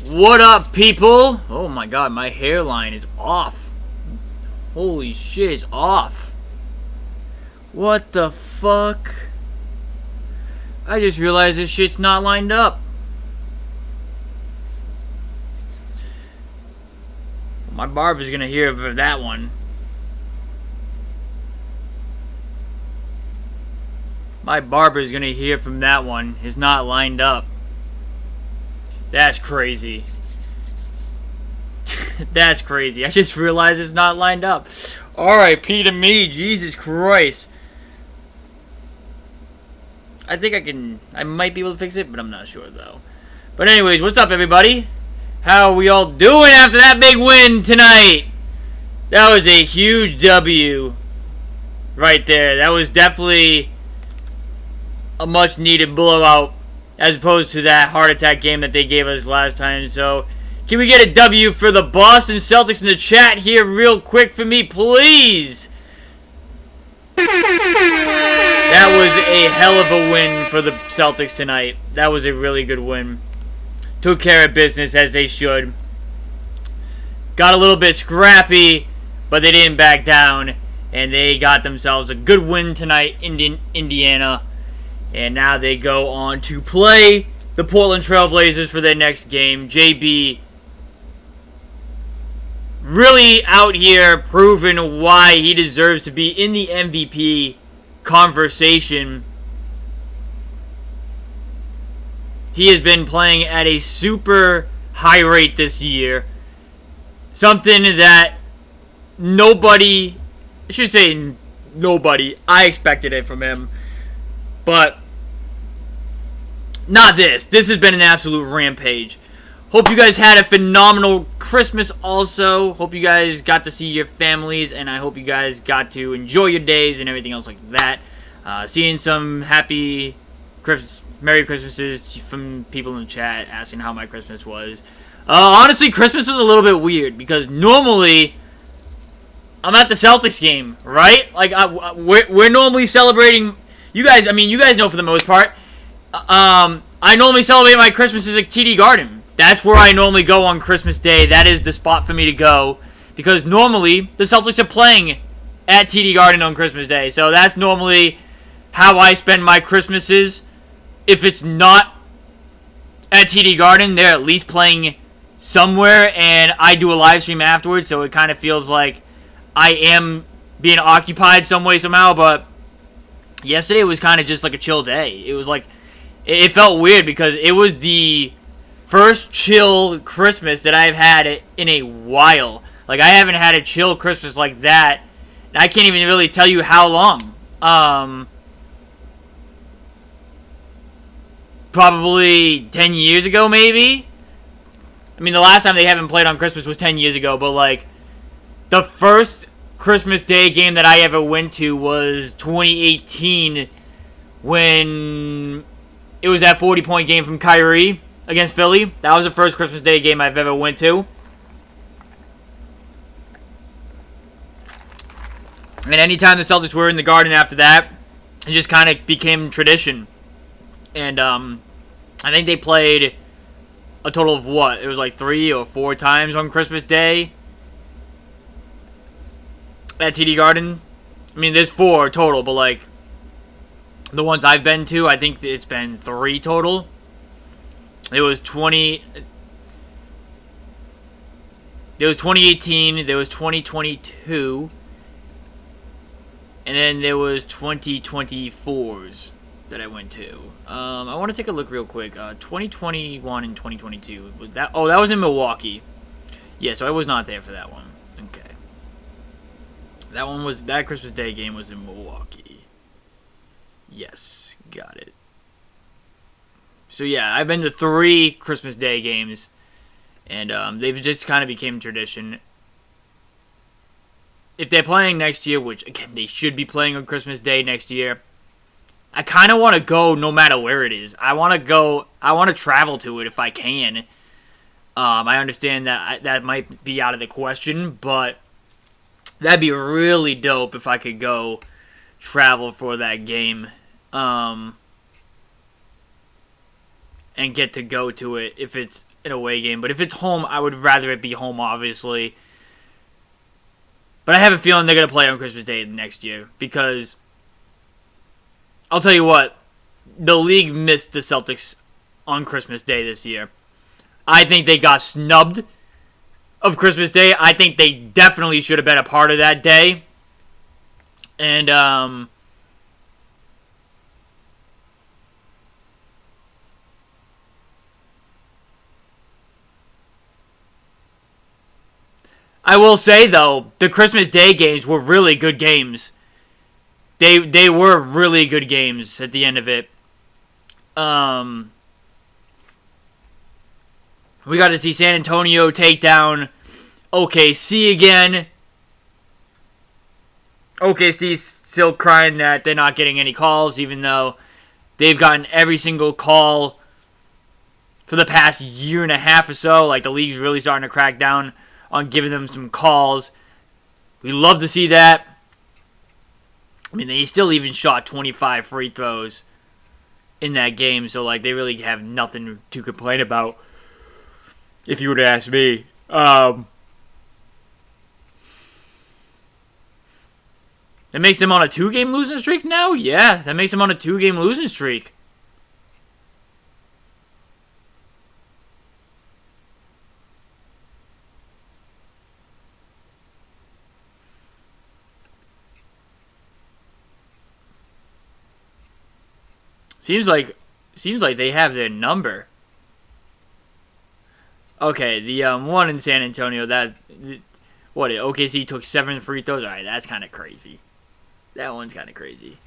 What up, people? Oh my god, my hairline is off. Holy shit, it's off. What the fuck? I just realized this shit's not lined up. My barber's gonna hear of that one. My barber's gonna hear from that one. It's not lined up. That's crazy. That's crazy. I just realized it's not lined up. R.I.P. to me. Jesus Christ. I think I might be able to fix it, but I'm not sure though. But anyways, what's up everybody? How are we all doing after that big win tonight? That was a huge W right there. That was definitely a much needed blowout as opposed to that heart attack game that they gave us last time. So, can we get a W for the Boston Celtics in the chat here real quick for me, please? That was a hell of a win for the Celtics tonight. That was a really good win. Took care of business as they should. Got a little bit scrappy, but they didn't back down. And they got themselves a good win tonight in Indiana. And now they go on to play the Portland Trail Blazers for their next game. JB really out here proving why he deserves to be in the MVP conversation. He has been playing at a super high rate this year. Something that nobody, I should say nobody, I expected it from him. But not this. This has been an absolute rampage. Hope you guys had a phenomenal Christmas also. Hope you guys got to see your families. And I hope you guys got to enjoy your days and everything else like that. Seeing some happy Merry Christmases from people in the chat asking how my Christmas was. Honestly, Christmas was a little bit weird. Because normally I'm at the Celtics game, right? Like, we're normally celebrating. You guys know for the most part. I normally celebrate my Christmases at TD Garden. That's where I normally go on Christmas Day. That is the spot for me to go. Because normally, the Celtics are playing at TD Garden on Christmas Day. So that's normally how I spend my Christmases. If it's not at TD Garden, they're at least playing somewhere. And I do a live stream afterwards. So it kind of feels like I am being occupied some way, somehow. But yesterday was kind of just like a chill day. It was like, it felt weird because it was the first chill Christmas that I've had in a while. Like, I haven't had a chill Christmas like that. I can't even really tell you how long. Probably 10 years ago, maybe? I mean, the last time they haven't played on Christmas was 10 years ago, but, like, the first Christmas Day game that I ever went to was 2018 when it was that 40-point game from Kyrie against Philly. That was the first Christmas Day game I've ever went to. And anytime the Celtics were in the Garden after that, it just kind of became tradition. And I think they played a total of what? It was like 3 or 4 times on Christmas Day at TD Garden. I mean, there's 4 total, but like the ones I've been to, I think it's been 3 total. It was 2018, there was 2022, and then there was 2024s that I went to. I want to take a look real quick. 2021 and 2022. Was that? Oh, that was in Milwaukee. Yeah, so I was not there for that one. Okay. That Christmas Day game was in Milwaukee. Yes, got it. So yeah, I've been to 3 Christmas Day games, and they've just kind of became tradition. If they're playing next year, which again they should be playing on Christmas Day next year, I kind of want to go no matter where it is. I want to travel to it if I can. I understand that that might be out of the question, but that'd be really dope if I could go travel for that game. And get to go to it if it's an away game. But if it's home, I would rather it be home, obviously. But I have a feeling they're going to play on Christmas Day next year. Because, I'll tell you what, the league missed the Celtics on Christmas Day this year. I think they got snubbed of Christmas Day. I think they definitely should have been a part of that day. And, I will say, though, the Christmas Day games were really good games. They were really good games at the end of it. We got to see San Antonio take down OKC again. OKC's still crying that they're not getting any calls, even though they've gotten every single call for the past year and a half or so. Like, the league's really starting to crack down on giving them some calls. We love to see that. I mean, they still even shot 25 free throws in that game, so, like, they really have nothing to complain about, if you were to ask me. That makes them on a 2-game losing streak now? Yeah, that makes them on a 2-game losing streak. Seems like they have their number. Okay, the one in San Antonio, OKC took 7 free throws? Alright, that's kind of crazy. That one's kind of crazy.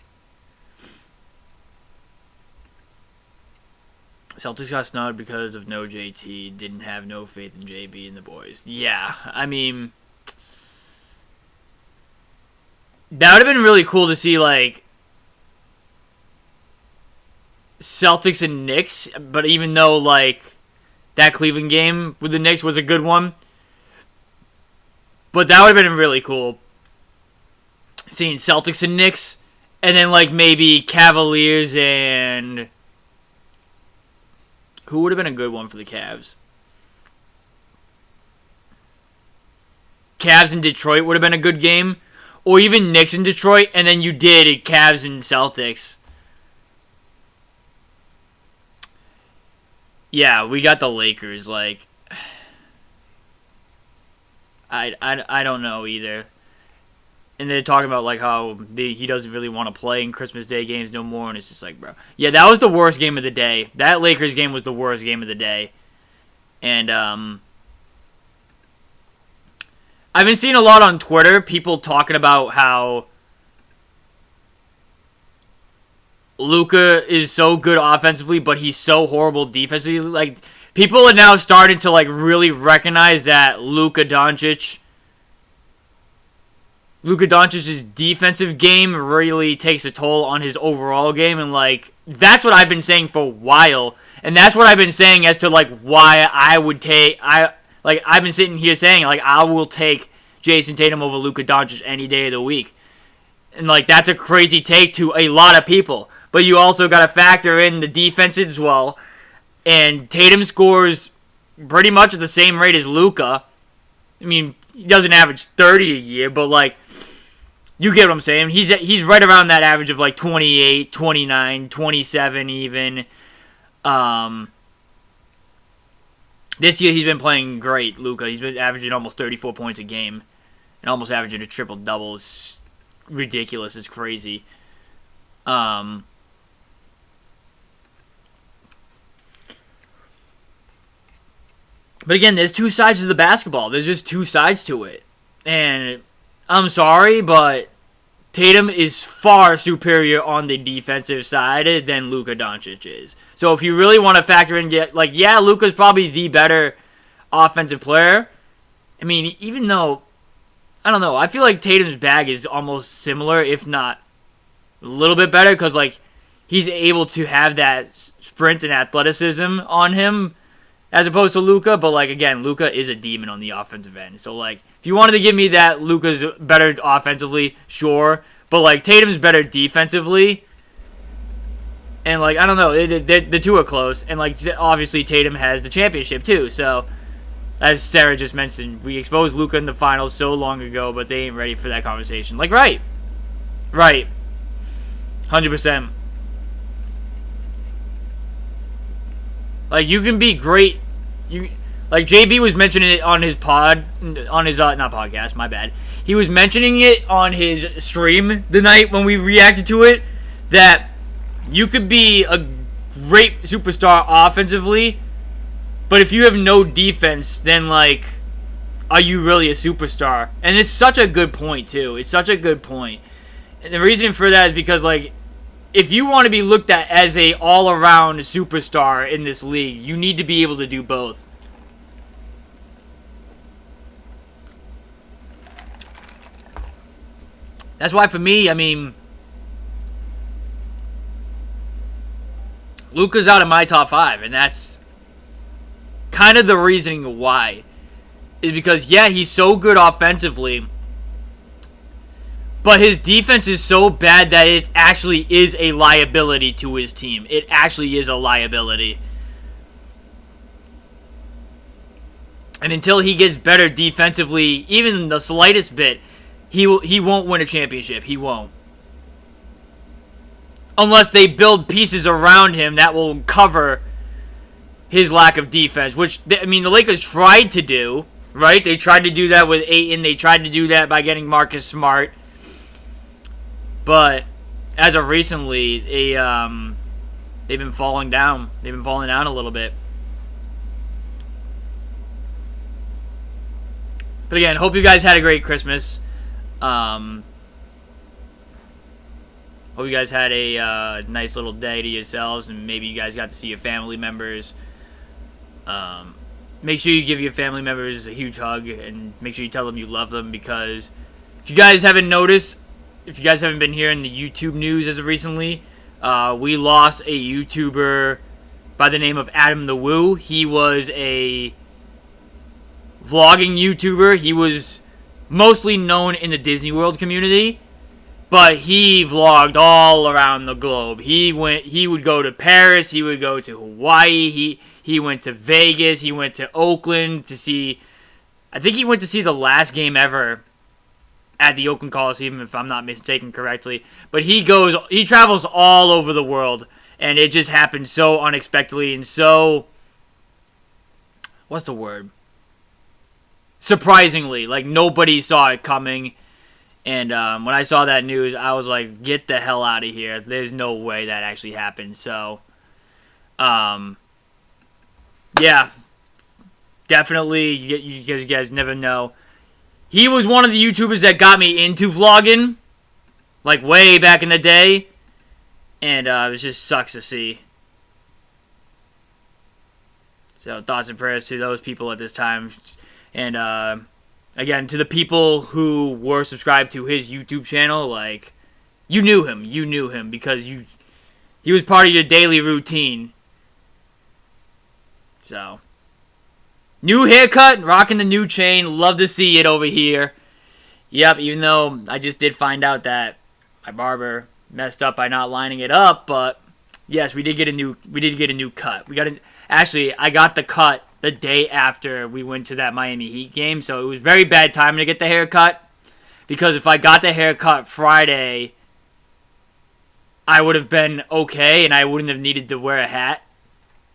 Celtics got snubbed because of no JT. Didn't have no faith in JB and the boys. Yeah, I mean, that would have been really cool to see, like, Celtics and Knicks, but even though, like, that Cleveland game with the Knicks was a good one, but that would have been really cool, seeing Celtics and Knicks, and then, like, maybe Cavaliers and... Who would have been a good one for the Cavs? Cavs and Detroit would have been a good game, or even Knicks and Detroit, and then you did Cavs and Celtics. Yeah, we got the Lakers. Like, I don't know either. And they're talking about, like, how he doesn't really want to play in Christmas Day games no more. And it's just like, bro. Yeah, that was the worst game of the day. That Lakers game was the worst game of the day. And, I've been seeing a lot on Twitter, people talking about how Luka is so good offensively, but he's so horrible defensively. Like, people are now starting to, like, really recognize that Luka Doncic's defensive game really takes a toll on his overall game, and, like, that's what I've been saying for a while, and that's what I've been saying as to, like, why I would take, I've been sitting here saying, like, I will take Jason Tatum over Luka Doncic any day of the week, and, like, that's a crazy take to a lot of people, but you also got to factor in the defense as well, and Tatum scores pretty much at the same rate as Luka. I mean, he doesn't average 30 a year, but, like, you get what I'm saying. He's right around that average of, like, 28, 29, 27 even. This year he's been playing great, Luka. He's been averaging almost 34 points a game and almost averaging a triple-double. It's ridiculous. It's crazy. But again, there's two sides to the basketball. There's just two sides to it. And I'm sorry, but Tatum is far superior on the defensive side than Luka Doncic is. So if you really want to factor in, like, yeah, Luka's probably the better offensive player. I mean, even though, I don't know, I feel like Tatum's bag is almost similar, if not a little bit better, because, like, he's able to have that sprint and athleticism on him as opposed to Luka, but, like, again, Luka is a demon on the offensive end. So, like, if you wanted to give me that Luka's better offensively, sure. But, like, Tatum's better defensively. And, like, I don't know. The two are close. And, like, obviously Tatum has the championship, too. So, as Sarah just mentioned, we exposed Luka in the finals so long ago, but they ain't ready for that conversation. Like, right. 100%. Like, you can be great. Like, JB was mentioning it on his not podcast, my bad. He was mentioning it on his stream the night when we reacted to it, that you could be a great superstar offensively, but if you have no defense, then, like, are you really a superstar? And it's such a good point, too. It's such a good point. And the reason for that is because, like, if you want to be looked at as a all-around superstar in this league, you need to be able to do both. That's why, for me, I mean, Luka's out of my top 5, and that's kind of the reasoning why. Is because, yeah, he's so good offensively, but his defense is so bad that it actually is a liability to his team. It actually is a liability. And until he gets better defensively, even the slightest bit, he won't win a championship. He won't. Unless they build pieces around him that will cover his lack of defense. Which, I mean, the Lakers tried to do, right? They tried to do that with Ayton. They tried to do that by getting Marcus Smart. But as of recently, they've been falling down. They've been falling down a little bit. But again, hope you guys had a great Christmas. Hope you guys had a nice little day to yourselves, and maybe you guys got to see your family members. Make sure you give your family members a huge hug, and make sure you tell them you love them, because if you guys haven't noticed, if you guys haven't been hearing the YouTube news as of recently, we lost a YouTuber by the name of Adam the Woo. He was a vlogging YouTuber. He was mostly known in the Disney World community, but he vlogged all around the globe. He would go to Paris, he would go to Hawaii, he went to Vegas, he went to Oakland to see, I think he went to see the last game ever at the Oakland Coliseum, if I'm not mistaken correctly. But he travels all over the world, and it just happened so unexpectedly and so, what's the word? Surprisingly, like nobody saw it coming. And when I saw that news, I was like, get the hell out of here. There's no way that actually happened. So, yeah, definitely, you guys never know. He was one of the YouTubers that got me into vlogging, like way back in the day. And it just sucks to see. So thoughts and prayers to those people at this time. And again, to the people who were subscribed to his YouTube channel, like, you knew him because he was part of your daily routine. So, new haircut, rocking the new chain, love to see it over here. Yep, even though I just did find out that my barber messed up by not lining it up, but yes, we did get a new cut. Actually, I got the cut the day after we went to that Miami Heat game, so it was very bad timing to get the haircut, because if I got the haircut Friday, I would have been okay, and I wouldn't have needed to wear a hat.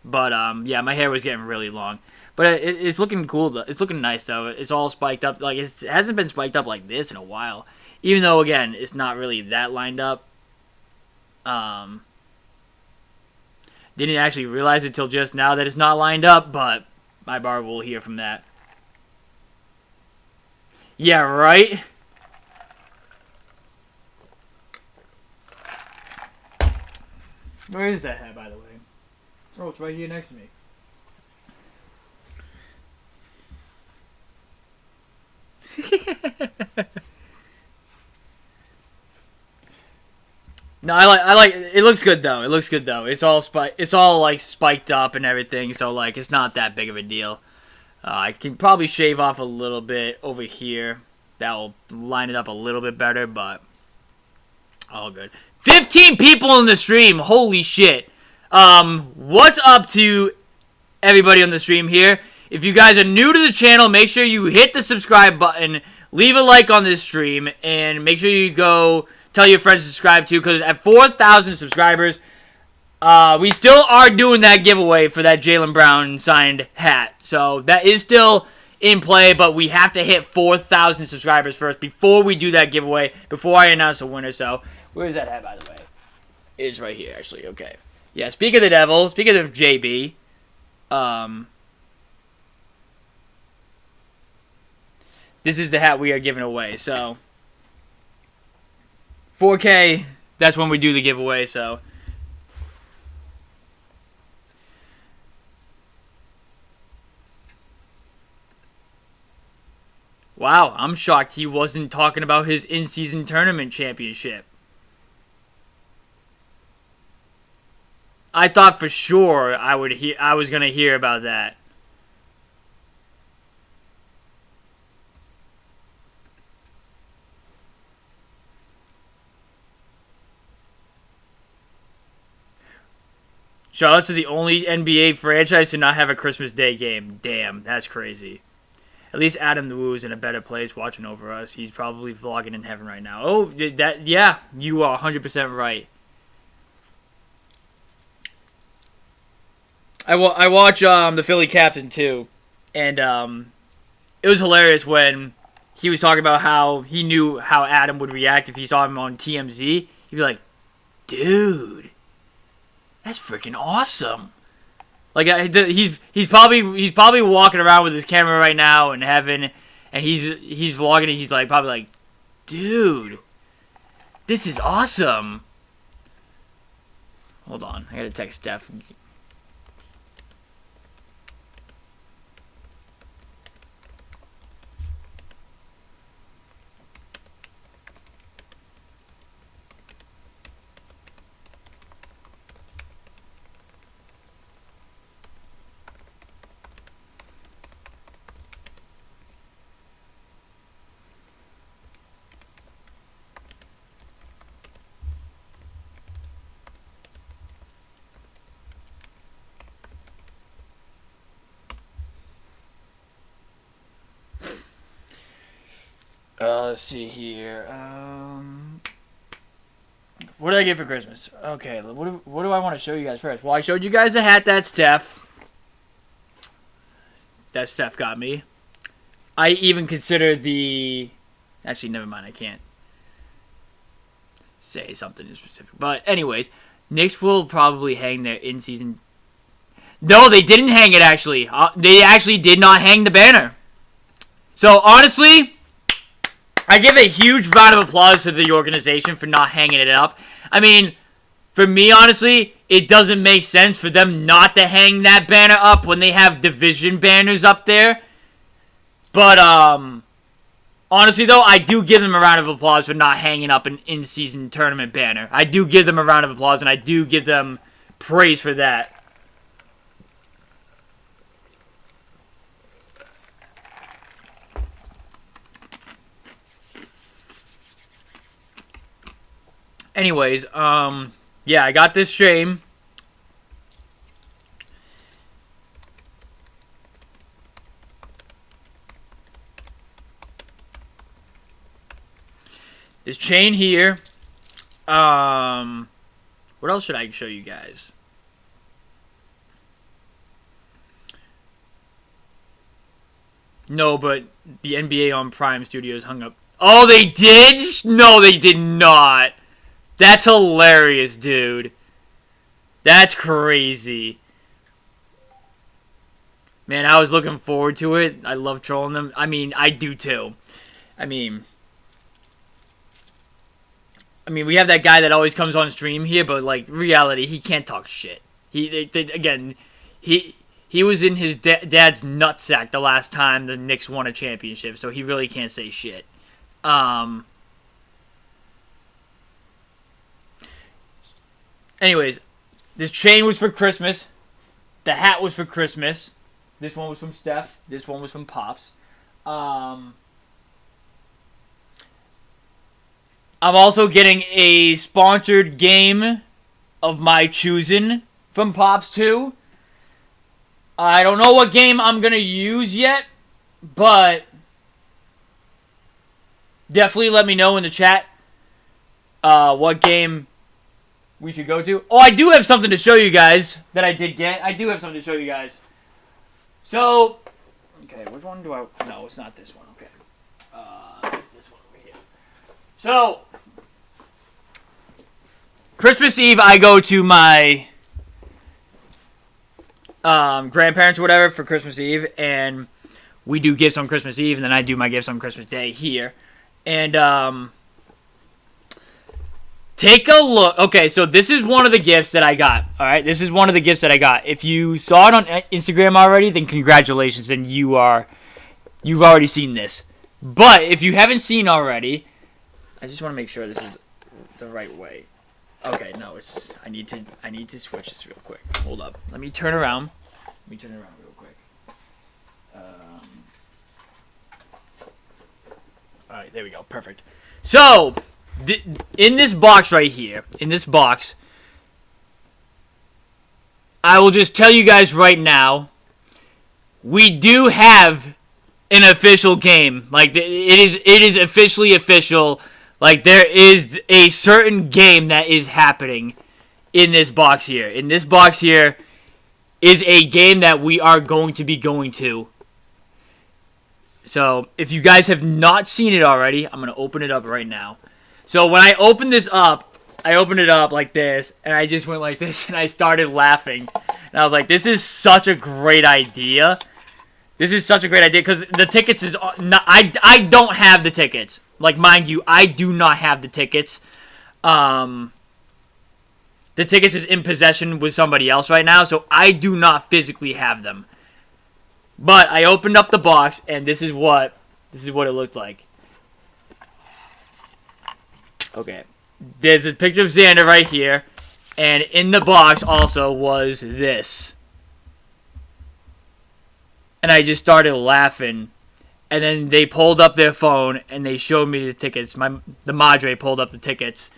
But, yeah, my hair was getting really long. But it's looking cool, though. It's looking nice, though. It's all spiked up. Like, it hasn't been spiked up like this in a while. Even though, again, it's not really that lined up. Didn't actually realize it till just now that it's not lined up, but my barber will hear from that. Yeah, right? Where is that hat, by the way? Oh, it's right here next to me. No, I like it. Looks good though. It looks good though. It's all like spiked up and everything, so like it's not that big of a deal. I can probably shave off a little bit over here. That will line it up a little bit better, but All good. 15 people in the stream. Holy shit. What's up to everybody on the stream here? If you guys are new to the channel, make sure you hit the subscribe button, leave a like on this stream, and make sure you go tell your friends to subscribe too, because at 4,000 subscribers, we still are doing that giveaway for that Jaylen Brown signed hat. So that is still in play, but we have to hit 4,000 subscribers first before we do that giveaway, before I announce a winner. So where's that hat, by the way? It's right here, actually. Okay. Yeah, speak of the devil, speaking of JB, this is the hat we are giving away. So 4K, that's when we do the giveaway, so wow, I'm shocked he wasn't talking about his in-season tournament championship. I thought for sure I was gonna hear about that. Charlotte's the only NBA franchise to not have a Christmas Day game. Damn, that's crazy. At least Adam the Woo is in a better place watching over us. He's probably vlogging in heaven right now. Oh, yeah, you are 100% right. I watch the Philly Captain too, and it was hilarious when he was talking about how he knew how Adam would react if he saw him on TMZ. He'd be like, "Dude, that's freaking awesome!" Like he's probably walking around with his camera right now in heaven, and he's vlogging and he's like probably like, "Dude, this is awesome." Hold on, I gotta text Steph. Let's see here. What did I get for Christmas? Okay, what do I want to show you guys first? Well, I showed you guys the hat that Steph got me. I even consider the... Actually, never mind. I can't say something in specific. But anyways, Knicks will probably hang their in-season... No, they didn't hang it, actually. They actually did not hang the banner. So, honestly... I give a huge round of applause to the organization for not hanging it up. I mean, for me, honestly, it doesn't make sense for them not to hang that banner up when they have division banners up there. But, honestly, though, I do give them a round of applause for not hanging up an in-season tournament banner. I do give them a round of applause, and I do give them praise for that. Anyways, yeah, I got this stream. This chain here. What else should I show you guys? No, but the NBA on Prime Studios hung up. Oh, they did? No, they did not. That's hilarious, dude. That's crazy. Man, I was looking forward to it. I love trolling them. I mean, I do too. I mean, we have that guy that always comes on stream here, but like reality, he can't talk shit. He was in his dad's nutsack the last time the Knicks won a championship, so he really can't say shit. Anyways, this chain was for Christmas. The hat was for Christmas. This one was from Steph. This one was from Pops. I'm also getting a sponsored game of my choosing from Pops 2. I don't know what game I'm going to use yet, but definitely let me know in the chat what game we should go to. Oh, I do have something to show you guys that I did get. I do have something to show you guys. So, okay, which one do I... No, it's not this one. Okay. It's this one over here. So, Christmas Eve, I go to my grandparents or whatever for Christmas Eve, and we do gifts on Christmas Eve, and then I do my gifts on Christmas Day here. And, take a look. Okay, so this is one of the gifts that I got. All right, this is one of the gifts that I got. If you saw it on Instagram already, then congratulations, and you've already seen this. But if you haven't seen already, I just want to make sure this is the right way. Okay, no, it's I need to switch this real quick. Hold up. Let me turn around. Real quick. All right, there we go. Perfect. So, in this box right here, I will just tell you guys right now, we do have an official game. Like, it is officially official. Like, there is a certain game that is happening in this box here. In this box here is a game that we are going to be going to. So, if you guys have not seen it already, I'm going to open it up right now. So, when I opened this up, I opened it up like this, and I just went like this, and I started laughing. And I was like, this is such a great idea. This is such a great idea, because the tickets is not... I don't have the tickets. Like, mind you, I do not have the tickets. The tickets is in possession with somebody else right now, so I do not physically have them. But I opened up the box, and this is what it looked like. Okay. There's a picture of Xander right here, and in the box also was this. And I just started laughing. And then they pulled up their phone, and they showed me the tickets. The Madre pulled up the tickets.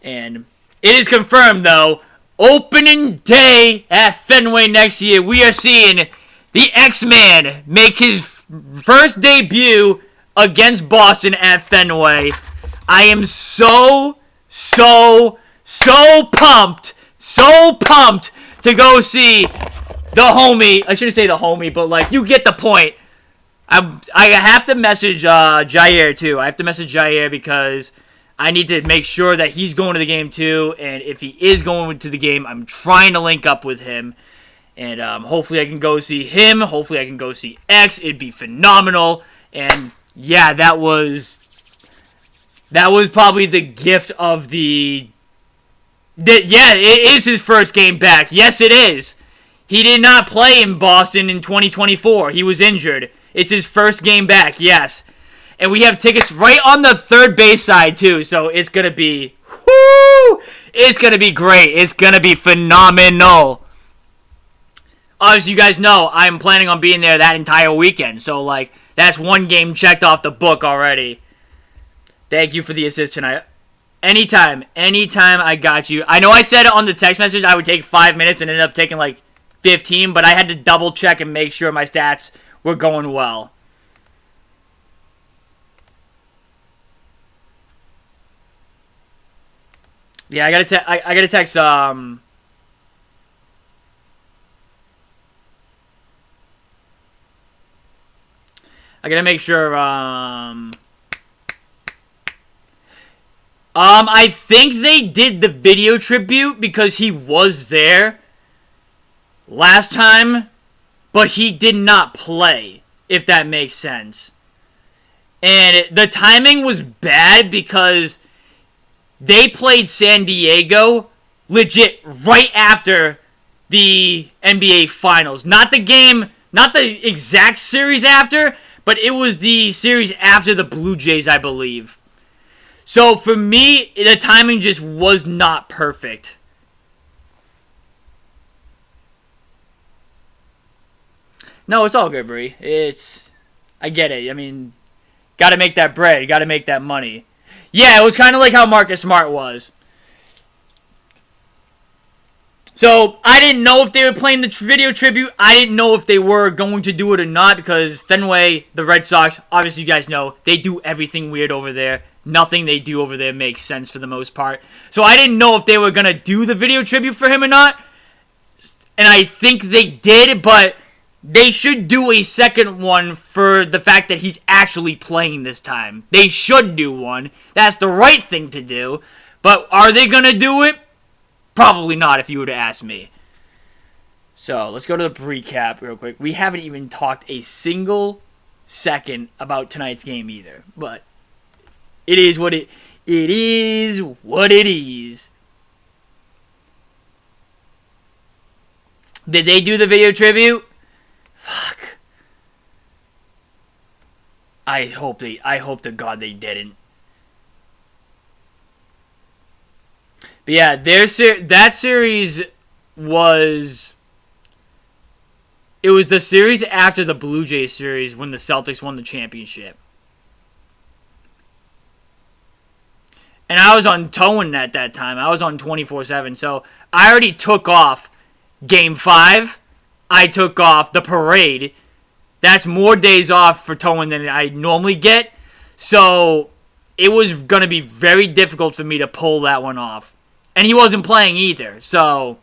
And it is confirmed, though, opening day at Fenway next year, we are seeing the X-Man make his first debut against Boston at Fenway. I am so pumped to go see the homie. I shouldn't say the homie, but, like, you get the point. I have to message Jair, too. I have to message Jair because I need to make sure that he's going to the game, too. And if he is going to the game, I'm trying to link up with him. And hopefully I can go see him. Hopefully I can go see X. It'd be phenomenal. And, yeah, that was probably the gift of the... Yeah, it is his first game back. Yes, it is. He did not play in Boston in 2024. He was injured. It's his first game back, yes. And we have tickets right on the third base side, too. So it's going to be... Whoo! It's going to be great. It's going to be phenomenal. As you guys know, I'm planning on being there that entire weekend. So, like, that's one game checked off the book already. Thank you for the assist tonight. Anytime I got you. I know I said on the text message I would take 5 minutes and ended up taking, like, 15. But I had to double check and make sure my stats were going well. Yeah, I gotta text. I gotta make sure. I think they did the video tribute because he was there last time. But he did not play, if that makes sense. And the timing was bad because they played San Diego legit right after the NBA Finals. Not the game, not the exact series after, but it was the series after the Blue Jays, I believe. So for me, the timing just was not perfect. No, it's all good, Bree. I get it. I mean, gotta make that bread. Gotta make that money. Yeah, it was kind of like how Marcus Smart was. So, I didn't know if they were playing the video tribute. I didn't know if they were going to do it or not because Fenway, the Red Sox, obviously you guys know, they do everything weird over there. Nothing they do over there makes sense for the most part. So, I didn't know if they were going to do the video tribute for him or not. And I think they did, but they should do a second one for the fact that he's actually playing this time. They should do one. That's the right thing to do. But are they going to do it? Probably not if you were to ask me. So, let's go to the recap real quick. We haven't even talked a single second about tonight's game either. But it is what it is. What it is. Did they do the video tribute? Fuck. I hope to God they didn't. But yeah, that series was... It was the series after the Blue Jays series when the Celtics won the championship. And I was on towing at that time. I was on 24/7. So I already took off Game 5. I took off the parade. That's more days off for towing than I normally get. So it was going to be very difficult for me to pull that one off. And he wasn't playing either, so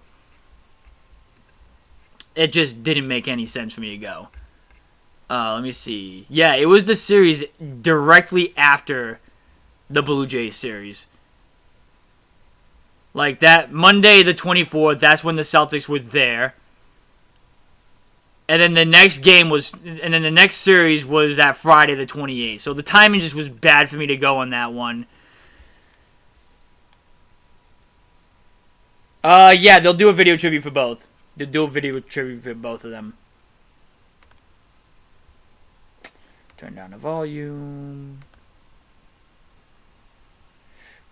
it just didn't make any sense for me to go. Let me see. Yeah, it was the series directly after the Blue Jays series. Like that Monday the 24th, that's when the Celtics were there. And then the next game was, and then the next series was that Friday the 28th. So the timing just was bad for me to go on that one. Yeah, they'll do a video tribute for both. They'll do a video tribute for both of them. Turn down the volume.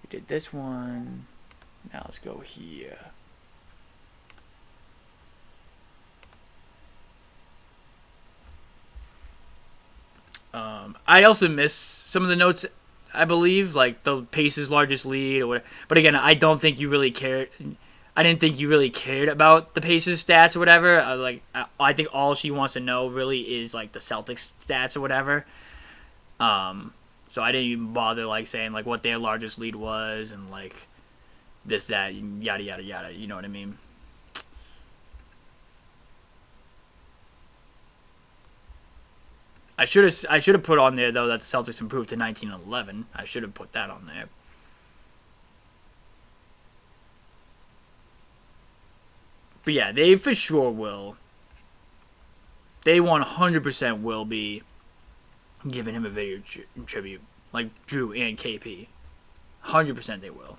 We did this one. Now let's go here. I also missed some of the notes, I believe, like the Pacers' largest lead or whatever. But again, I don't think you really cared. I didn't think you really cared about the Pacers' stats or whatever. I think all she wants to know really is like the Celtics stats or whatever. So I didn't even bother like saying like what their largest lead was and like this, that, yada yada yada. You know what I mean? I should have put on there though that the Celtics improved to 19-11. I should have put that on there. But yeah, they for sure will. They 100% will be giving him a video tribute, like Drew and KP. 100% they will.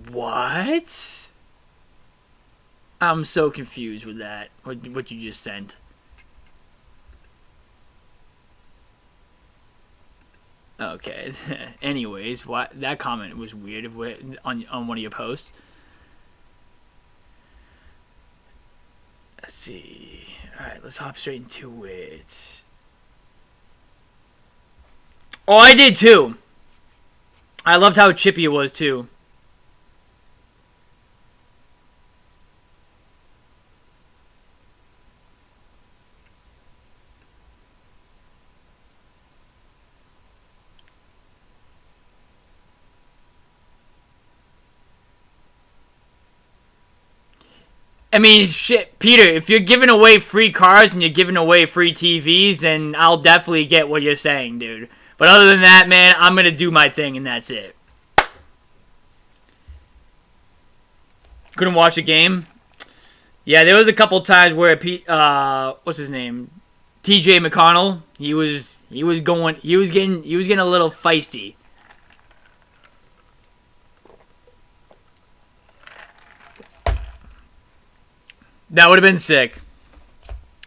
What? I'm so confused with that. What you just sent. Okay. Anyways, that comment was weird on one of your posts. Let's see. All right, let's hop straight into it. Oh, I did too. I loved how chippy it was too. I mean, shit, Peter, if you're giving away free cars and you're giving away free TVs, then I'll definitely get what you're saying, dude. But other than that, man, I'm going to do my thing and that's it. Couldn't watch a game? Yeah, there was a couple times where what's his name? TJ McConnell, he was getting a little feisty. That would have been sick.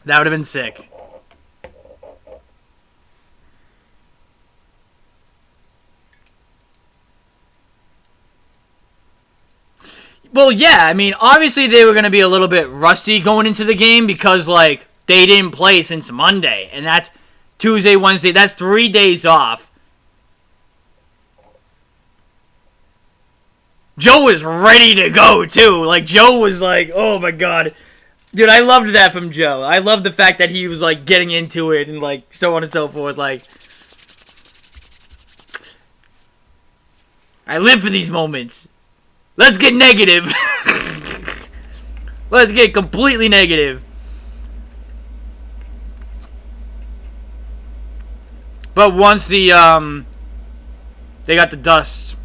That would have been sick. Well, yeah, I mean, obviously they were going to be a little bit rusty going into the game because, like, they didn't play since Monday. And that's Tuesday, Wednesday. That's 3 days off. Joe was ready to go, too. Like, Joe was like, oh, my God. Dude, I loved that from Joe. I loved the fact that he was, like, getting into it and, like, so on and so forth. Like, I live for these moments. Let's get negative. Let's get completely negative. But once they got the dust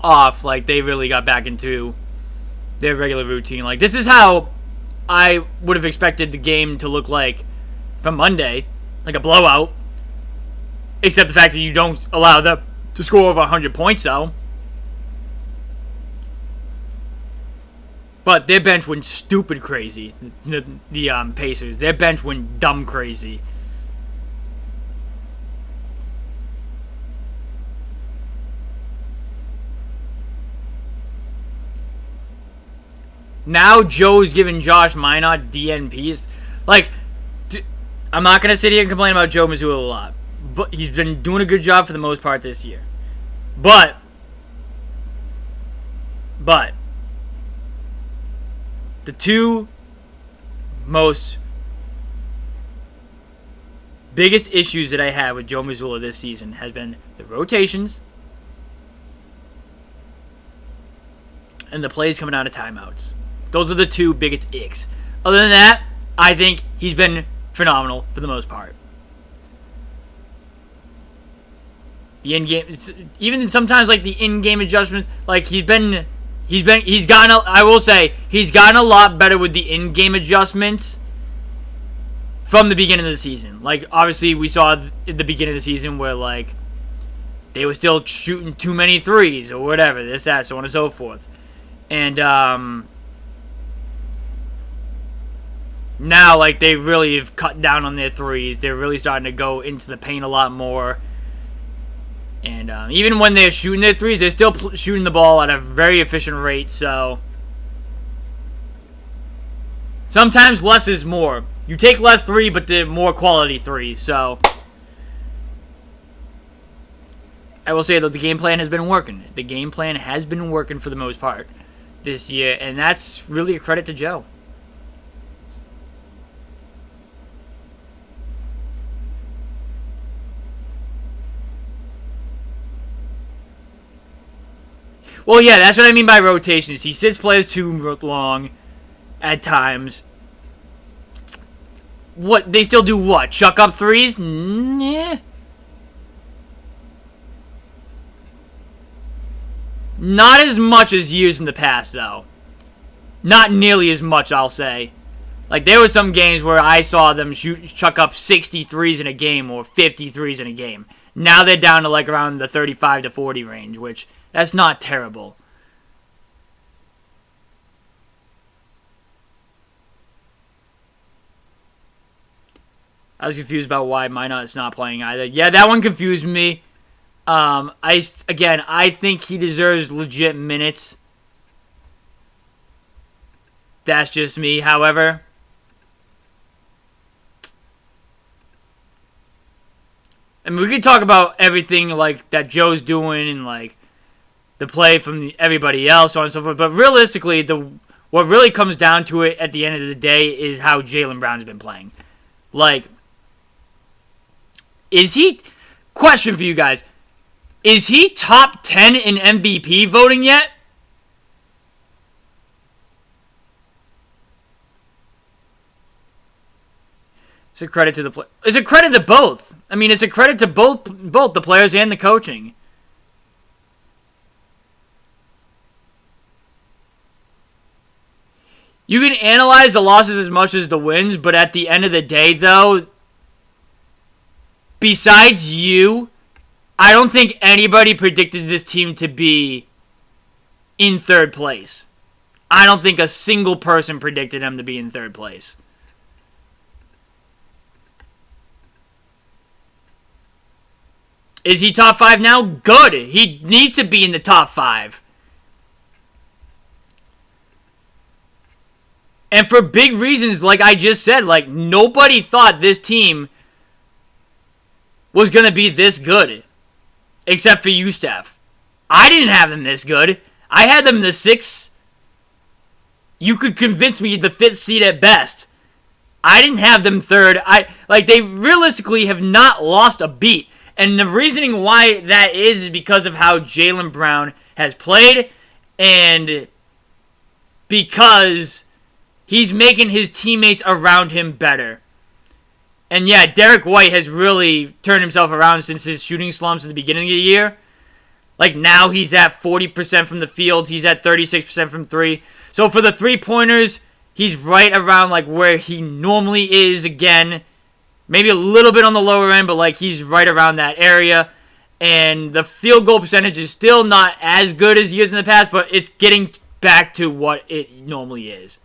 off, like, they really got back into their regular routine. Like, this is how I would have expected the game to look like from Monday, like a blowout. Except the fact that you don't allow them to score over 100 points, though. But their bench went stupid crazy. The Pacers. Their bench went dumb crazy. Now Joe's giving Josh Minot DNPs. Like, I'm not going to sit here and complain about Joe Mazzulla a lot. But he's been doing a good job for the most part this year. But the two most biggest issues that I have with Joe Mazzulla this season has been the rotations and the plays coming out of timeouts. Those are the two biggest icks. Other than that, I think he's been phenomenal for the most part. The in-game, even sometimes like the in-game adjustments, like he's gotten. I will say he's gotten a lot better with the in-game adjustments from the beginning of the season. Like obviously we saw at the beginning of the season where like they were still shooting too many threes or whatever, this, that, so on and so forth. And now like they really have cut down on their threes. They're really starting to go into the paint a lot more. And even when they're shooting their threes, they're still shooting the ball at a very efficient rate. So sometimes less is more. You take less three, but the more quality three. So I will say that the game plan has been working. The game plan has been working for the most part this year, and that's really a credit to Joe. Well, yeah, that's what I mean by rotations. He sits players too long at times. What, they still do what? Chuck up threes? Yeah. Not as much as years in the past, though. Not nearly as much, I'll say. Like, there were some games where I saw them chuck up 60 threes in a game or 50 threes in a game. Now they're down to, like, around the 35 to 40 range, which... that's not terrible. I was confused about why Minot's not playing either. Yeah, that one confused me. I think he deserves legit minutes. That's just me, however. I mean, we could talk about everything like that Joe's doing and like the play from everybody else, so on and so forth. But realistically, what really comes down to it at the end of the day is how Jaylen Brown's been playing. Like, is he... question for you guys. Is he top 10 in MVP voting yet? It's a credit to the It's a credit to both. I mean, it's a credit to both the players and the coaching. You can analyze the losses as much as the wins, but at the end of the day, though, besides you, I don't think anybody predicted this team to be in third place. I don't think a single person predicted him to be in third place. Is he top 5 now? Good. He needs to be in the top 5. And for big reasons, like I just said, like nobody thought this team was going to be this good. Except for you, Steph. I didn't have them this good. I had them the 6th. You could convince me the 5th seed at best. I didn't have them 3rd. They realistically have not lost a beat. And the reasoning why that is because of how Jaylen Brown has played and because he's making his teammates around him better. And yeah, Derek White has really turned himself around since his shooting slumps at the beginning of the year. Like now he's at 40% from the field. He's at 36% from 3. So for the 3-pointers, he's right around like where he normally is again. Maybe a little bit on the lower end, but like he's right around that area. And the field goal percentage is still not as good as years in the past, but it's getting back to what it normally is.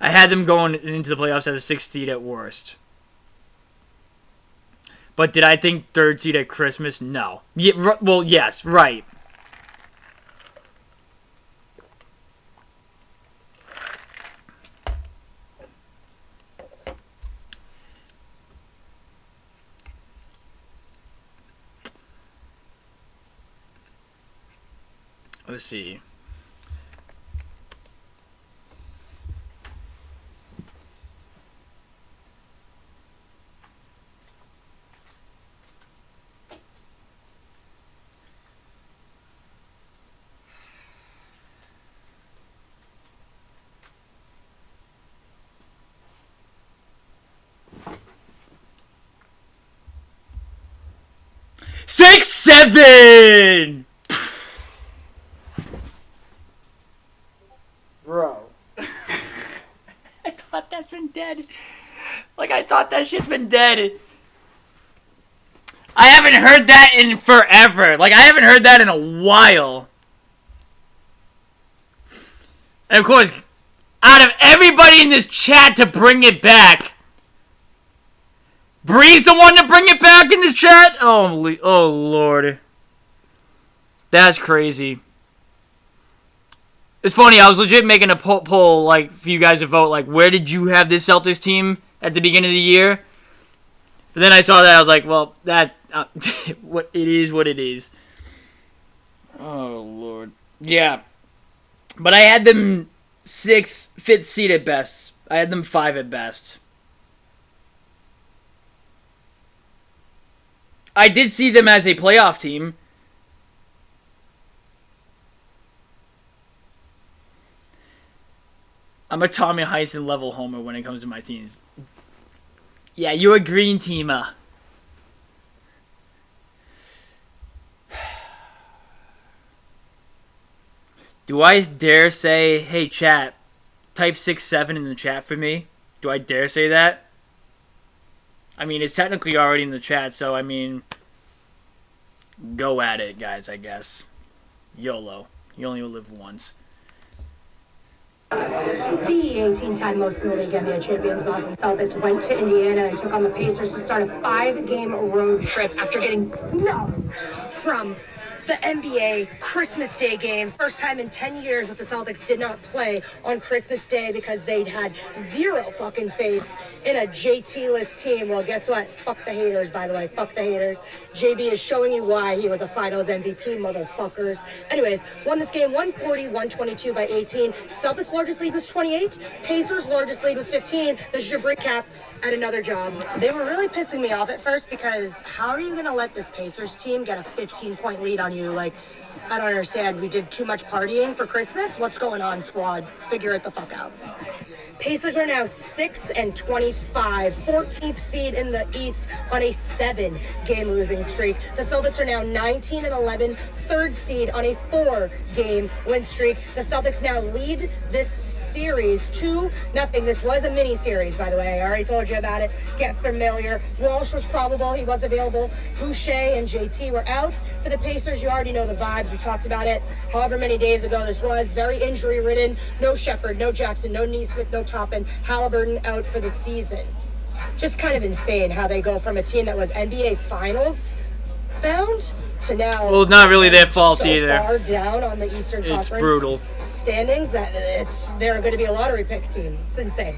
I had them going into the playoffs as a 6th seed at worst. But did I think 3rd seed at Christmas? No. Yeah, well, yes, right. Let's see. Six, 7! Bro. I thought that's been dead. Like, I thought that shit's been dead. I haven't heard that in forever. Like, I haven't heard that in a while. And of course, out of everybody in this chat to bring it back, Bree's the one to bring it back in this chat? Oh, Lord. That's crazy. It's funny, I was legit making a poll, like, for you guys to vote, like, where did you have this Celtics team at the beginning of the year? But then I saw that, I was like, well, that, what it is what it is. Oh, Lord. Yeah. But I had them 5th seed at best. I had them 5 at best. I did see them as a playoff team. I'm a Tommy Heinsohn level homer when it comes to my teams. Yeah, you're a green teamer. Do I dare say, hey chat, type 6-7 in the chat for me? Do I dare say that? I mean, it's technically already in the chat, so I mean, go at it, guys, I guess. YOLO. You only live once. The 18-time most in the league NBA champions Boston Celtics went to Indiana and took on the Pacers to start a 5-game road trip after getting snubbed from the NBA Christmas Day game. First time in 10 years that the Celtics did not play on Christmas Day because they'd had zero fucking faith in a JT-less team. Well, guess what? Fuck the haters, by the way. Fuck the haters. JB is showing you why he was a finals MVP, motherfuckers. Anyways, won this game 140-122 by 18. Celtics' largest lead was 28. Pacers' largest lead was 15. This is your recap at another job. They were really pissing me off at first because how are you going to let this Pacers team get a 15-point lead on you? Like, I don't understand. We did too much partying for Christmas? What's going on, squad? Figure it the fuck out. Pacers are now 6-25, 14th seed in the East on a 7-game losing streak. The Celtics are now 19-11, 3rd seed on a 4-game win streak. The Celtics now lead this series 2-0. This was a mini series, by the way. I already told you about it. Get familiar. Walsh was probable. He was available. Boucher and JT were out. For the Pacers, you already know the vibes. We talked about it however many days ago this was. Very injury-ridden. No Shepherd, no Jackson, no Nesmith, no Toppin. Halliburton out for the season. Just kind of insane how they go from a team that was NBA Finals bound to now. Well, it's not really their fault so either. Far down on the Eastern Conference brutal standings that they're going to be a lottery pick team. It's insane.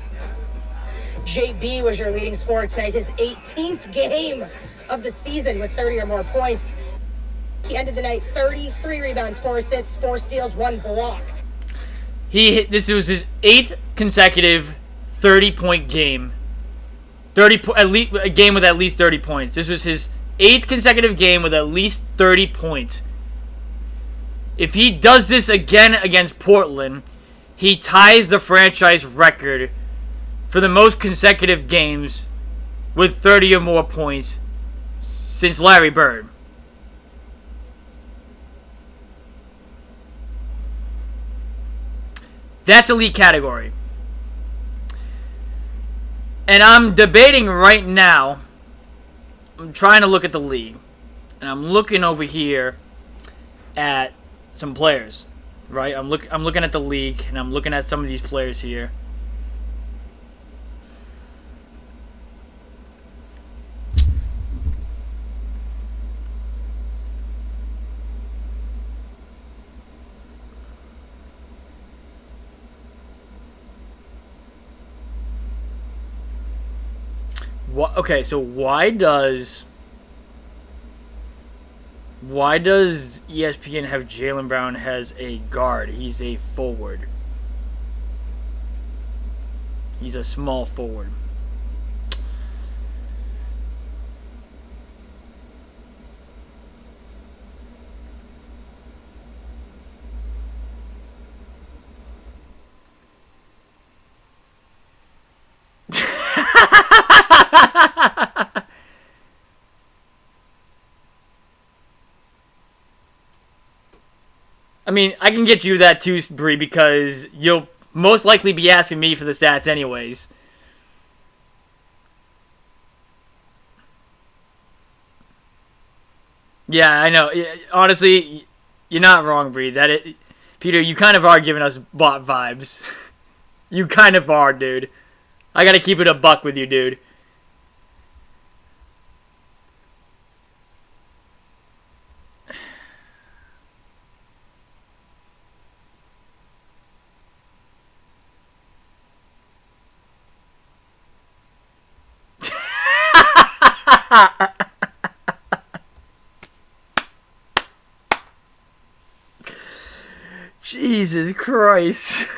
JB was your leading scorer tonight, his 18th game of the season with 30 or more points. He ended the night 33 rebounds, 4 assists, 4 steals, 1 block. This was his 8th consecutive 30-point game. At least a game with at least 30 points. This was his 8th consecutive game with at least 30 points. If he does this again against Portland, he ties the franchise record for the most consecutive games with 30 or more points since Larry Bird. That's elite category. And I'm debating right now. I'm trying to look at the league. And I'm looking over here at some players. Right? I'm looking at the league. And I'm looking at some of these players here. Okay, so why does ESPN have Jaylen Brown as a guard? He's a forward. He's a small forward. I mean, I can get you that too, Bree, because you'll most likely be asking me for the stats anyways. Yeah, I know. Honestly, you're not wrong, Bree. Peter, you kind of are giving us bot vibes. You kind of are, dude. I gotta keep it a buck with you, dude. Jesus Christ.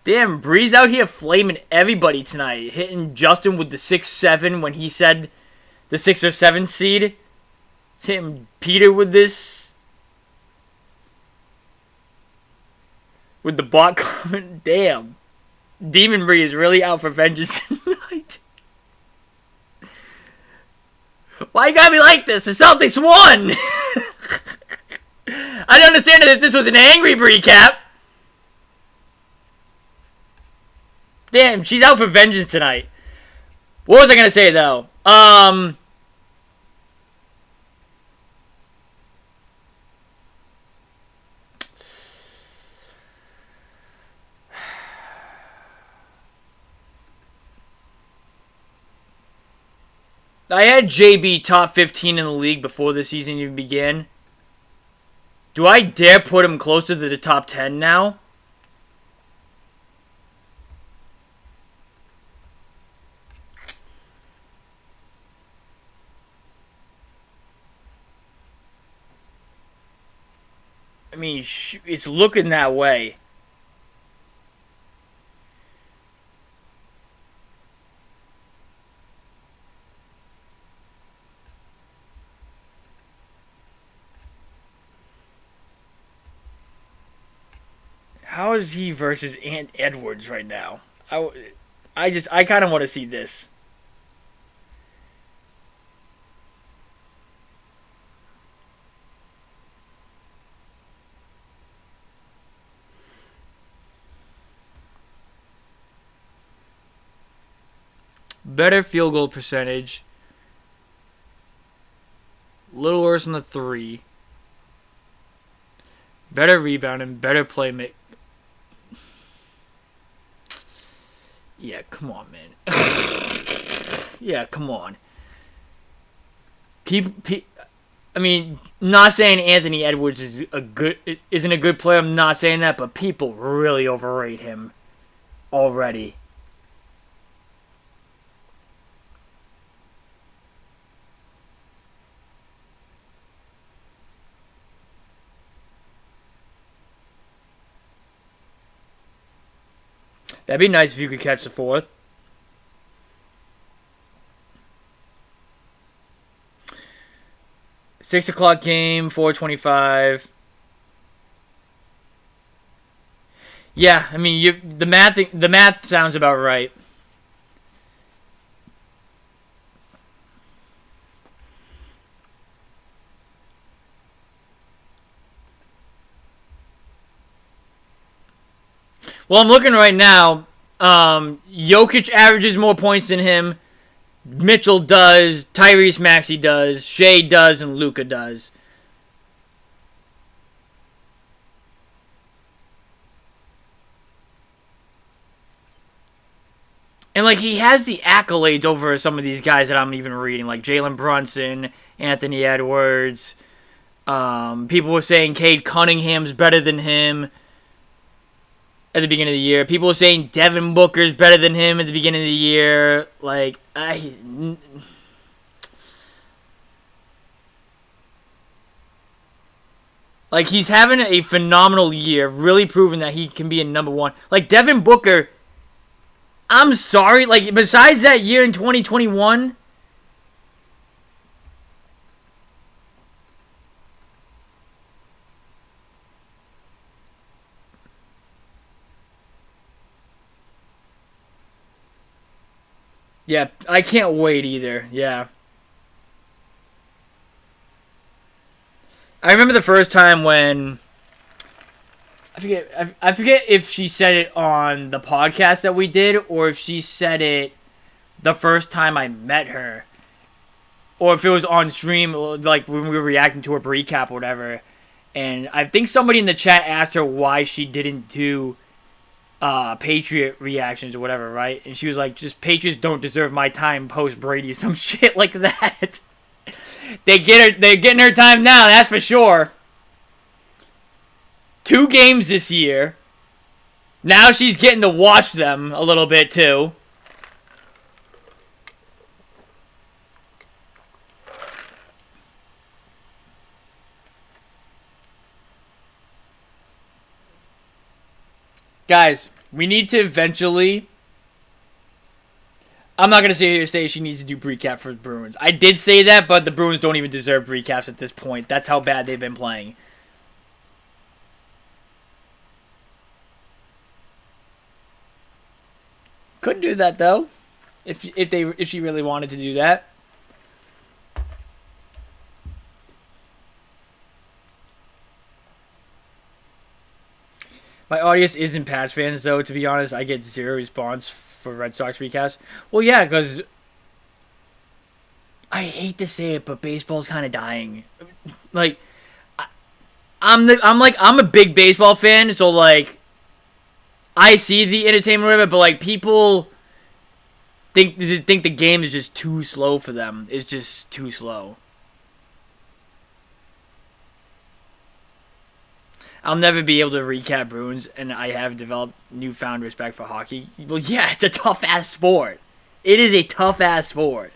Damn, Breeze out here flaming everybody tonight. Hitting Justin with the 6-7 when he said the 6 or 7 seed. Hitting Peter with this. With the bot comment. Damn. Demon Bree is really out for vengeance tonight. Why you gotta be like this? The Celtics won! I'd understand it if this was an angry Bree cap. Damn, she's out for vengeance tonight. What was I gonna say though? I had JB top 15 in the league before the season even began. Do I dare put him closer to the top 10 now? I mean, it's looking that way. How is he versus Ant Edwards right now? I kind of want to see this. better field goal percentage. A little worse on the 3. Better rebounding, better playmaking. Yeah, come on, man. Yeah, come on. I mean, not saying Anthony Edwards isn't a good player. I'm not saying that, but people really overrate him already. That'd be nice if you could catch the 4th. $6 game, 425. Yeah, I mean, the math sounds about right. Well, I'm looking right now. Jokic averages more points than him. Mitchell does. Tyrese Maxey does. Shea does. And Luka does. And, like, he has the accolades over some of these guys that I'm even reading. Like Jalen Brunson, Anthony Edwards. People were saying Cade Cunningham's better than him at the beginning of the year. People were saying Devin Booker's better than him at the beginning of the year. Like, he's having a phenomenal year, really proving that he can be a number one. Like, Devin Booker, I'm sorry, like, besides that year in 2021, yeah, I can't wait either. Yeah. I remember the first time when I forget if she said it on the podcast that we did or if she said it the first time I met her or if it was on stream, like when we were reacting to her recap or whatever. And I think somebody in the chat asked her why she didn't do Patriot reactions or whatever, right? And she was like, just Patriots don't deserve my time post Brady, some shit like that. They're getting her time now, that's for sure. 2 games this year. Now she's getting to watch them a little bit too. Guys, we need to eventually... I'm not going to say she needs to do recap for the Bruins. I did say that, but the Bruins don't even deserve recaps at this point. That's how bad they've been playing. Could do that, though. If she really wanted to do that. My audience isn't Pats fans, though. To be honest, I get 0 response for Red Sox recaps. Well, yeah, because I hate to say it, but baseball's kind of dying. Like, I'm a big baseball fan, so like, I see the entertainment of it, but like people think the game is just too slow for them. It's just too slow. I'll never be able to recap Bruins, and I have developed newfound respect for hockey. Well, yeah, it's a tough-ass sport. It is a tough-ass sport.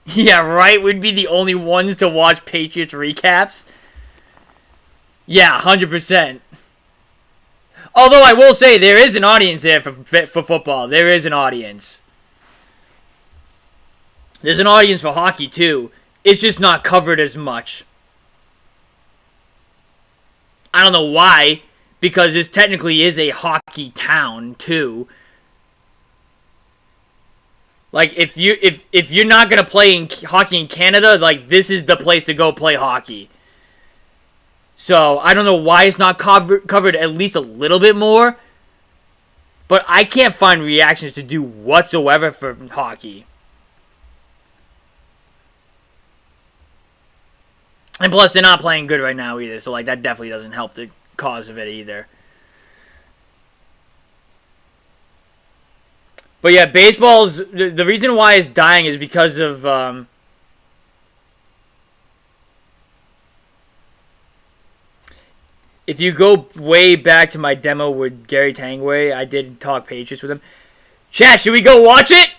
Yeah, right? We'd be the only ones to watch Patriots recaps. Yeah, 100%. Although I will say, there is an audience there for football. There is an audience. There's an audience for hockey, too. It's just not covered as much. I don't know why, because this technically is a hockey town, too. Like, if you're not going to play hockey in Canada, like, this is the place to go play hockey. So I don't know why it's not covered at least a little bit more. But I can't find reactions to do whatsoever for hockey. And plus, they're not playing good right now either. So, like, that definitely doesn't help the cause of it either. But yeah, baseball's... The reason why it's dying is because of... if you go way back to my demo with Gary Tangway, I did talk Patriots with him. Chat, should we go watch it?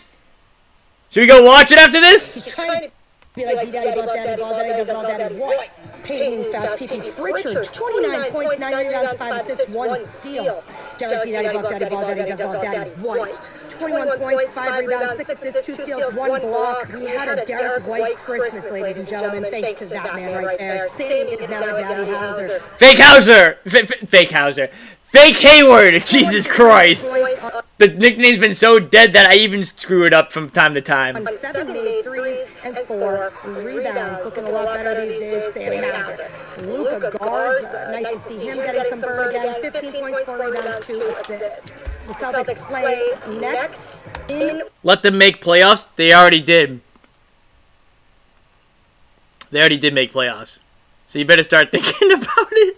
Should we go watch it after this? He's trying to be like D-Daddy, Buff Daddy, Ball Daddy, does it all Daddy right. Peyton, fast, PP, Richard, 29 points, 9 rebounds, 5 assists, 1 steal. Derek, D-Daddy, Buff Daddy, Ball Daddy, does it all Daddy White. 21 points, 5 rebounds, 6 assists, 2 steals, 1 block. We had a Derek White Christmas, ladies and gentlemen, thanks to that man right there. Sammy is now Daddy Hauser. Fake Hauser! Fake Hauser. Fake Hayward! Jesus Christ! The nickname's been so dead that I even screw it up from time to time. 7 made threes and 4 rebounds. Looking a lot better these days, Sammy Hauser. Luka Garza, nice to see him getting some burn again. 15 points, 4 rebounds, 2 assists. The Celtics play next in... Let them make playoffs? They already did. They already did make playoffs. So you better start thinking about it.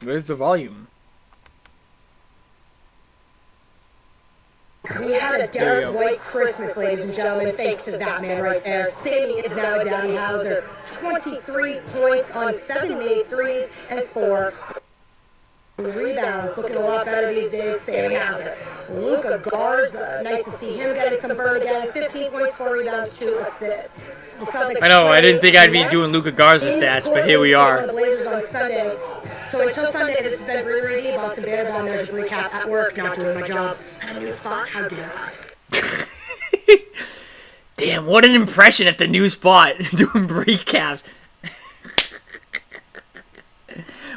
Where's the volume? We had a Derek White Christmas, ladies and gentlemen, thanks to that man right there. Sammy is now Daddy Hauser. 23 points on 7 made threes and 4 rebounds. Looking a lot better these days, Sammy Hauser. Luka Garza, nice to see him getting some burn again. 15 points, 4 rebounds, 2 assists. The Celtics I know, I didn't think I'd be next doing Luka Garza stats, but here we are. The Blazers on Sunday. So until Sunday, this has been Brewery D, Boston Bannerball, and there's your recap at work, not doing my job. At a new spot, how dare I? Damn, what an impression at the new spot, doing recaps.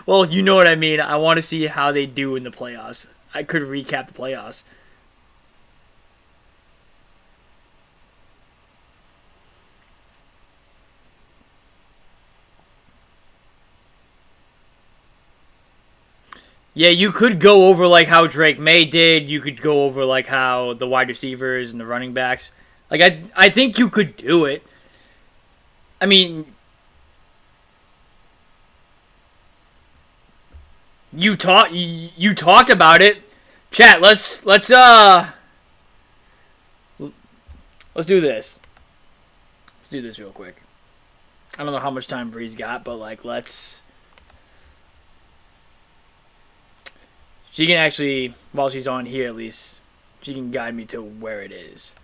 Well, you know what I mean. I want to see how they do in the playoffs. I could recap the playoffs. Yeah, you could go over like how Drake May did. You could go over like how the wide receivers and the running backs. Like I think you could do it. I mean, you talked about it. Chat, let's do this. Let's do this real quick. I don't know how much time Bree's got, but like let's. She can actually, while she's on here at least, she can guide me to where it is.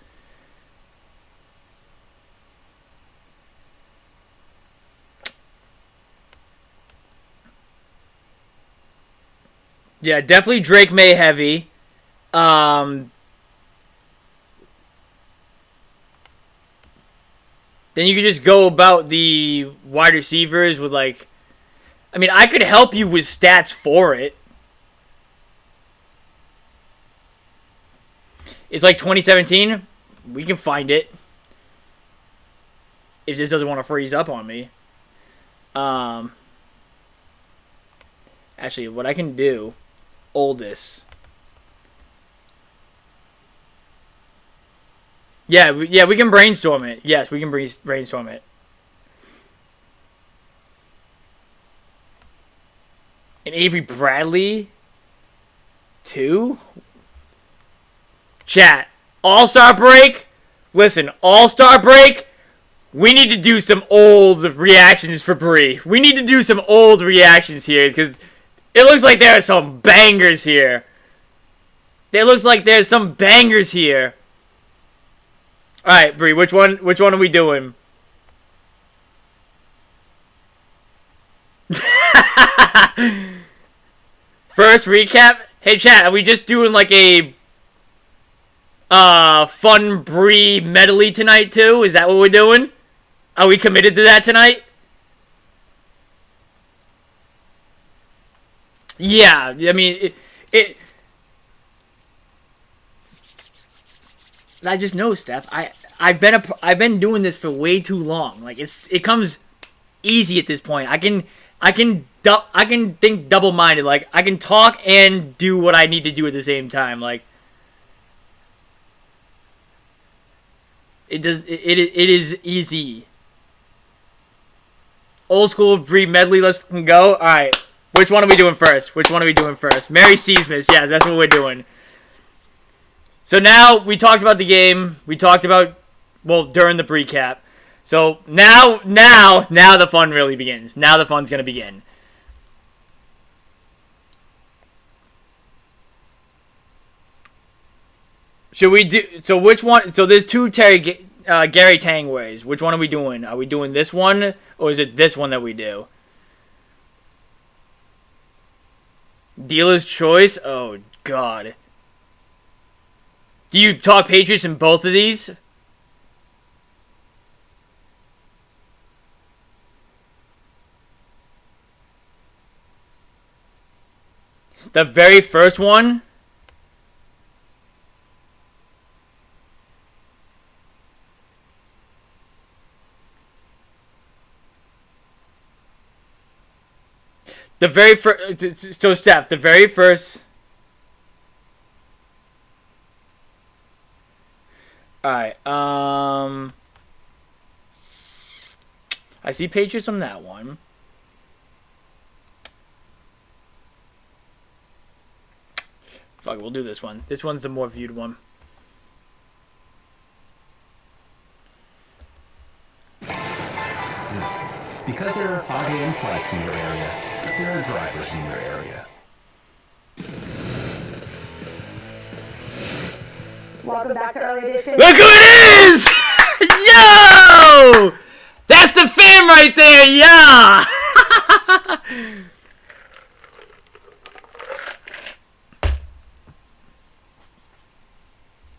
Yeah, definitely Drake May heavy. Then you could just go about the wide receivers with like, I mean, I could help you with stats for it. It's like 2017. We can find it. If this doesn't want to freeze up on me. Actually, what I can do, oldest. Yeah, we can brainstorm it. Yes, we can brainstorm it. And Avery Bradley, 2? Chat, All-Star break? Listen, All-Star break? We need to do some old reactions for Bree. We need to do some old reactions here, because it looks like there are some bangers here. It looks like there's some bangers here. Alright, Bree, which one are we doing? First recap? Hey chat, are we just doing like a fun Bree medley tonight too? Is that what we're doing? Are we committed to that tonight? Yeah, I mean, I just know, Steph. I've been doing this for way too long. Like it comes easy at this point. I can think double-minded. Like I can talk and do what I need to do at the same time. Like it is easy. Old school Brie medley. Let's go. All right. Which one are we doing first? Merry Seasmas. Yeah, that's what we're doing. So now we talked about the game. We talked about, well, during the recap. So now the fun really begins. Now the fun's gonna begin. Should we do? So which one? So there's two Gary Tangways. Which one are we doing? Are we doing this one, or is it this one that we do? Dealer's choice. Oh God. Do you talk Patriots in both of these? The very first one? The very first... So, Steph, the very first... Alright, I see Patriots on that one. Fuck, we'll do this one. This one's the more viewed one. Because there are 5 a.m. flights in your area, there are drivers in your area. Welcome back to Early Edition. Look who it is! Yo! That's the fam right there, yeah!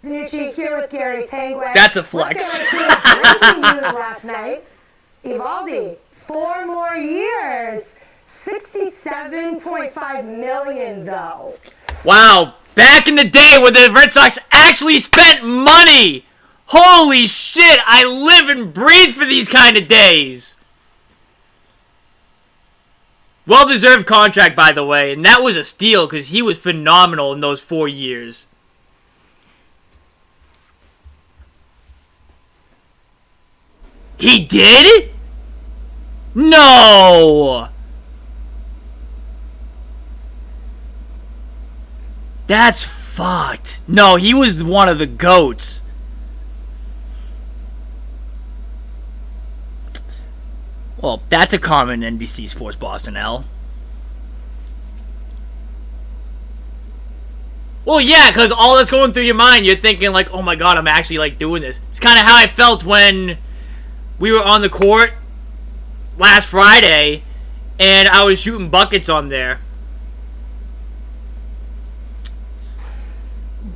Danucci here with Gary Tangway. That's a flex. Let's get right to the breaking news last night. Evaldi, 4 more years. $67.5 million, though. Wow, back in the day when the Red Sox actually spent money. Holy shit, I live and breathe for these kind of days. Well-deserved contract, by the way, and that was a steal because he was phenomenal in those 4 years. He did? No! That's fucked. No, he was one of the GOATs. Well, that's a common NBC Sports Boston L. Well, yeah, because all that's going through your mind, you're thinking like, oh my god, I'm actually like doing this. It's kind of how I felt when we were on the court last Friday and I was shooting buckets on there.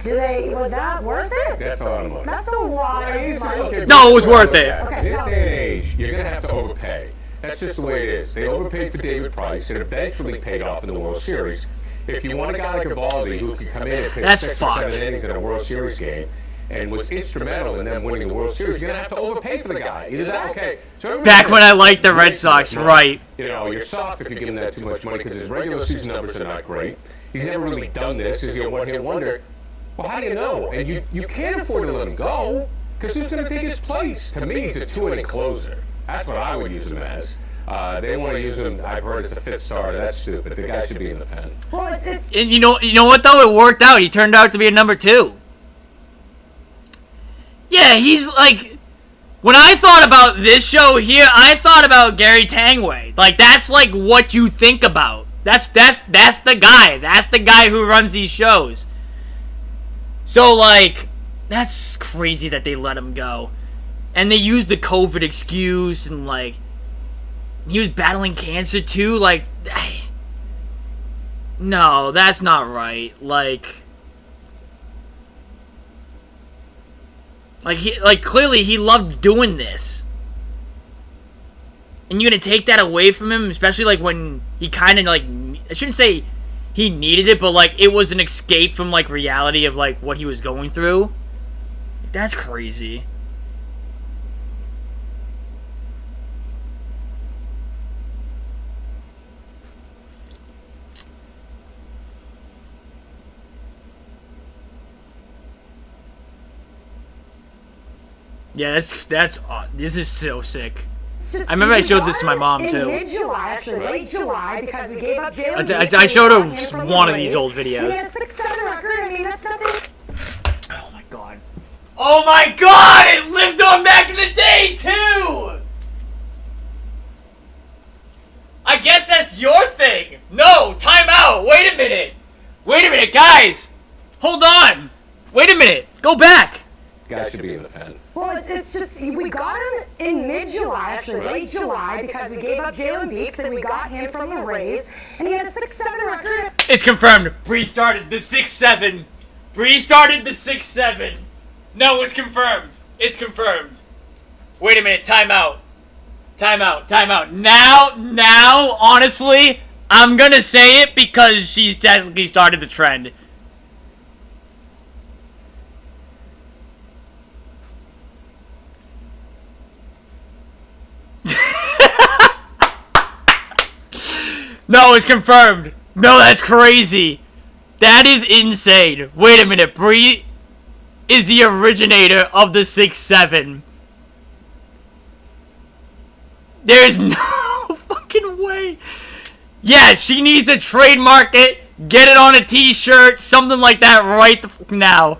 Was that worth it? That's a lot of money. That's a lot of money. No, it was worth it. In this day and age, you're going to have to overpay. That's just the way it is. They overpaid for David Price. It eventually paid off in the World Series. If you want a guy like Evaldi who could come in and pitch That's 6 or fucked. 7 innings in a World Series game and was instrumental in them winning the World Series, you're going to have to overpay for the guy. Either that, okay. So Back when I liked the Red Sox, right. You know, you're soft if you give him that too much money because his regular season numbers are not great. He's never really done this. He's a one-hit wonder. Well, how do you know? And you can't afford to let him go because who's going to take his place? To me, he's a 2-inning closer. That's what I would use him as. They want to use him, I've heard, as a 5th starter. That's stupid. The guy should be in the pen. Well, it's And you know what though? It worked out. He turned out to be a number 2. Yeah, he's like, when I thought about this show here, I thought about Gary Tangway. Like that's like what you think about. That's the guy. That's the guy who runs these shows. So like, that's crazy that they let him go, and they used the COVID excuse and like. He was battling cancer too, like, no, that's not right. Like clearly he loved doing this, and you're gonna take that away from him, especially like when he kind of like, I shouldn't say he needed it, but like it was an escape from like reality of like what he was going through. That's crazy. Yeah, this is so sick. I remember I showed this to my mom too. Mid-July, actually late July, because we gave up Jalen. I showed her one of these old videos. He had a 6-7 record. I mean, that's nothing. Oh my god. Oh my god! It lived on back in the day too! I guess that's your thing. No, time out. Wait a minute. Wait a minute, guys. Hold on. Wait a minute. Go back. Guy should be in the pen. Well, it's just, we got him in mid-July, actually late July, because we gave up Jalen Beeks and we got him from the Rays, and he had a 6-7 record. It's confirmed. Bree started the 6-7. Bree started the 6-7. No, it's confirmed. It's confirmed. Wait a minute. Time out. Time out. Time out. Now, honestly, I'm gonna say it because she's technically started the trend. No, it's confirmed. No, that's crazy. That is insane. Wait a minute. Bree is the originator of the 6-7. There is no fucking way. Yeah, she needs to trademark it, get it on a t-shirt, something like that right the fuck now.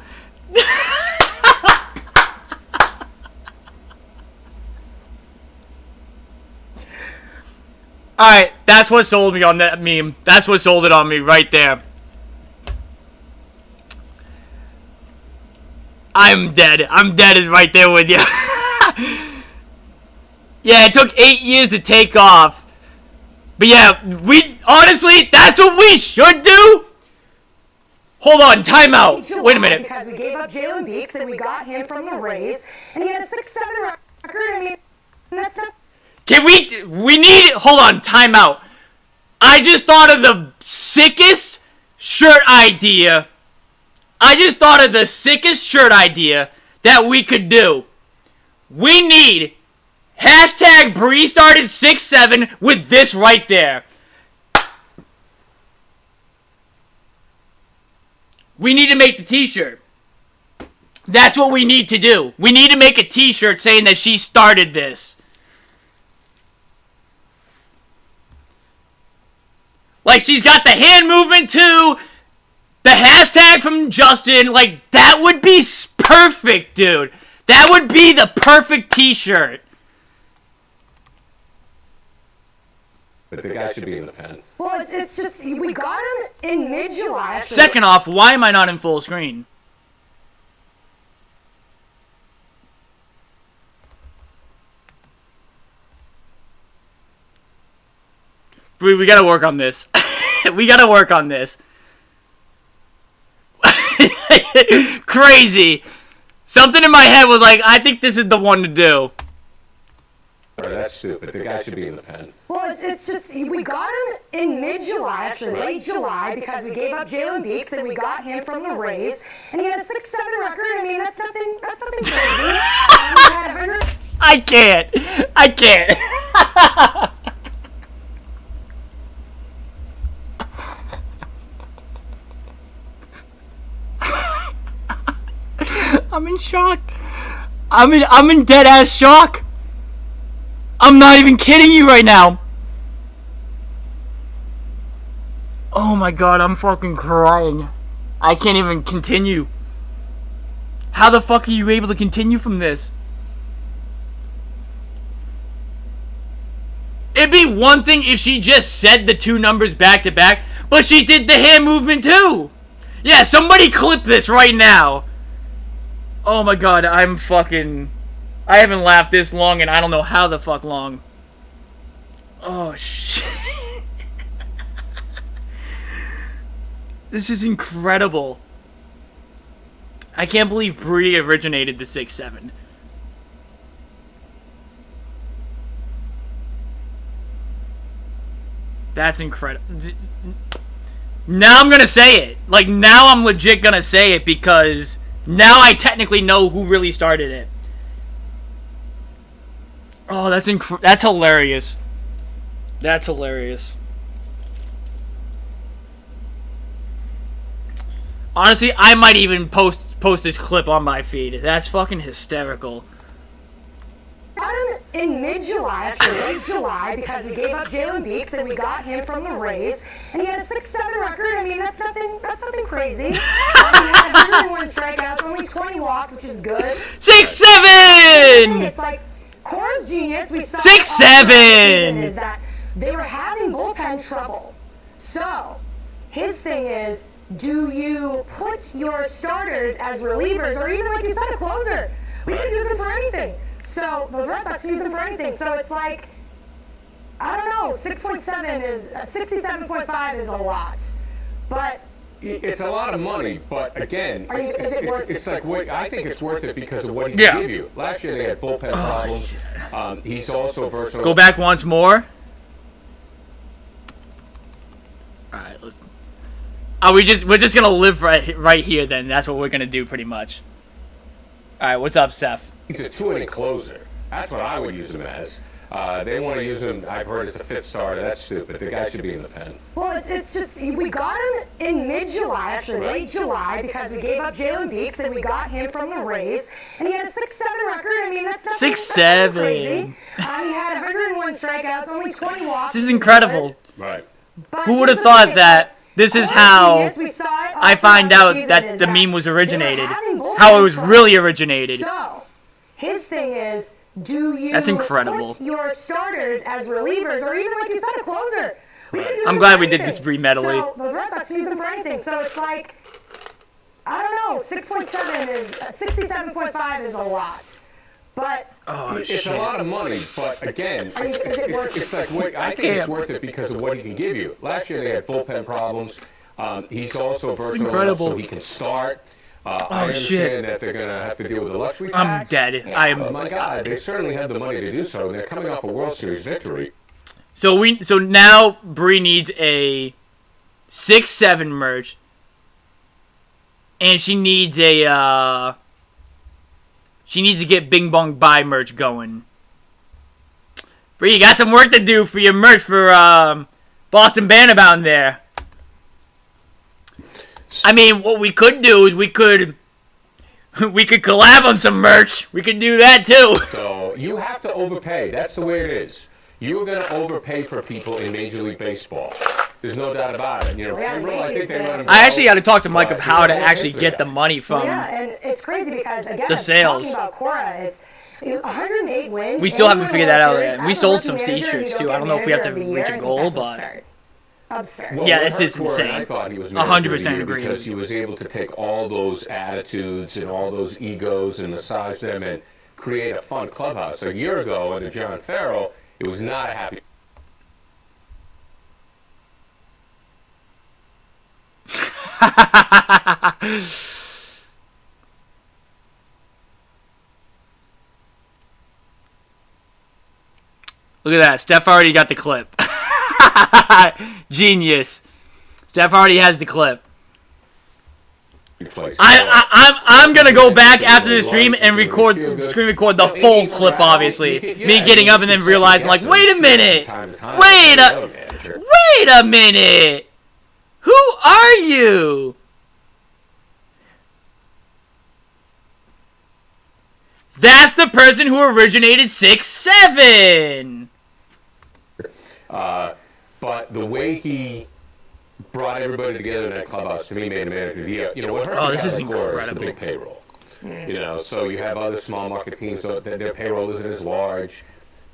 Alright, that's what sold me on that meme. That's what sold it on me right there. I'm dead. I'm dead is right there with you. Yeah, it took 8 years to take off. But yeah, honestly, that's what we should do. Hold on, time out. Wait a minute. Because we gave up Jalen Beeks and we got him from the Rays, and he had a 6-7 record. I mean, that's not... Hold on, time out. I just thought of the sickest shirt idea. I just thought of the sickest shirt idea that we could do. We need hashtag Bree started 6-7 with this right there. We need to make the t-shirt. That's what we need to do. We need to make a t-shirt saying that she started this. Like, she's got the hand movement, too. The hashtag from Justin. Like, that would be perfect, dude. That would be the perfect t-shirt. But the guy should be in the pen. Well, it's just, we got him in mid-July. Second off, why am I not in full screen? We gotta work on this. We gotta work on this. Crazy. Something in my head was like, I think this is the one to do. Sorry, that's stupid. The guy should be in the pen. Well, it's just, we got him in mid-July, actually late July, because we gave up Jalen Beeks and we got him from the Rays, and he had a 6-7 record. I mean, that's nothing crazy. I can't. I'm in shock. I'm in dead ass shock. I'm not even kidding you right now. Oh my god, I'm fucking crying. I can't even continue. How the fuck are you able to continue from this? It'd be one thing if she just said the two numbers back to back, but she did the hand movement too. Yeah, somebody clip this right now. Oh my god, I haven't laughed this long and I don't know how the fuck long. Oh shit. This is incredible. I can't believe Bree originated the 6-7. That's incredible. Now I'm gonna say it. Like, now I'm legit gonna say it because now I technically know who really started it. Oh, that's hilarious. That's hilarious. Honestly, I might even post this clip on my feed. That's fucking hysterical. In mid-July, actually late July, because we gave up Jalen Beeks and we got him from the Rays, and he had a 6-7 record. I mean, that's nothing crazy. He had 101 strikeouts, only 20 walks, which is good. 6'7". It's like Cora's genius. We saw 6'7". Is that they were having bullpen trouble. So his thing is, do you put your starters as relievers, or even like you said, a closer? We could use them for anything. So the Red Sox use them for anything. So it's like, I don't know, 6.7 is 67.5 is a lot, but it's a lot of money. But again, is it worth it? It's like I think it's worth it because of what he can give you. Last year they had bullpen problems. He's also versatile. Go back once more. All right, we're just gonna live right here then. That's what we're gonna do pretty much. All right, what's up, Seth? He's a 2-inning closer. That's what I would use him as. They want to use him, I've heard, as a fifth starter. That's stupid. The guy should be in the pen. Well, it's just, we got him in mid-July, actually late July, because we gave up Jalen Beeks and we got him from the Rays, and he had a 6-7 record. I mean, that's nothing 6'7". crazy. He had 101 strikeouts, only 20 walks. This is incredible. Right. But who would have thought that this is how I find out that the meme was originated? How it was really originated. So, his thing is, do you That's incredible. put your starters as relievers, or even like you said, a closer? We could use I'm them glad for we did anything. this pre-medley. So the Red Sox use them for anything. So it's like, I don't know, 6.7 is 67.5 is a lot, but It's a lot of money, but again, is it worth it's like I think it's worth it because of what he can give you. Last year they had bullpen problems. He's also versatile enough so he can start. I understand that they're going to have to deal with the luxury tax. I'm dead. Oh my God, they certainly have the money to do so. They're coming off a World Series victory. So now Bree needs a 6'7" merch, and she needs to get Bing Bong Bye merch going. Bree, you got some work to do for your merch for Boston Bannerbound there. I mean, what we could do is we could collab on some merch. We could do that too. So you have to overpay. That's the way it is. You're going to overpay for people in Major League Baseball. There's no doubt about it. You know, payroll, I think they let them go. I actually got to talk to Mike of how to actually get the money from and it's crazy because again, the sales. Talking about Cora, it's 108 wins. We still haven't and figured that out Series. yet. We As a sold rookie some manager, t-shirts you too. don't I don't know if we have to get Manager of reach the a Year. goal, I think but that's absurd. Well, yeah, what this hurt is Cora, insane. I thought he was 100% agree. because he was able to take all those attitudes and all those egos and massage them and create a fun clubhouse. A year ago under John Farrell, it was not a happy. Look at that. Steph already got the clip. Genius. Steph already has the clip. I'm gonna go back after the stream and record the full clip. Obviously, me getting up and then realizing, like, wait a minute, wait a minute, who are you? That's the person who originated 6'7". But the way he brought everybody together in that clubhouse, to me, made him manager of the year. You know, what hurts this is the core is the incredible. big payroll. You know, so you have other small market teams, so their payroll isn't as large,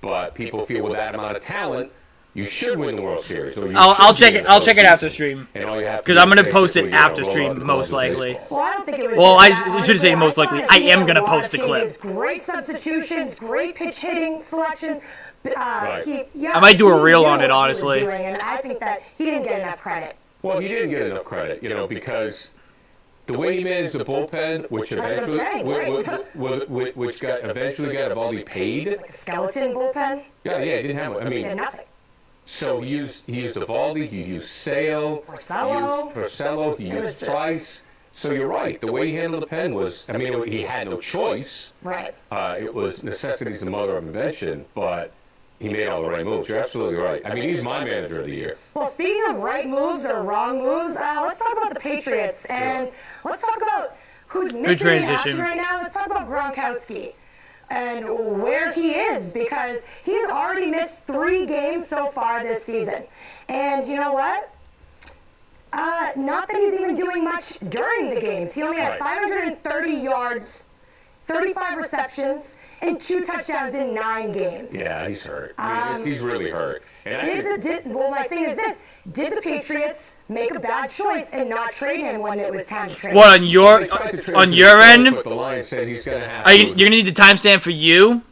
but people feel with that amount of talent, you should win the World Series. Or I'll check it. I'll check it after stream. Because I'm gonna post it after roll out stream, the most global likely. baseball. Well, I don't think it was. Well, just I that, should say honestly. most likely. thought I he am made gonna a lot post of the clip. changes, Great substitutions, great pitch hitting selections. Right. I might do a reel he on knew it, what he was honestly. doing, and I think that he didn't get enough credit. Well, he didn't get enough credit, you know, because the way he managed the bullpen, which That's what I'm eventually, saying, which got eventually got Evaldi paid. Like a skeleton bullpen. Yeah, he didn't have one. I He had mean, nothing. So he used Eovaldi, he used Sale, Porcello. he used Porcello, he used just- Trice. So you're right. The way he handled the pen was, I mean, he had no choice. Right. It was necessity's the mother of invention, but he made all the right moves. You're absolutely right. I mean, he's my manager of the year. Well, speaking of right moves or wrong moves, let's talk about the Patriots. And let's talk about who's missing in transition. action right now. Let's talk about Gronkowski and where he is, because he's already missed 3 games so far this season. And you know what? Not that he's even doing much during the games. He only has Right. 530 yards, 35 receptions, and 2 touchdowns in 9 games. Yeah, he's hurt. I mean, he's really hurt. And I think, Well, my thing is this: did the Patriots make a bad choice and not trade him when it was time to trade What him? on your they tried to trade on him to your Detroit, end? but the Lions said he's going to have Are to. you're gonna need the timestamp for you?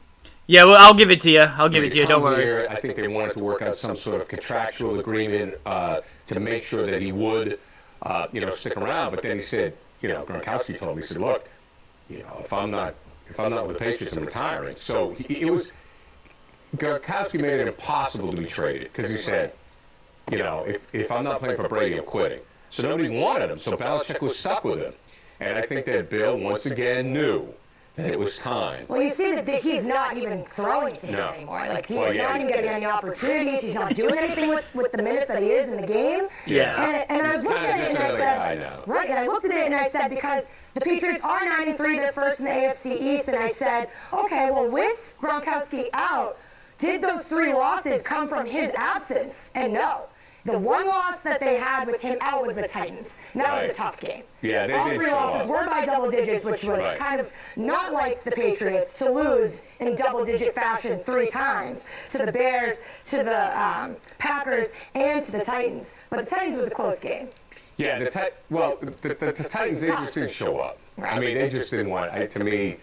Yeah, well, I'll give it to you. I'll give it to you. Don't come worry. here. I think they wanted to work out some sort of contractual agreement to make sure that he would, stick around. But then he said, Gronkowski told me, he said, look, if I'm not with the Patriots, I'm retiring. So Gronkowski made it impossible to be traded because he said, if I'm not playing for Brady, I'm quitting. So nobody wanted him. So Belichick was stuck with him. And I think that Bill once again knew that it was time. Well, you see that he's not even throwing it to him No. anymore. Like he's Well, yeah, not even getting any opportunities. He's not doing anything with the minutes that he is in the game. Yeah. And I He's looked kinda at it and just I another said, guy now. right. And I looked at it and I said, because the Patriots are 9-3, they're first in the AFC East, and I said, okay, well, with Gronkowski out, did those 3 losses come from his absence? And no. The one loss that they had with him out was the Titans. And that was a Right. tough game. Yeah, they All did 3 show losses up. were by double digits, which was Right. kind of not like the Patriots to lose in double-digit fashion 3 times to the Bears, to the Packers, and to the Titans. But the Titans was a close game. Yeah, the Titans, they just didn't show up. I mean, they just didn't want, to me,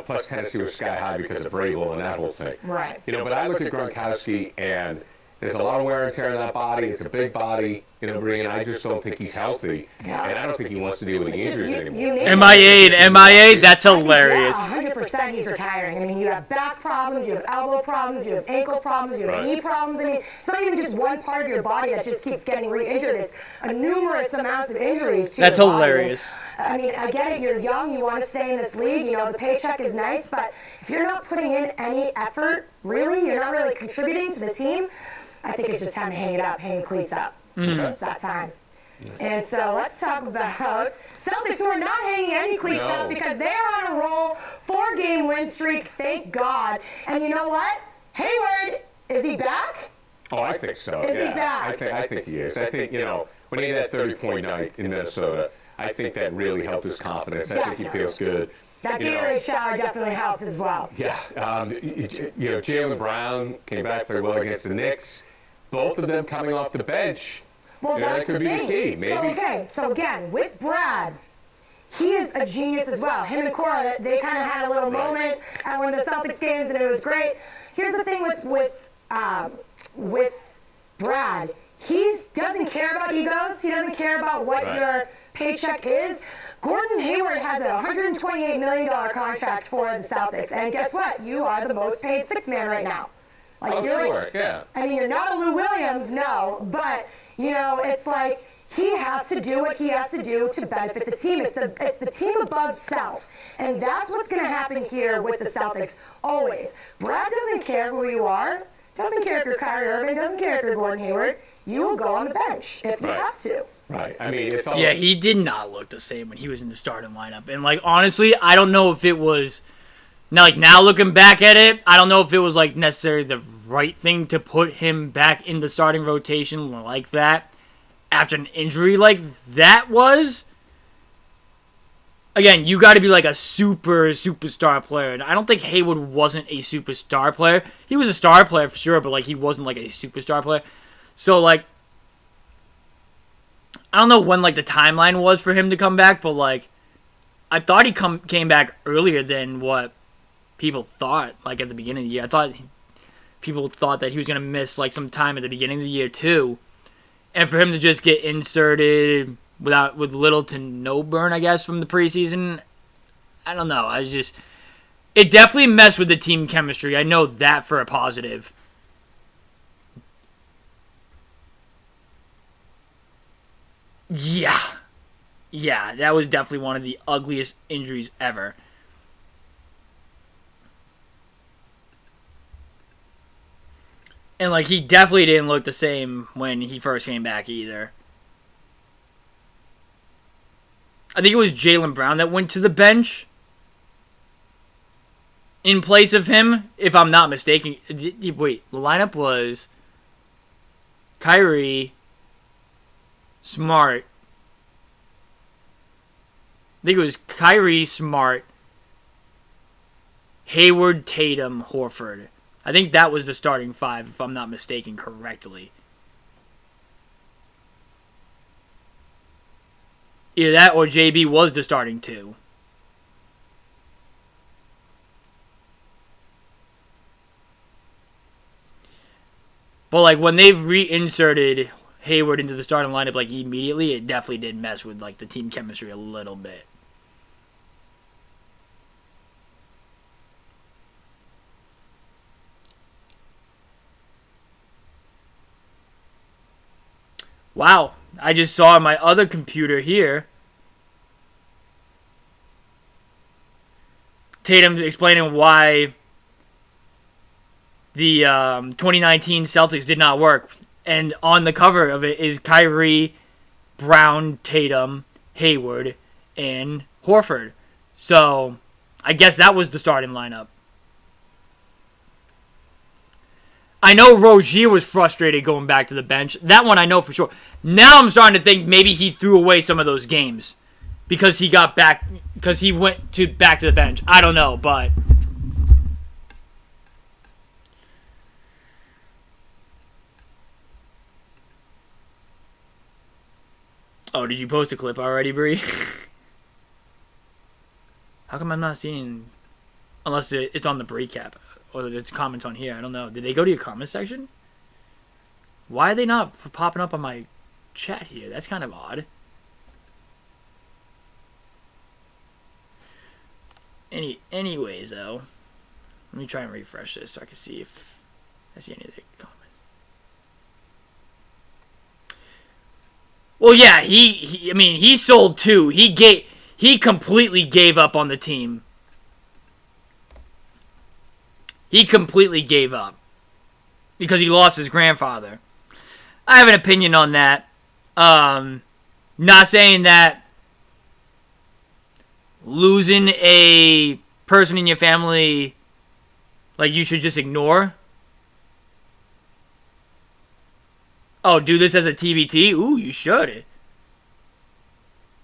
plus Tennessee was sky high because of Vrabel and that whole thing. Right. But I look at Gronkowski, and there's a lot of wear and tear in that body. It's a big body, Bree, and I just don't think he's healthy. Yeah. And I don't think he wants to deal with the It's just injuries anymore. name it. MIA, that's hilarious. 100% he's retiring. I mean, you have back problems, you have elbow problems, you have ankle problems, you have Right. knee problems. I mean, it's not even just one part of your body that just keeps getting re-injured. It's a numerous amounts of injuries to That's your body. hilarious. I mean, I get it. You're young. You want to stay in this league. The paycheck is nice, but if you're not putting in any effort, really, you're not really contributing to the team. I think it's just time to hang it up, hang the cleats up. It's that time. And so let's talk about Celtics, who are not hanging any cleats No. up because they're on a roll, 4-game win streak, thank God. And you know what? Hayward, is he back? Oh, I think so. Is he yeah. back? I think he is. I think, when he had that 30-point night in Minnesota, I think that really helped his confidence. I think he Definitely. feels good. That You know, Gatorade shower definitely helped as well. Yeah, Jaylen Brown came back, played well against the Knicks. Both of them coming off the bench. Well, Yeah, that that's could the be the thing. key, maybe. So again, with Brad, he is a genius as well. Him and Cora, they kind of had a little moment at one of the Celtics games, and it was great. Here's the thing with Brad. He doesn't care about egos. He doesn't care about what Right. your paycheck is. Gordon Hayward has a $128 million contract for the Celtics, and guess what? You are the most paid 6-man right now. Like Oh, you're sure, yeah. I mean, you're not a Lou Williams, no, but it's like he has to do what he has to do to benefit the team. It's the team above self, and that's what's going to happen here with the Celtics always. Brad doesn't care who you are, doesn't care if you're Kyrie Irving, doesn't care if you're Gordon Hayward. You will go on the bench if you Right. have to. Right. I mean, it's all. Yeah, he did not look the same when he was in the starting lineup. And, honestly, I don't know if it was... Now looking back at it, I don't know if it was, necessarily the right thing to put him back in the starting rotation like that after an injury like that was. Again, you got to be, a superstar player. And I don't think Hayward wasn't a superstar player. He was a star player for sure, but, he wasn't, a superstar player. So, I don't know when, the timeline was for him to come back, but, I thought he came back earlier than what people thought, at the beginning of the year. I thought people thought that he was going to miss, some time at the beginning of the year, too. And for him to just get inserted with little to no burn, I guess, from the preseason, I don't know. It definitely messed with the team chemistry. I know that for a positive. Yeah. Yeah, that was definitely one of the ugliest injuries ever. And, like, he definitely didn't look the same when he first came back either. I think it was Jaylen Brown that went to the bench in place of him, if I'm not mistaken. Wait, the lineup was Kyrie, Smart. I think it was Kyrie, Smart, Hayward, Tatum, Horford. I think that was the starting five, if I'm not mistaken correctly. Either that or JB was the starting two. But, like, when they've reinserted Hayward into the starting lineup, like, immediately, it definitely did mess with, like, the team chemistry a little bit. Wow, I just saw on my other computer here Tatum explaining why the 2019 Celtics did not work. And on the cover of it is Kyrie, Brown, Tatum, Hayward, and Horford. So, I guess that was the starting lineup. I know Rozier was frustrated going back to the bench. That one I know for sure. Now I'm starting to think maybe he threw away some of those games because he got back, because he went back to the bench. I don't know, but oh, did you post a clip already, Bree? How come I'm not seeing, unless it's on the Bree cap? Or it's comments on here. I don't know. Did they go to your comment section? Why are they not popping up on my chat here? That's kind of odd. Anyways, though, let me try and refresh this so I can see if I see any of the comments. Well, yeah, I mean, he sold too. He completely gave up on the team. He completely gave up because he lost his grandfather. I have an opinion on that. Not saying that losing a person in your family, like, you should just ignore. Oh, do this as a TBT? Ooh, you should.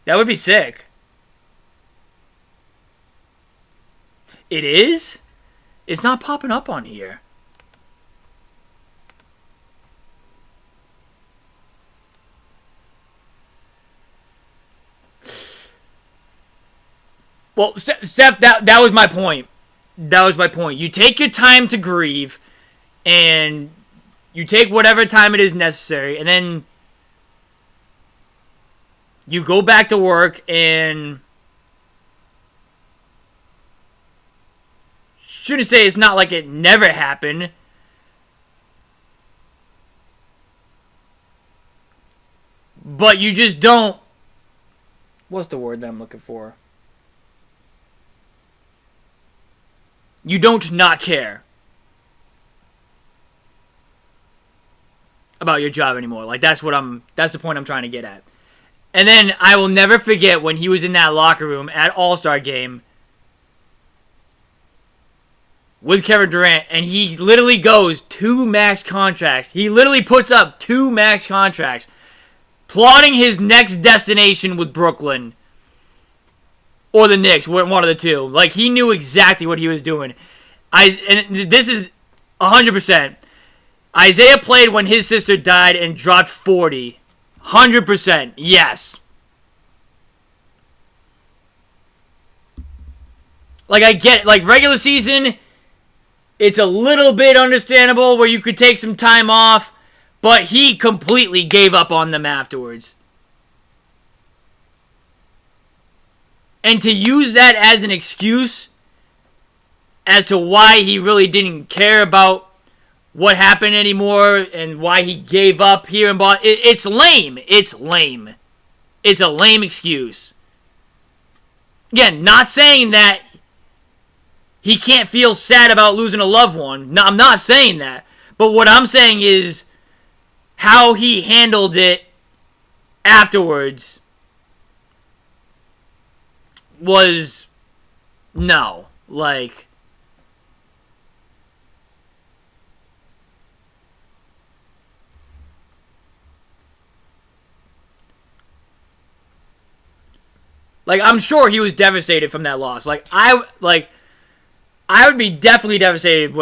That would be sick. It is? It's not popping up on here. Well, Steph, that was my point. That was my point. You take your time to grieve, and you take whatever time it is necessary, and then you go back to work and shouldn't say it's not like it never happened. But you just don't... What's the word that I'm looking for? You don't not care about your job anymore. Like, that's the point I'm trying to get at. And then I will never forget when he was in that locker room at All-Star Game with Kevin Durant, and he literally goes 2 max contracts. He literally puts up 2 max contracts, plotting his next destination with Brooklyn or the Knicks, one of the two. Like, he knew exactly what he was doing. And this is 100%. Isaiah played when his sister died and dropped 40. 100%, yes. Like, I get it. Like, regular season, it's a little bit understandable where you could take some time off, but he completely gave up on them afterwards. And to use that as an excuse as to why he really didn't care about what happened anymore and why he gave up here in Boston, it's lame. It's lame. it's a lame excuse. Again, not saying that he can't feel sad about losing a loved one. No, I'm not saying that. But what I'm saying is how he handled it afterwards was no. Like, I'm sure he was devastated from that loss. I would be definitely devastated.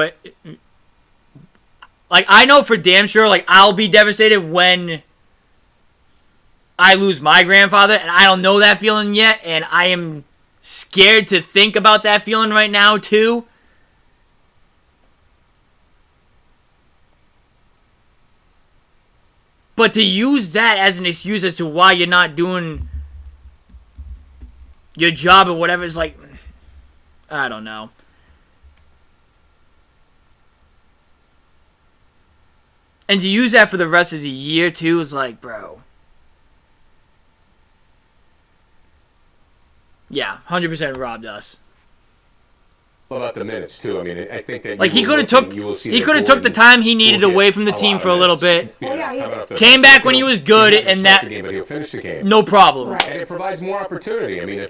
I know for damn sure, I'll be devastated when I lose my grandfather, and I don't know that feeling yet, and I am scared to think about that feeling right now, too. But to use that as an excuse as to why you're not doing your job or whatever is like, I don't know. And to use that for the rest of the year, too, is like, bro. Yeah, 100% robbed us. Well, about the minutes too. I mean, I think that he could have took the time he needed away from the team for a little bit. Came back when he was good, and that but he'll finish the game. No problem. And it provides more opportunity. I mean,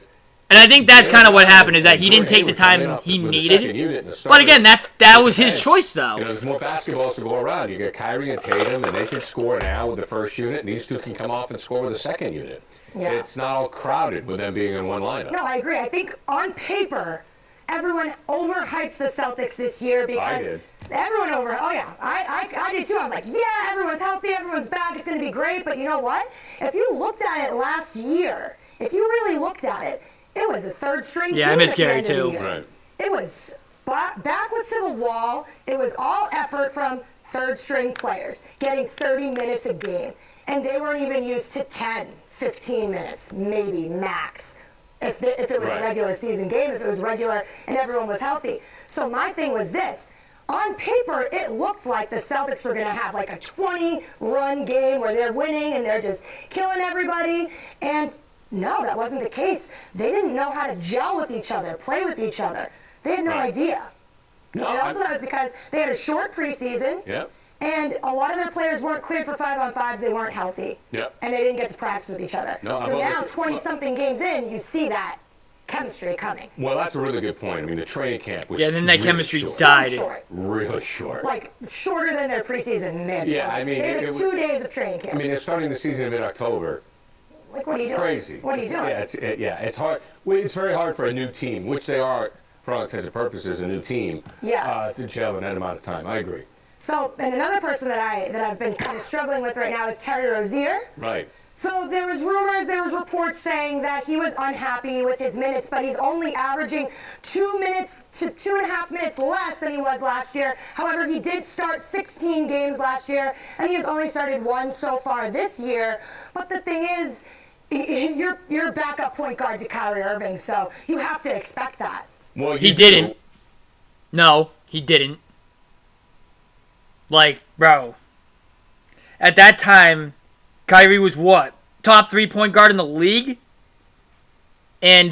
and I think that's kind of what happened is that he didn't take the time he needed. But again, that was his choice, though. There's more basketballs to go around. You get Kyrie and Tatum, and they can score now with the first unit, and these two can come off and score with the second unit. Yeah. It's not all crowded with them being in one lineup. No, I agree. I think on paper, everyone overhypes the Celtics this year because everyone oh yeah, I did too. I was like, yeah, everyone's healthy, everyone's back, it's going to be great. But you know what? If you looked at it last year, if you really looked at it, it was a third string team. Yeah, I miss Gary too. Right. It was back was to the wall. It was all effort from third string players getting 30 minutes a game, and they weren't even used to 10, 15 minutes, maybe max. If it was a regular season game, if it was regular and everyone was healthy. So my thing was this. On paper, it looked like the Celtics were going to have like a 20-run game where they're winning and they're just killing everybody. And no, that wasn't the case. They didn't know how to gel with each other, play with each other. They had no idea. No, and also that was because they had a short preseason. Yep. And a lot of their players weren't cleared for 5-on-5s. They weren't healthy. Yep. And they didn't get to practice with each other. No, so now, 20-something games in, you see that chemistry coming. Well, that's a really good point. I mean, the training camp was then that really chemistry short. died. So short. Really short. Like, shorter than their preseason. Yeah, I mean... They had 2 days of training camp. I mean, they're starting the season in mid-October. Like, what are you doing? Crazy. What are you doing? Yeah, it's hard. Well, it's very hard for a new team, which they are, for all intents and purposes, a new team. Yes. To gel in that amount of time. I agree. So, and another person that I've been kind of struggling with right now is Terry Rozier. Right. So there was rumors, there was reports saying that he was unhappy with his minutes, but he's only averaging 2 minutes to 2.5 minutes less than he was last year. However, he did start 16 games last year, and he has only started 1 so far this year. But the thing is, you're backup point guard to Kyrie Irving, so you have to expect that. Well, he didn't. No, he didn't. Like, bro, at that time, Kyrie was what? Top 3-point guard in the league? And,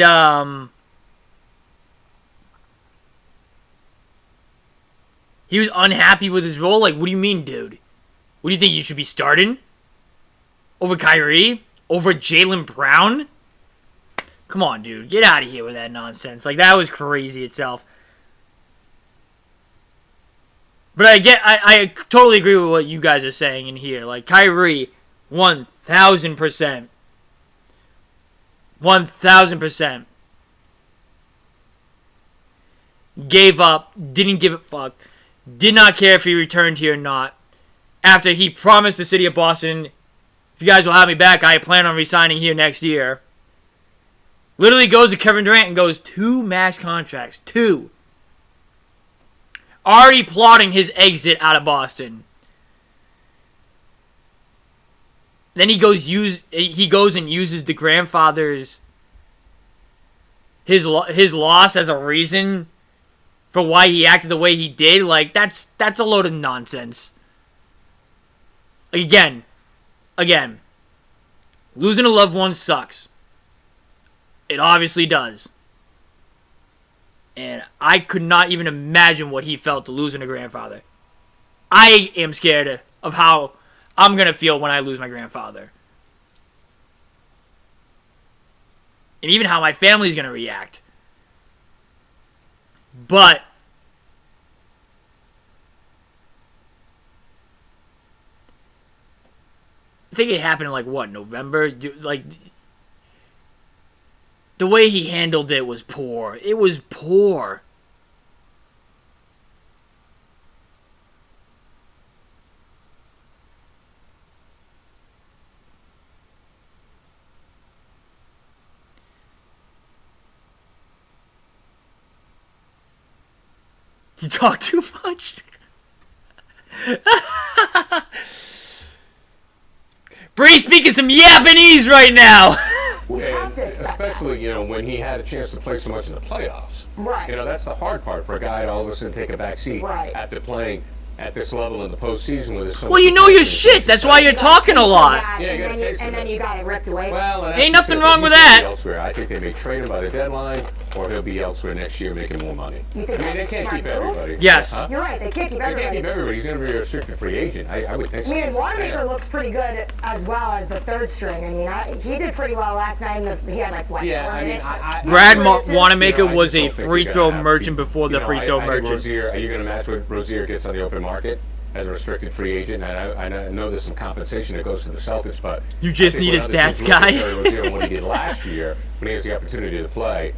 he was unhappy with his role? Like, what do you mean, dude? What do you think, you should be starting? Over Kyrie? Over Jaylen Brown? Come on, dude. Get out of here with that nonsense. Like, that was crazy itself. But I totally agree with what you guys are saying in here. Like, Kyrie, 1,000%. 1,000%. Gave up, didn't give a fuck, did not care if he returned here or not. After he promised the city of Boston, if you guys will have me back, I plan on resigning here next year. Literally goes to Kevin Durant and goes 2 max contracts. 2. Already plotting his exit out of Boston. Then he goes and uses the grandfather's his loss as a reason for why he acted the way he did. Like, that's a load of nonsense. Again, Losing a loved one sucks. It obviously does. And I could not even imagine what he felt to losing a grandfather. I am scared of how I'm going to feel when I lose my grandfather. And even how my family's going to react. But I think it happened in, like, what, November? Like, the way he handled it was poor. It was poor. You talk too much. Bree speaking some Japanese right now. We have to expect that. Especially, when he had a chance to play so much in the playoffs. Right. That's the hard part for a guy to all of a sudden take a back seat Right. after playing at this level in the postseason with his. Well, you know your shit. That's why you're talking a lot. Yeah, you got a taste of and then that. you got it ripped away. Well, and that's Ain't just nothing it, wrong but with he's gonna that. be Elsewhere. I think they may trade him by the deadline, or he'll be elsewhere next year making more money. You think they that's a can't smart keep move? everybody. Yes. Huh? You're right. They can't keep They can't everybody. keep everybody. He's going to be a restricted free agent. I would think so. I mean, Wanamaker Yeah. looks pretty good as well as the third string. I mean, he did pretty well last night. He had like what? Yeah, 4 I mean, minutes? Brad Wanamaker. Wanamaker I was just a don't think free you're throw gonna have merchant people- before the free throw I think merchant. Rozier, are you going to match what Rozier gets on the open market as a restricted free agent? And I know there's some compensation that goes to the Celtics, but You just I think need when a other stats teams look at guy. Terry Rozier and what he did last year, when he has the opportunity to play,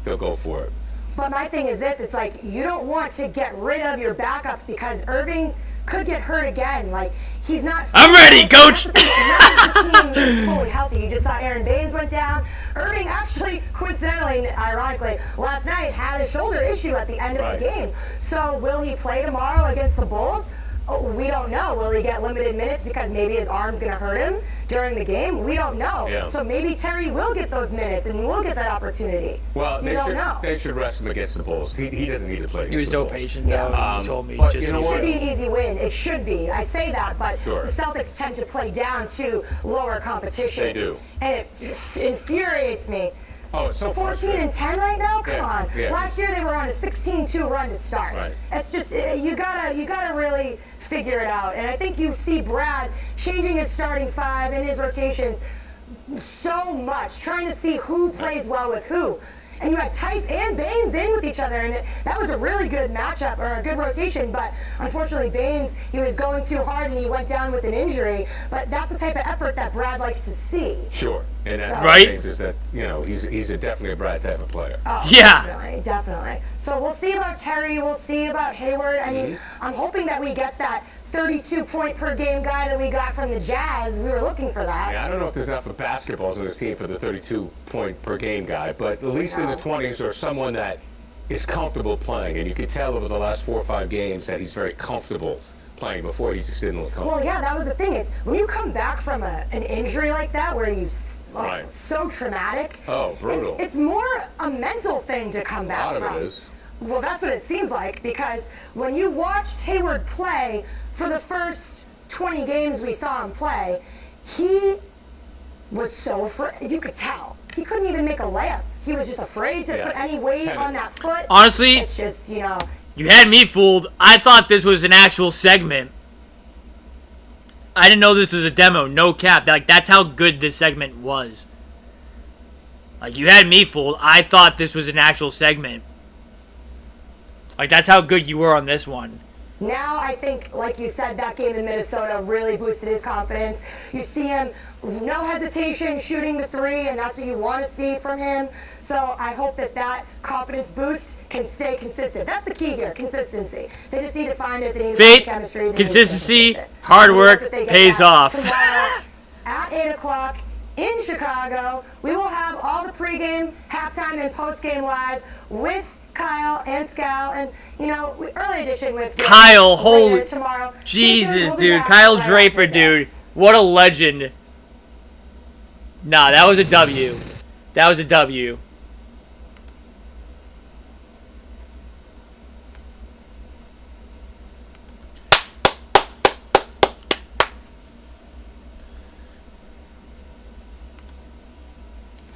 they'll go for it. But my thing is this: it's like you don't want to get rid of your backups because Irving could get hurt again. Like he's not. I'm ready, coach. None of the team is fully healthy. You just saw Aaron Baines went down. Irving actually, coincidentally, ironically, last night had a shoulder issue at the end of Right. the game. So will he play tomorrow against the Bulls? Oh, we don't know. Will he get limited minutes because maybe his arm's going to hurt him during the game? We don't know. Yeah. So maybe Terry will get those minutes and will get that opportunity. Well, so you don't know. they should rest him against the Bulls. He doesn't need to play against He was the so Bulls. patient, though. Yeah. He told me. But just you know It what? should be an easy win. It should be. I say that, but Sure. the Celtics tend to play down to lower competition. They do. And it infuriates me. Oh, it's so 14 frustrating. and 10 right now? Come Yeah, on. yeah. Last year they were on a 16-2 run to start. Right. It's just you gotta really figure it out. And I think you see Brad changing his starting five and his rotations so much, trying to see who plays well with who. And you had Tice and Baines in with each other, and that was a really good matchup or a good rotation. But unfortunately, Baines, he was going too hard and he went down with an injury. But that's the type of effort that Brad likes to see. Sure. And that Right. things is that, he's definitely a Brad type of player. Oh, Yeah. definitely. So we'll see about Terry. We'll see about Hayward. I mean, I'm hoping that we get that 32-point per game guy that we got from the Jazz. We were looking for that. Yeah, I don't know if there's enough of basketballs on this team for the 32-point per game guy, but at least in the 20s or someone that is comfortable playing. And you could tell over the last 4 or 5 games that he's very comfortable playing. Before he just didn't look comfortable. Well, yeah, that was the thing. It's when you come back from an injury like that, where Right. so traumatic. Oh, brutal. It's more a mental thing to come back A lot of from. it is. Well, that's what it seems like, because when you watched Hayward play for the first 20 games we saw him play, he was so afraid. You could tell. He couldn't even make a layup. He was just afraid to Yeah. put any weight on that foot. Honestly, It's just, you had me fooled. I thought this was an actual segment. I didn't know this was a demo. No cap. Like, that's how good this segment was. Like, you had me fooled. I thought this was an actual segment. Like, that's how good you were on this one. Now I think, like you said, that game in Minnesota really boosted his confidence. You see him, no hesitation, shooting the three, and that's what you want to see from him. So I hope that confidence boost can stay consistent. That's the key here, consistency. They just need to find it. They need to Faith, find chemistry. They need to stay consistency, consistent. hard And we work hope that they get pays that off. Tomorrow at 8 o'clock in Chicago, we will have all the pregame, halftime, and postgame live with Kyle and Scal, and early edition with Kyle, later holy tomorrow. Stay tuned, Jesus, we'll be dude. back Kyle right Draper, after dude. this. What a legend. Nah, that was a W. That was a W.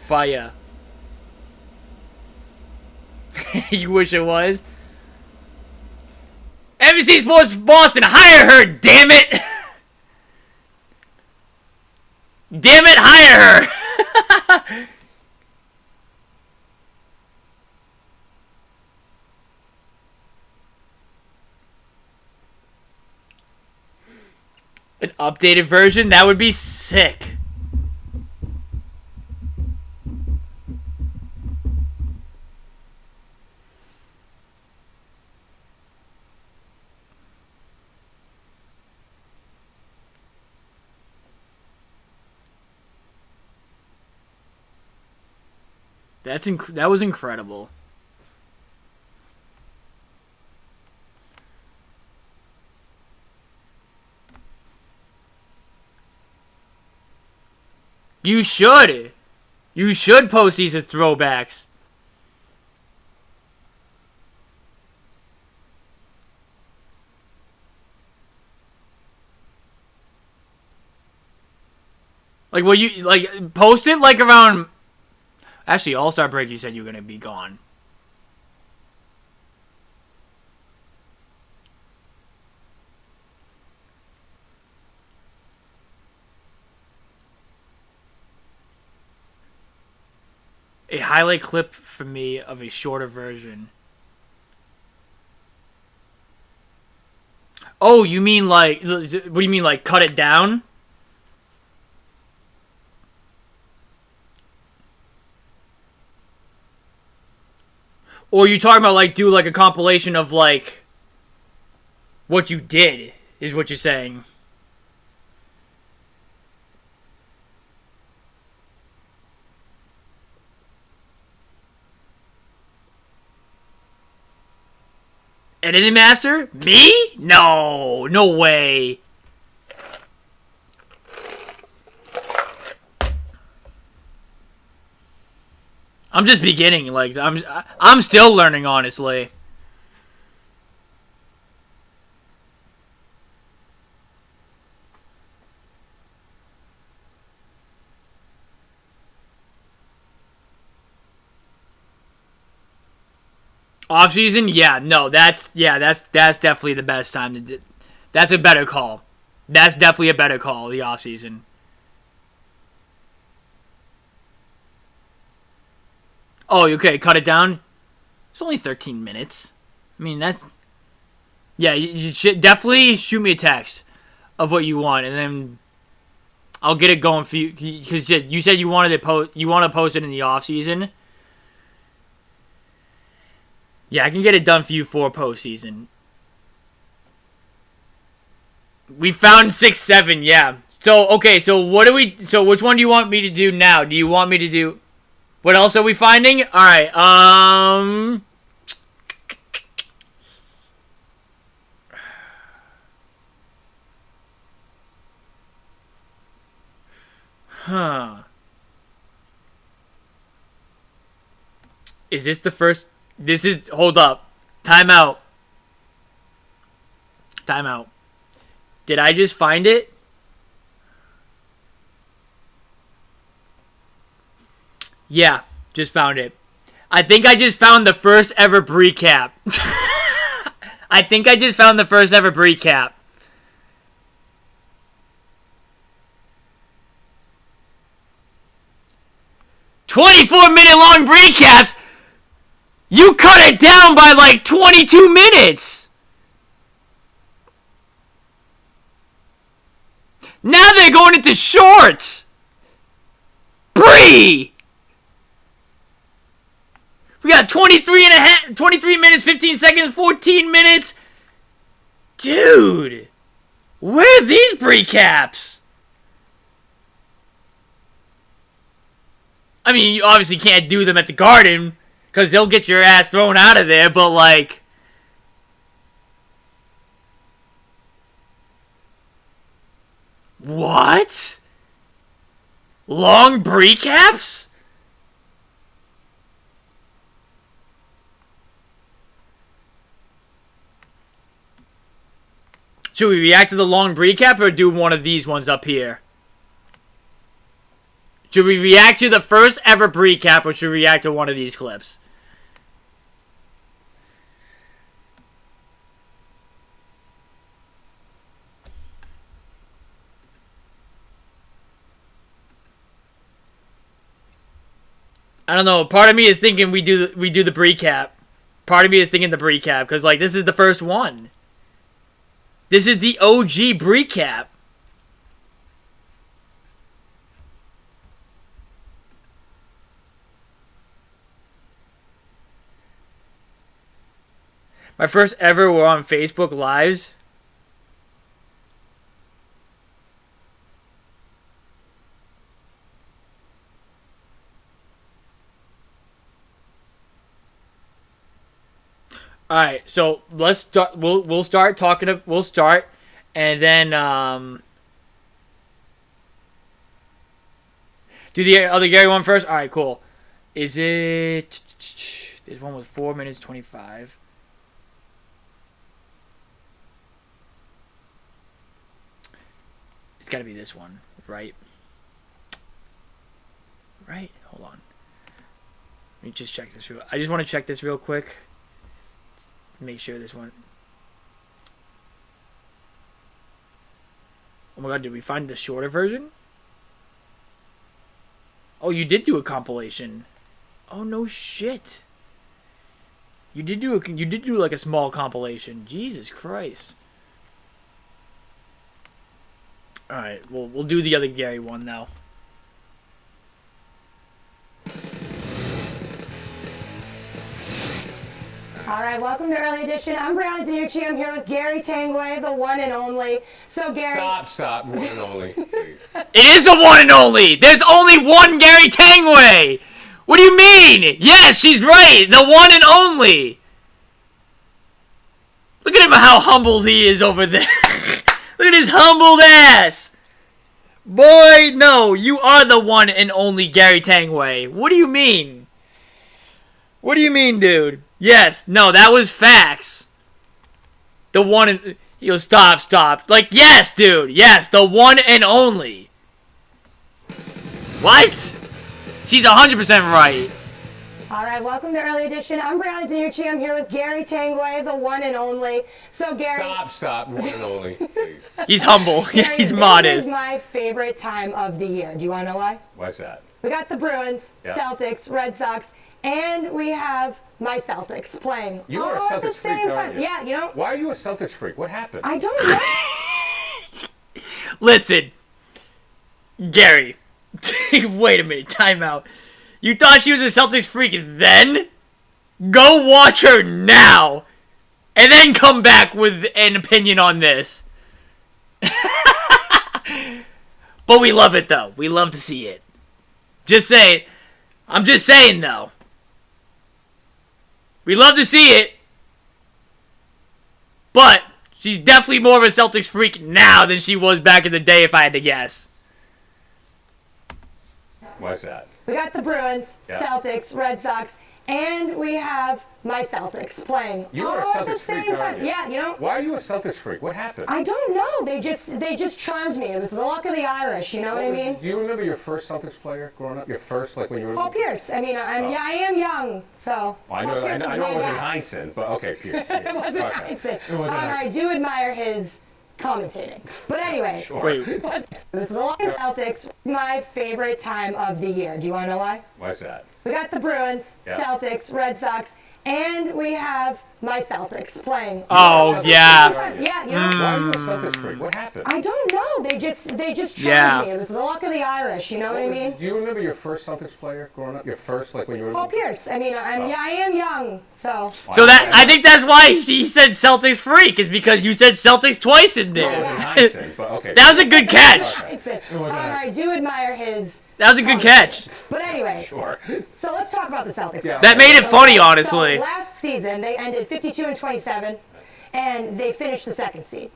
Fire. You wish it was? NBC Sports Boston, hire her, damn it! Damn it, hire her! An updated version? That would be sick. That was incredible. You should. You should post these as throwbacks. Like, will you, like, post it, like, around... Actually, All-Star break, you said you were going to be gone. A highlight clip for me of a shorter version. Oh, you mean like... What do you mean, like, cut it down? Or are you talking about, like, do, like, a compilation of, like, what you did, is what you're saying. Editing master? Me? No. No way. I'm just beginning. Like, I'm still learning, honestly. Off season, yeah, no, that's definitely the best time to do. That's a better call. That's definitely a better call. The off season. Oh, okay, cut it down. It's only 13 minutes. I mean, that's... Yeah, you should definitely shoot me a text of what you want, and then I'll get it going for you. Because you said you wanted to post. You want to post it in the off season. Yeah, I can get it done for you for postseason. We found 6-7. Yeah. So okay. So what do we? So which one do you want me to do now? Do you want me to do? What else are we finding? All right. Huh. Is this the first? This is... Hold up. Time out. Time out. Did I just find it? Yeah, just found it. I think I just found the first ever recap. I think I just found the first ever recap. "24-minute long recaps. You cut it down by like 22 minutes. Now they're going into shorts. Bree. We got 23 minutes, 15 seconds, 14 minutes. Dude, where are these recaps? I mean, you obviously can't do them at the Garden, because they'll get your ass thrown out of there, but like... What? Long recaps? Should we react to the long recap or do one of these ones up here? Should we react to the first ever recap, or should we react to one of these clips? I don't know. Part of me is thinking we do the recap. Part of me is thinking the recap because like this is the first one. This is the OG recap. My first ever were on Facebook Lives. All right, so let's start. We'll start talking. We'll start, and then do the other Gary one first. All right, cool. Is it? This one was 4 minutes 25. It's got to be this one, right? Right. Hold on. Let me just check this real. I just want to check this real quick. Make sure this one. Oh my god, did we find the shorter version? Oh, you did do a compilation. Oh no shit. You did do like a small compilation. Jesus Christ. All right, we'll do the other Gary one now. All right, welcome to Early Edition. I'm Brianna Danucci. I'm here with Gary Tanguay, the one and only. So, Gary. Stop, one and only, please. It is the one and only. There's only one Gary Tanguay. What do you mean? Yes, she's right. The one and only. Look at him, how humbled he is over there. Look at his humbled ass. Boy, no, you are the one and only Gary Tanguay. What do you mean? What do you mean, dude? Yes, no, that was facts. The one and... Yo, stop. Like, yes, dude. Yes, the one and only. What? She's 100% right. All right, welcome to Early Edition. I'm Brianna Danucci. I'm here with Gary Tanguay, the one and only. So, Gary. Stop, one and only, please. He's humble. Gary, He's modest. This is my favorite time of the year. Do you want to know why? Why's that? We got the Bruins, Yeah. Celtics, Red Sox, and we have my Celtics playing You are a all at the Celtics freak, same aren't time. you? Yeah, you know. Why are you a Celtics freak? What happened? I don't know. Listen. Gary. Wait a minute. Time out. You thought she was a Celtics freak then? Go watch her now. And then come back with an opinion on this. But we love it, though. We love to see it. Just saying. I'm just saying, though. We love to see it. But she's definitely more of a Celtics freak now than she was back in the day, if I had to guess. Why's that? We got the Bruins, Yeah. Celtics, Red Sox, and we have my Celtics playing You are a all at the Celtics freak, same aren't time. you? Yeah, you know. Why are you a Celtics freak? What happened? I don't know. They just charmed me. It was the luck of the Irish. You know what I mean? Do you remember your first Celtics player growing up? Your first, like when you were... Paul Pierce. I mean, yeah, I am young, so. I Paul know, Pierce was it my wasn't guy. Heinsohn, but okay, Pierce. It wasn't Heinsohn. It wasn't I do admire his commentating. But anyway, Sure. Wait. it was the luck of Celtics. My favorite time of the year. Do you want to know why? Why's that? We got the Bruins, Yeah. Celtics, Red Sox, and we have my Celtics playing. Oh, yeah. Yeah, you know. Why are you a Celtics freak? What happened? I don't know. They just charmed Yeah. me. It was the luck of the Irish. You know what I mean? Do you remember your first Celtics player growing up? Your first, like when you were... Paul Pierce. I mean, yeah, I am young, so. So that I think that's why he said Celtics freak, is because you said Celtics twice in It there. wasn't Heinsohn, but okay. That was a good catch. I do admire his. That was a good catch. But anyway, Sure. so let's talk about the Celtics. Yeah. That made it funny, honestly. So last season they ended 52-27, and they finished the second seed.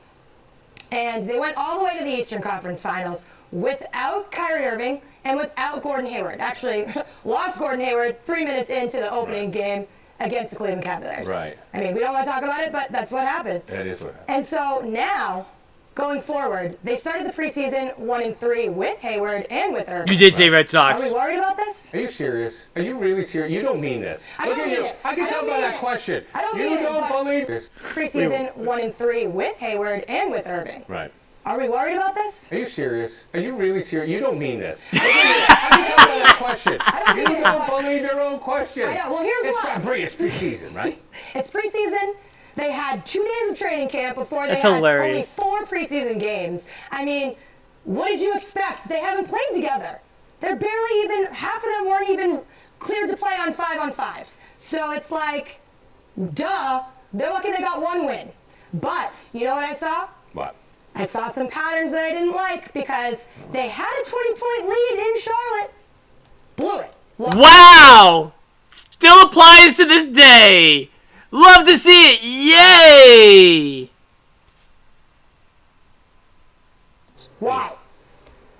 And they went all the way to the Eastern Conference Finals without Kyrie Irving and without Gordon Hayward. Actually, lost Gordon Hayward 3 minutes into the opening game against the Cleveland Cavaliers. Right. I mean, we don't want to talk about it, but that's what happened. That is what happened. And so now going forward, they started the preseason 1-3 with Hayward and with Irving. You did say Red Are Sox. we worried about this? Are you serious? Are you really serious? You don't mean this. I Look don't at mean you. it. I can I tell don't by mean that it. question. I don't you mean it, don't but- believe this. Preseason 1-3 with Hayward and with Irving. Right. Are we worried about this? Are you serious? Are you really serious? You don't mean this. Look at you. I can tell by that question. don't You mean it, don't but- believe your own question. I know. Well, here's it's why. Bree, it's preseason, right? It's preseason. They had 2 days of training camp before they That's had hilarious. only 4 preseason games. I mean, what did you expect? They haven't played together. They're barely even, half of them weren't even cleared to play on 5-on-5s. So it's like, duh, they're lucky they got 1 win. But, you know what I saw? What? I saw some patterns that I didn't like because they had a 20-point lead in Charlotte. Blew it. Wow! Still applies to this day. Love to see it. Yay! Why?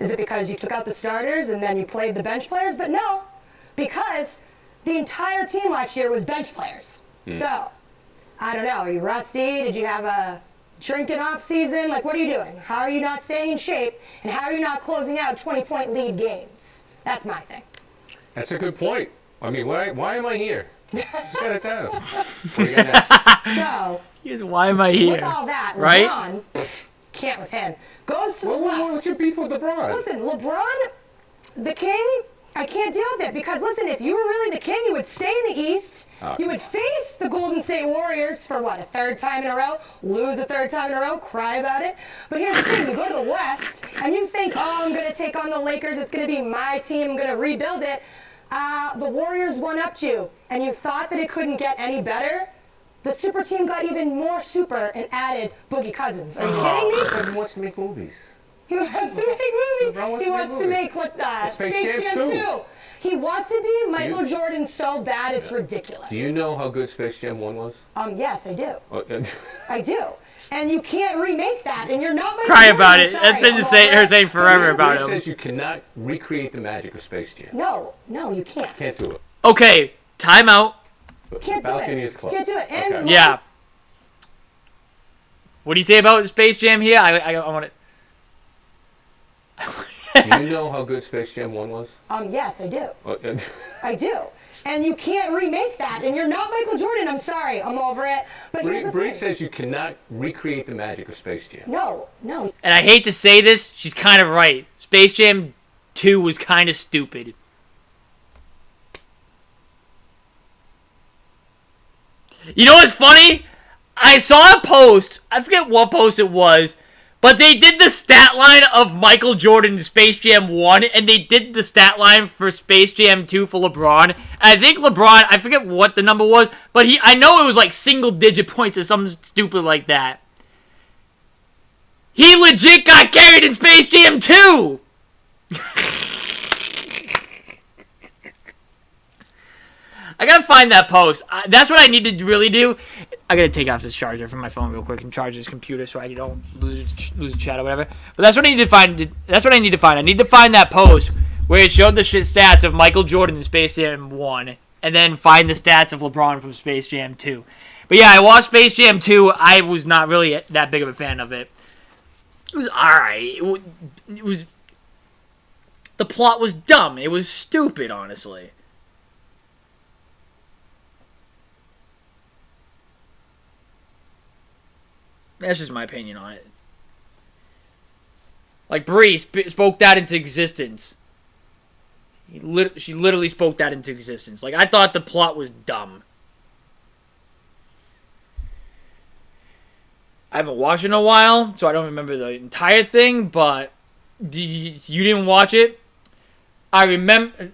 Is it because you took out the starters and then you played the bench players? But no, because the entire team last year was bench players. So, I don't know. Are you rusty? Did you have a drinking off season? Like, what are you doing? How are you not staying in shape? And how are you not closing out 20-point lead games? That's my thing. That's a good point. I mean, why am I here? Just get it down. What do you got next? So, Yes, why am I here? with all that, Right? LeBron, can't with him, goes to the West. What's your beef with LeBron? Listen, LeBron, the king, I can't deal with it because, listen, if you were really the king, you would stay in the East. You would face the Golden State Warriors for, what, a 3rd time in a row? Lose a 3rd time in a row? Cry about it? But here's the thing. You go to the West, and you think, oh, I'm going to take on the Lakers. It's going to be my team. I'm going to rebuild it. The Warriors won up to you, and you thought that it couldn't get any better? The super team got even more super and added Boogie Cousins. Are you kidding me? LeBron wants to make movies. He wants to make movies. LeBron wants He to make wants to movies. make what's Space Space Jam Jam 2. 2. He wants to be Michael Jordan so bad it's ridiculous. Do you know how good Space Jam 1 was? Yes, I do. Oh, I do. And you can't remake that, and you're not Michael Cry Jordan. about it. Sorry, That's been I'm the same, over her it. saying forever about Bree him. says you cannot recreate the magic of Space Jam. No, you can't. Can't do it. Okay, timeout. Can't the do balcony it. is closed. Can't do it. And Okay. Yeah. What do you say about Space Jam here? I want Do you know how good Space Jam 1 was? yes, I do. Oh, I do. And you can't remake that, and you're not Michael Jordan. I'm sorry. I'm over it. But here's the Bree thing. says you cannot recreate the magic of Space Jam. No. And I hate to say this, she's kind of right. Space Jam 2 was kind of stupid. You know what's funny? I saw a post, I forget what post it was, but they did the stat line of Michael Jordan in Space Jam 1, and they did the stat line for Space Jam 2 for LeBron. And I think LeBron, I forget what the number was, but I know it was like single-digit points or something stupid like that. He legit got carried in Space Jam 2! I gotta find that post. That's what I need to really do. I gotta take off this charger from my phone real quick and charge this computer so I don't lose the chat or whatever. But that's what I need to find. That's what I need to find. I need to find that post where it showed the stats of Michael Jordan in Space Jam 1, and then find the stats of LeBron from Space Jam 2. But yeah, I watched Space Jam 2. I was not really that big of a fan of it. It was alright. It was. The plot was dumb. It was stupid, honestly. That's just my opinion on it. Like, Bree spoke that into existence. She literally spoke that into existence. Like, I thought the plot was dumb. I haven't watched it in a while, so I don't remember the entire thing, but you didn't watch it? I remember...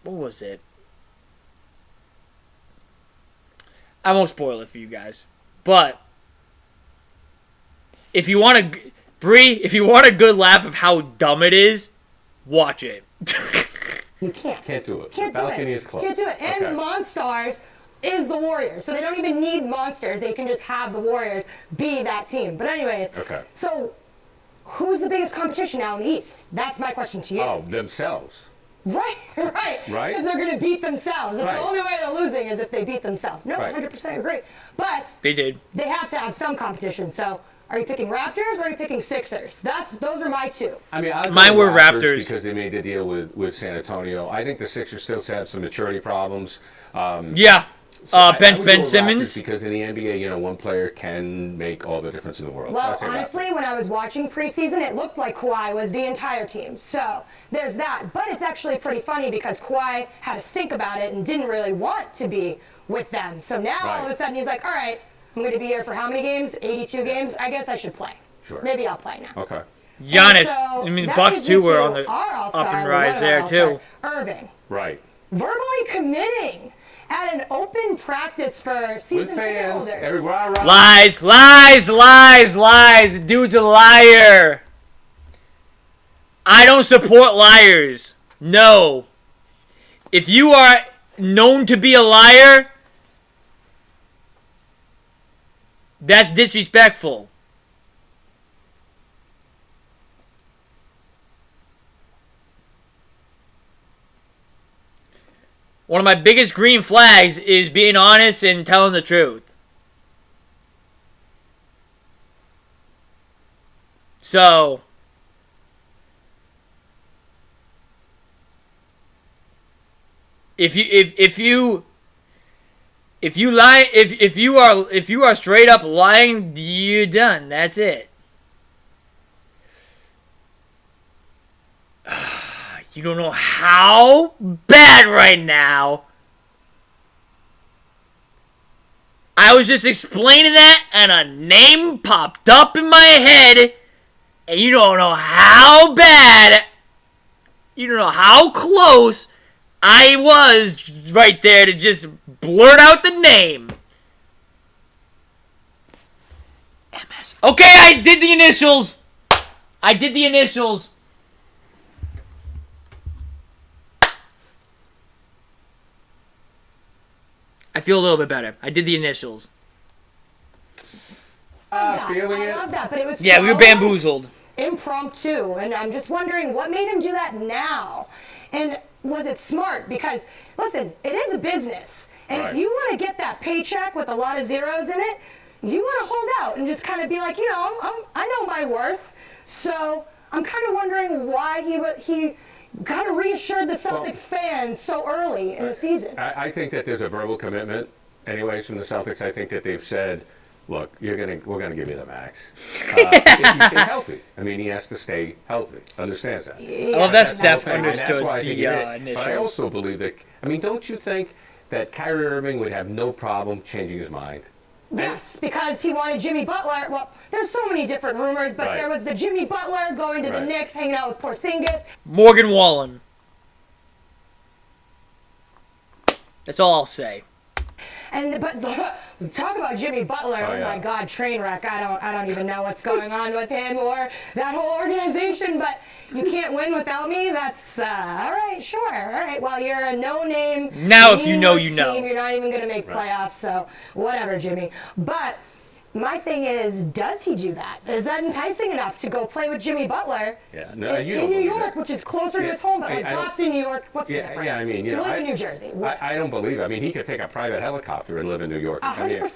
What was it? I won't spoil it for you guys. But if you want to, Bree, if you want a good laugh of how dumb it is, watch it. You can't. Can't do it. Can't the do balcony it. is closed. Can't do it. And Okay. Monstars is the Warriors, so they don't even need monsters. They can just have the Warriors be that team. But anyways, Okay. So who's the biggest competition now in the East? That's my question to you. Oh, themselves. Right. Right? Because they're going to beat themselves. That's Right. the only way they're losing is if they beat themselves. No, Right. 100% agree. But They did. they have to have some competition. So are you picking Raptors or are you picking Sixers? Those are my two. I mean, Mine were Raptors. because they made the deal with San Antonio. I think the Sixers still have some maturity problems. Yeah. So I Bench would Ben go with Simmons. Raptors because in the NBA, one player can make all the difference in the world. Well, I'd say honestly, Raptors. when I was watching preseason, it looked like Kawhi was the entire team. So there's that. But it's actually pretty funny because Kawhi had a stink about it and didn't really want to be with them. So now all of Right. a sudden he's like, all right, I'm going to be here for how many games? 82 games? I guess I should play. Sure. Maybe I'll play now. Okay. Giannis. So I mean, the that Bucks leads too me were to on the our All-Star, up and one rise of there our too. All-Stars, Irving. Right. Verbally committing at an open practice for With season ticket fans, holders. everywhere. Lies, lies, lies, lies. Dude's a liar. I don't support liars. No. If you are known to be a liar, that's disrespectful. One of my biggest green flags is being honest and telling the truth. So, if you are straight up lying, you're done. That's it. You don't know how bad right now. I was just explaining that and a name popped up in my head and you don't know how bad, you don't know how close I was right there to just blurt out the name. MS. Okay, I did the initials. I feel a little bit better. I did the initials. Feeling I it. love that, but it was Yeah, we were so bamboozled. impromptu, and I'm just wondering what made him do that now, and was it smart? Because listen, it is a business, and Right. if you want to get that paycheck with a lot of zeros in it, you want to hold out and just kind of be like, I know my worth, so I'm kind of wondering why he kind of reassured the Celtics fans so early in the season. I think that there's a verbal commitment, anyways, from the Celtics. I think that they've said, "Look, we're gonna give you the max if you stay healthy." I mean, he has to stay healthy. Understands that. I love that Steph And that's understood why I think the he did. initials. But I also believe that. I mean, don't you think that Kyrie Irving would have no problem changing his mind? Yes, because he wanted Jimmy Butler. Well, there's so many different rumors, but Right. there was the Jimmy Butler going to the Right. Knicks, hanging out with Porzingis. Morgan Wallen. That's all I'll say. But talk about Jimmy Butler. Oh, yeah. my God, train wreck. I don't even know what's going on with him or that whole organization. But you can't win without me. That's all right. Sure. All right. Well, you're a no-name. Now, if you know, you meaningless know. team. You're not even going to make playoffs. So whatever, Jimmy. But my thing is, does he do that? Is that enticing enough to go play with Jimmy Butler? Yeah. No, you in don't New believe York, that. which is closer to Yeah, his home, but like I don't- Boston, New York, what's the difference? Yeah, I mean, you live I, in New Jersey. I don't believe it. I mean, he could take a private helicopter and live in New York. 100%.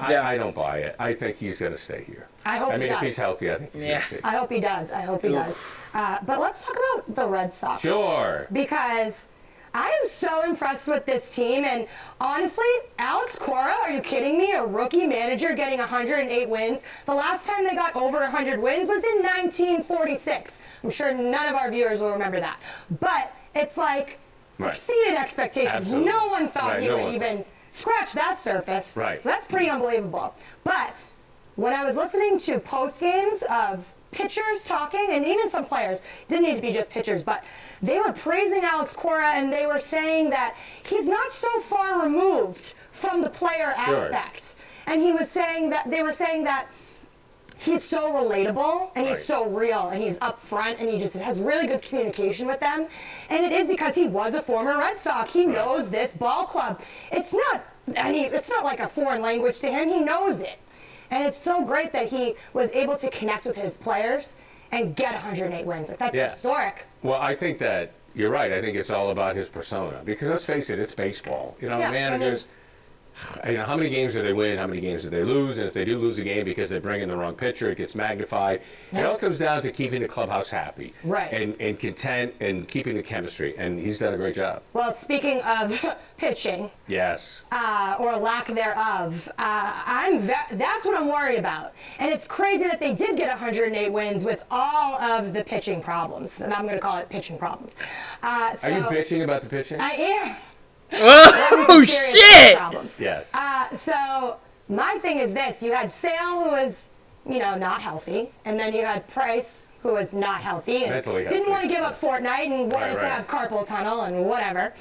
I don't buy it. I think he's going to stay here. I hope I he mean, if does. he's healthy, I think he's Yeah. going to stay. I hope he does. But let's talk about the Red Sox. Sure. Because I am so impressed with this team. And honestly, Alex Cora, are you kidding me? A rookie manager getting 108 wins. The last time they got over 100 wins was in 1946. I'm sure none of our viewers will remember that. But it's like Right. exceeded expectations. Absolutely. No one thought Right, he no would one even scratch that surface. Right. So that's pretty unbelievable. But when I was listening to post games of pitchers talking, and even some players, didn't need to be just pitchers, but they were praising Alex Cora and they were saying that he's not so far removed from the player Sure. aspect. And he was saying that they were saying that he's so relatable and he's Right. so real and he's upfront and he just has really good communication with them. And it is because he was a former Red Sox. He knows this ball club. It's not like a foreign language to him. He knows it. And it's so great that he was able to connect with his players and get 108 wins. Like, that's Yeah. historic. Well, I think that you're right. I think it's all about his persona. Because let's face it, it's baseball. You know, Yeah, managers. How many games do they win? How many games do they lose? And if they do lose a game because they bring in the wrong pitcher, it gets magnified. It all comes down to keeping the clubhouse happy, Right. and content, and keeping the chemistry. And he's done a great job. Well, speaking of pitching, Yes. or lack thereof, that's what I'm worried about. And it's crazy that they did get 108 wins with all of the pitching problems. And I'm going to call it pitching problems. Are you bitching about the pitching? I am. Oh, shit! Problems. Yes. So my thing is this: you had Sale, who was, not healthy, and then you had Price, who was not healthy and Mentally didn't healthy. want to give up Fortnite and wanted to right. have carpal tunnel and whatever.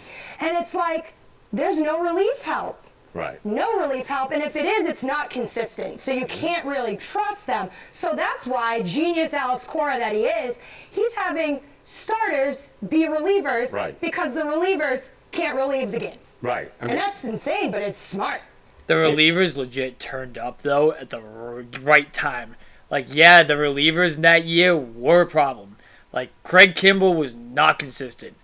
And it's like there's no relief help. Right. No relief help, and if it is, it's not consistent. So you can't really trust them. So that's why genius Alex Cora that he is, he's having starters be relievers, Right. because the relievers can't relieve the games. Right. I mean, And that's insane, but it's smart. The relievers legit turned up, though, at the right time. Like, yeah, the relievers that year were a problem. Like, Craig Kimbrell was not consistent.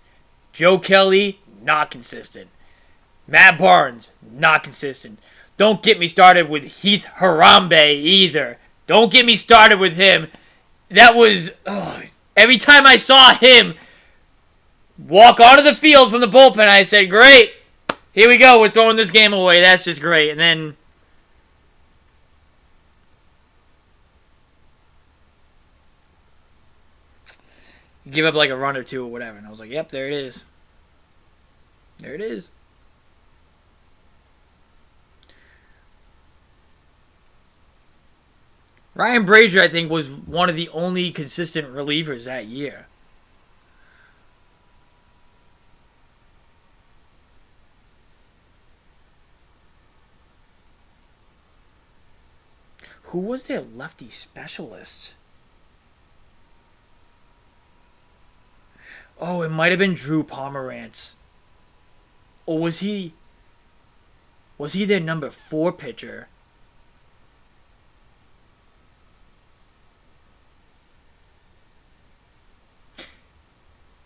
Joe Kelly, not consistent. Matt Barnes, not consistent. Don't get me started with Heath Harambe either. Don't get me started with him. That was... every time I saw him walk onto the field from the bullpen, I said, great. Here we go. We're throwing this game away. That's just great. And then... give up like a run or two or whatever. And I was like, yep, there it is. There it is. Ryan Brazier, I think, was one of the only consistent relievers that year. Who was their lefty specialist? Oh, it might have been Drew Pomerantz. Or was he their number 4 pitcher?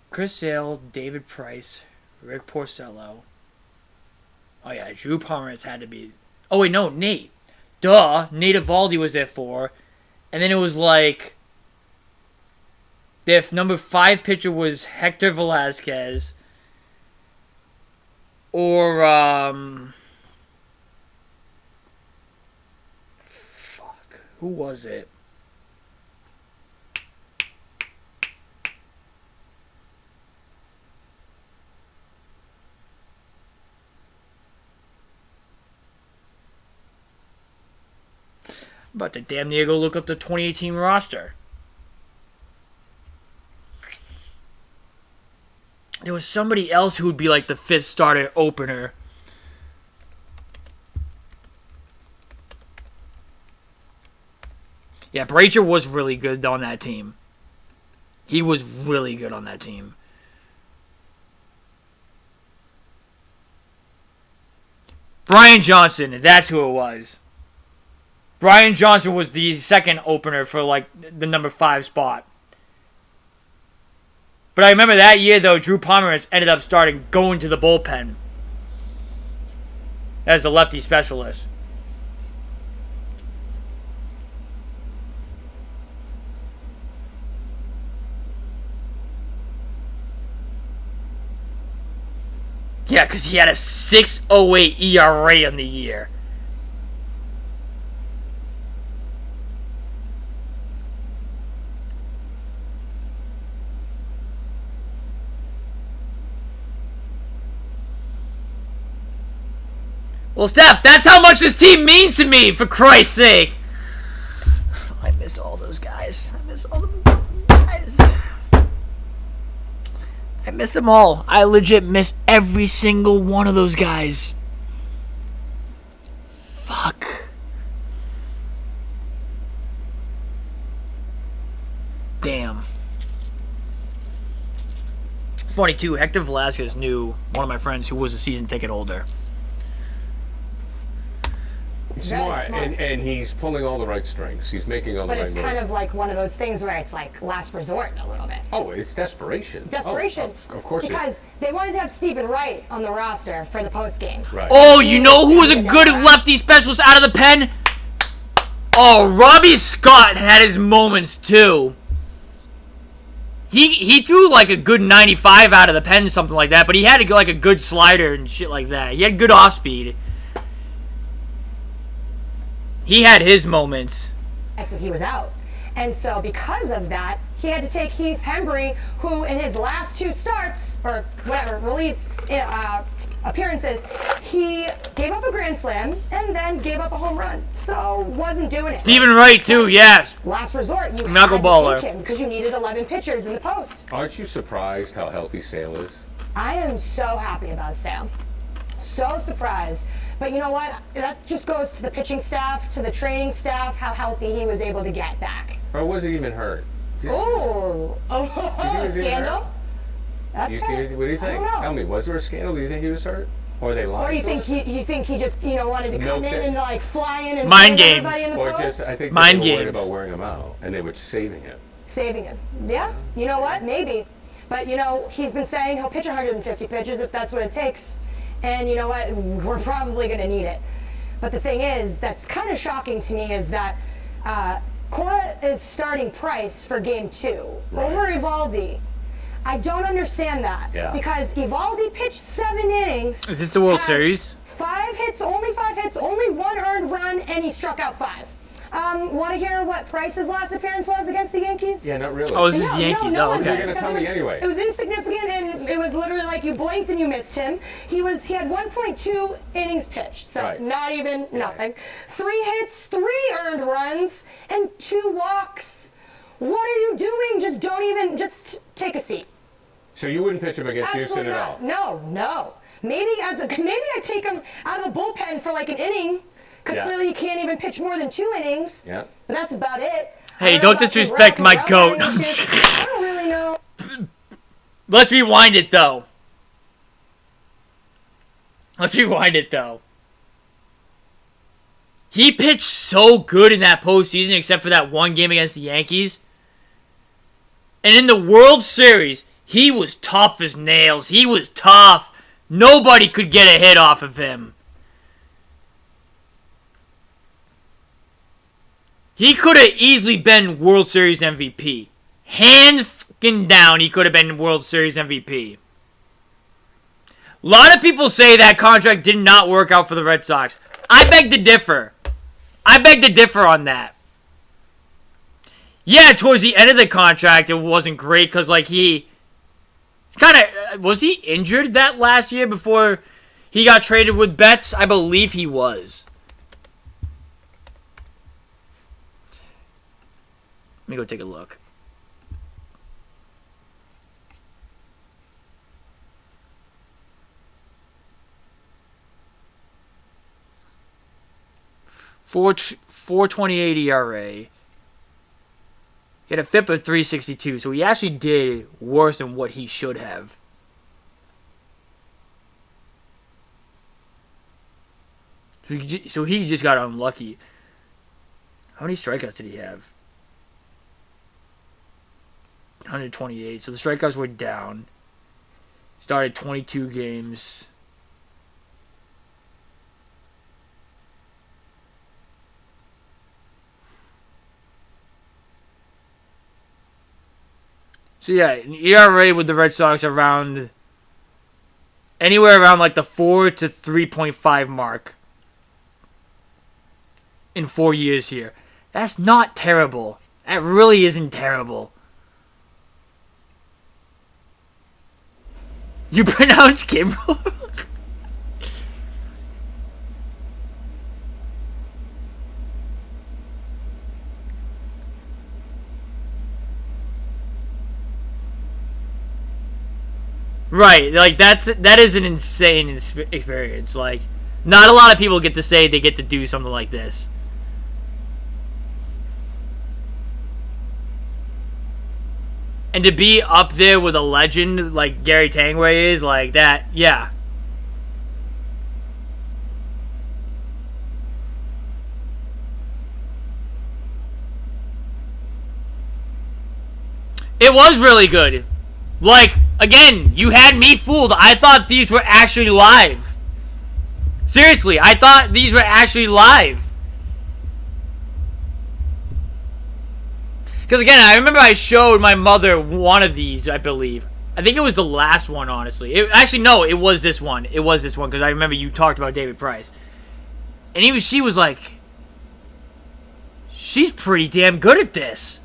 Chris Sale, David Price, Rick Porcello. Oh yeah, Drew Pomerantz had to be... oh wait, no, Nate. Duh, Nate Eovaldi was there 4. And then it was like... their number 5 pitcher was Hector Velasquez. Or, fuck, who was it? I'm about to damn near go look up the 2018 roster. There was somebody else who would be like the 5th starter opener. Yeah, Brazier was really good on that team. He was really good on that team. Brian Johnson, that's who it was. Brian Johnson was the second opener for like the number 5 spot. But I remember that year, though, Drew Pomerantz ended up going to the bullpen as a lefty specialist. Yeah, because he had a 6.08 ERA on the year. Well, Steph, that's how much this team means to me, for Christ's sake. I miss all those guys. I miss all the guys. I miss them all. I legit miss every single one of those guys. Fuck. Damn. Funny, too, Hector Velasquez knew one of my friends who was a season ticket holder. Smart. smart. And he's pulling all the right strings. He's making all the But right it's moves. kind of like one of those things where it's like last resort a little bit. Oh, it's desperation. Desperation. Oh, of course it is. Because they wanted to have Stephen Wright on the roster for the post game. Right. Oh, you know who was a good lefty specialist out of the pen? Oh, Robbie Scott had his moments too. He threw like a good 95 out of the pen, something like that, but he had like a good slider and shit like that. He had good off speed. He had his moments. So he was out. And so because of that, he had to take Heath Hembry, who in his last 2 starts, or whatever, relief appearances, he gave up a grand slam and then gave up a home run. So wasn't doing it. Stephen Wright too, yes. Last resort, you Knuckle had baller. to take him because you needed 11 pitchers in the post. Aren't you surprised how healthy Sale is? I am so happy about Sale. So surprised. But you know what? That just goes to the pitching staff, to the training staff, how healthy he was able to get back. Or was he even hurt? Oh, he was even scandal? That's What kind do you I think? don't know. Tell me, was there a scandal? Do you think he was hurt? Or they lied? Or you to think us? you think he just wanted to come Milked in it. and like fly in and Mind save games. everybody in the Or post? just, I think Mind they were worried games. about wearing him out, and they were saving him. Saving him. Yeah, you know what? Maybe. But you know, he's been saying he'll pitch 150 pitches if that's what it takes. And you know what? We're probably going to need it. But the thing is, that's kind of shocking to me is that Cora is starting Price for game 2 over Evaldi. I don't understand that. Yeah. Because Evaldi pitched 7 innings. Is this the World had Series? 5 hits, only 5 hits, only 1 earned run, and he struck out 5. Want to hear what Price's last appearance was against the Yankees? Yeah, not really. Oh, this is the Yankees. No Oh, one did, okay. You're gonna because tell it me was- anyway. It was insignificant, and it was literally like you blinked and you missed him. He had 1.2 innings pitched, so Right. not even nothing. 3 hits, 3 earned runs, and 2 walks. What are you doing? Just take a seat. So you wouldn't pitch him against Absolutely Houston at all? not. No. Maybe I take him out of the bullpen for like an inning, because Yeah. clearly he can't even pitch more than 2 innings. Yeah. But that's about it. Hey, I know don't about the disrespect route my and goat. route issues. I don't really know. Let's rewind it though. He pitched so good in that postseason, except for that one game against the Yankees. And in the World Series, he was tough as nails. He was tough. Nobody could get a hit off of him. He could have easily been World Series MVP. Hands fucking down, he could have been World Series MVP. A lot of people say that contract did not work out for the Red Sox. I beg to differ. On that. Yeah, towards the end of the contract, it wasn't great because, like, was he injured that last year before he got traded with Betts? I believe he was. Let me go take a look. .428 ERA. He had a FIP of 362, so he actually did worse than what he should have. So he just got unlucky. How many strikeouts did he have? 128. So the strikeouts were down. Started 22 games. So yeah, an ERA with the Red Sox around anywhere around like the 4 to 3.5 mark in 4 years here. That's not terrible. That really isn't terrible. You pronounce Kimbrel? Right, like that is an insane experience. Like, not a lot of people get to say they get to do something like this. And to be up there with a legend like Gary Tangway is, like that, yeah. It was really good. Like, again, you had me fooled. I thought these were actually live. Seriously, I thought these were actually live. Because, again, I remember I showed my mother one of these, I believe. I think it was the last one, honestly. Actually, no, it was this one. It was this one, because I remember you talked about David Price. And she was like, she's pretty damn good at this.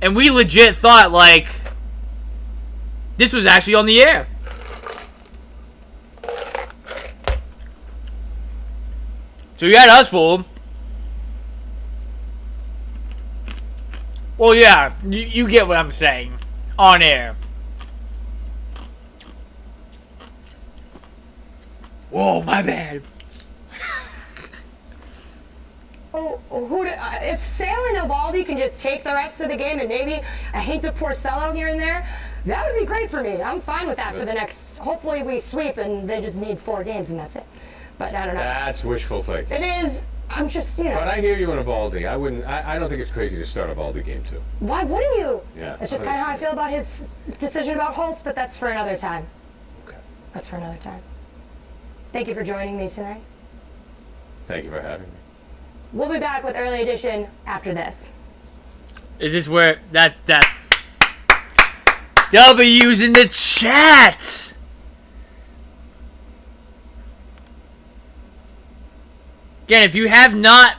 And we legit thought, like, this was actually on the air. So you had us fooled. Well, yeah, you get what I'm saying. On air. Whoa, my bad. If Sale and Evaldi can just take the rest of the game and maybe a hint of Porcello here and there, that would be great for me. I'm fine with that for the next. Hopefully we sweep and they just need 4 games and that's it. But I don't know. That's wishful thinking. It is. I'm just, But I hear you on Evaldi. I don't think it's crazy to start Evaldi game 2. Why wouldn't you? Yeah. That's just kind of how I feel about his decision about Holtz, but that's for another time. Okay. That's for another time. Thank you for joining me tonight. Thank you for having me. We'll be back with Early Edition after this. Is this where that W's in the chat? Again, if you have not,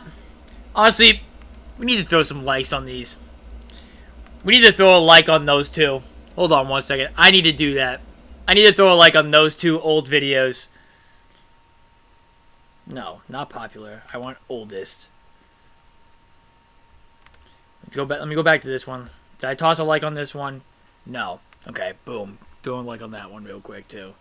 honestly, we need to throw some likes on these. We need to throw a like on those two. Hold on 1 second. I need to do that. I need to throw a like on those 2 old videos. No, not popular. I want oldest. Let me go back to this one. Did I toss a like on this one? No. Okay, boom. Throw a like on that one real quick, too.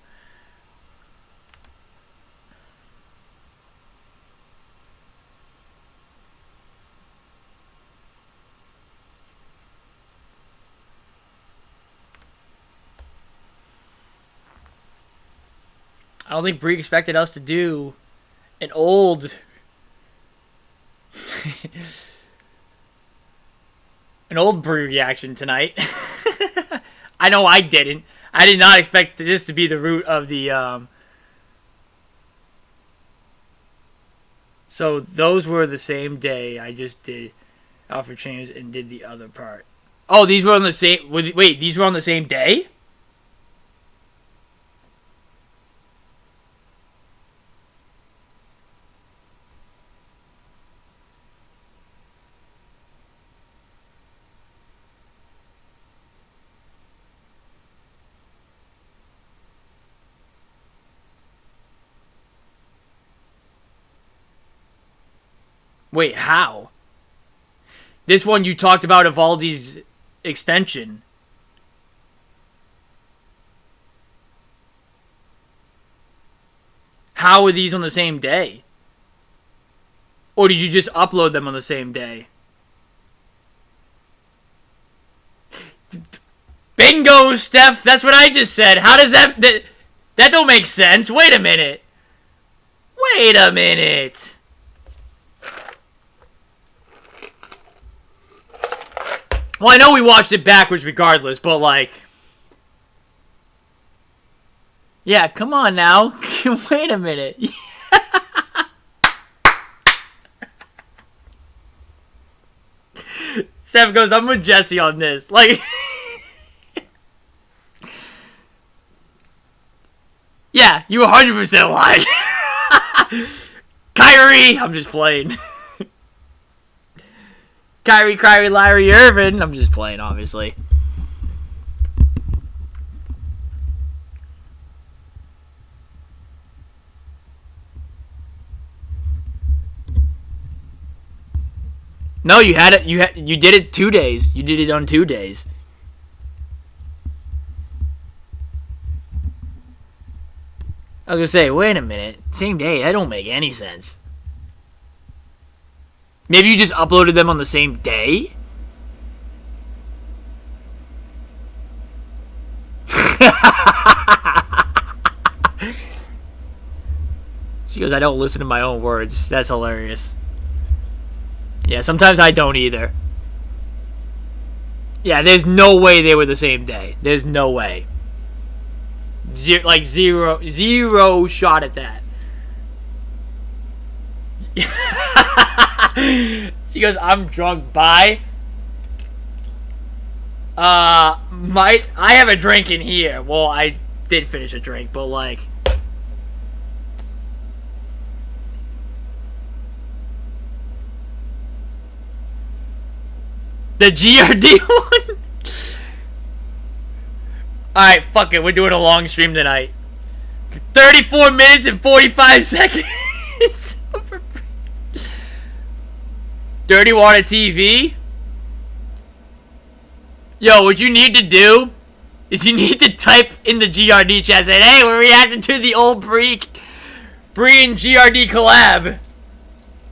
I don't think Bree expected us to do an old an old Bree reaction tonight. I know I didn't. I did not expect this to be the root of the So those were the same day. I just did Alfred Chambers and did the other part. Oh, these were on the same wait, these were on the same day? Wait, how? This one you talked about Evaldi's extension. How are these on the same day? Or did you just upload them on the same day? Bingo, Steph! That's what I just said. How does that don't make sense. Wait a minute. Wait a minute. Well, I know we watched it backwards regardless, but like... Yeah, come on now. Wait a minute. Steph goes, I'm with Jesse on this. Like... Yeah, you 100% lied. Kyrie! I'm just playing. Kyrie, Larry Irvin. I'm just playing, obviously. No, you had it. You did it 2 days. You did it on 2 days. I was gonna say, wait a minute. Same day. That don't make any sense. Maybe you just uploaded them on the same day? She goes, I don't listen to my own words. That's hilarious. Yeah, sometimes I don't either. Yeah, there's no way they were the same day. There's no way. Zero shot at that. She goes, I'm drunk. Bye. I have a drink in here. Well, I did finish a drink, but like. The GRD one? Alright, fuck it. We're doing a long stream tonight. 34 minutes and 45 seconds. Dirty Water TV? Yo, what you need to do is you need to type in the GRD chat saying, hey, we're reacting to the old Bree and GRD collab. And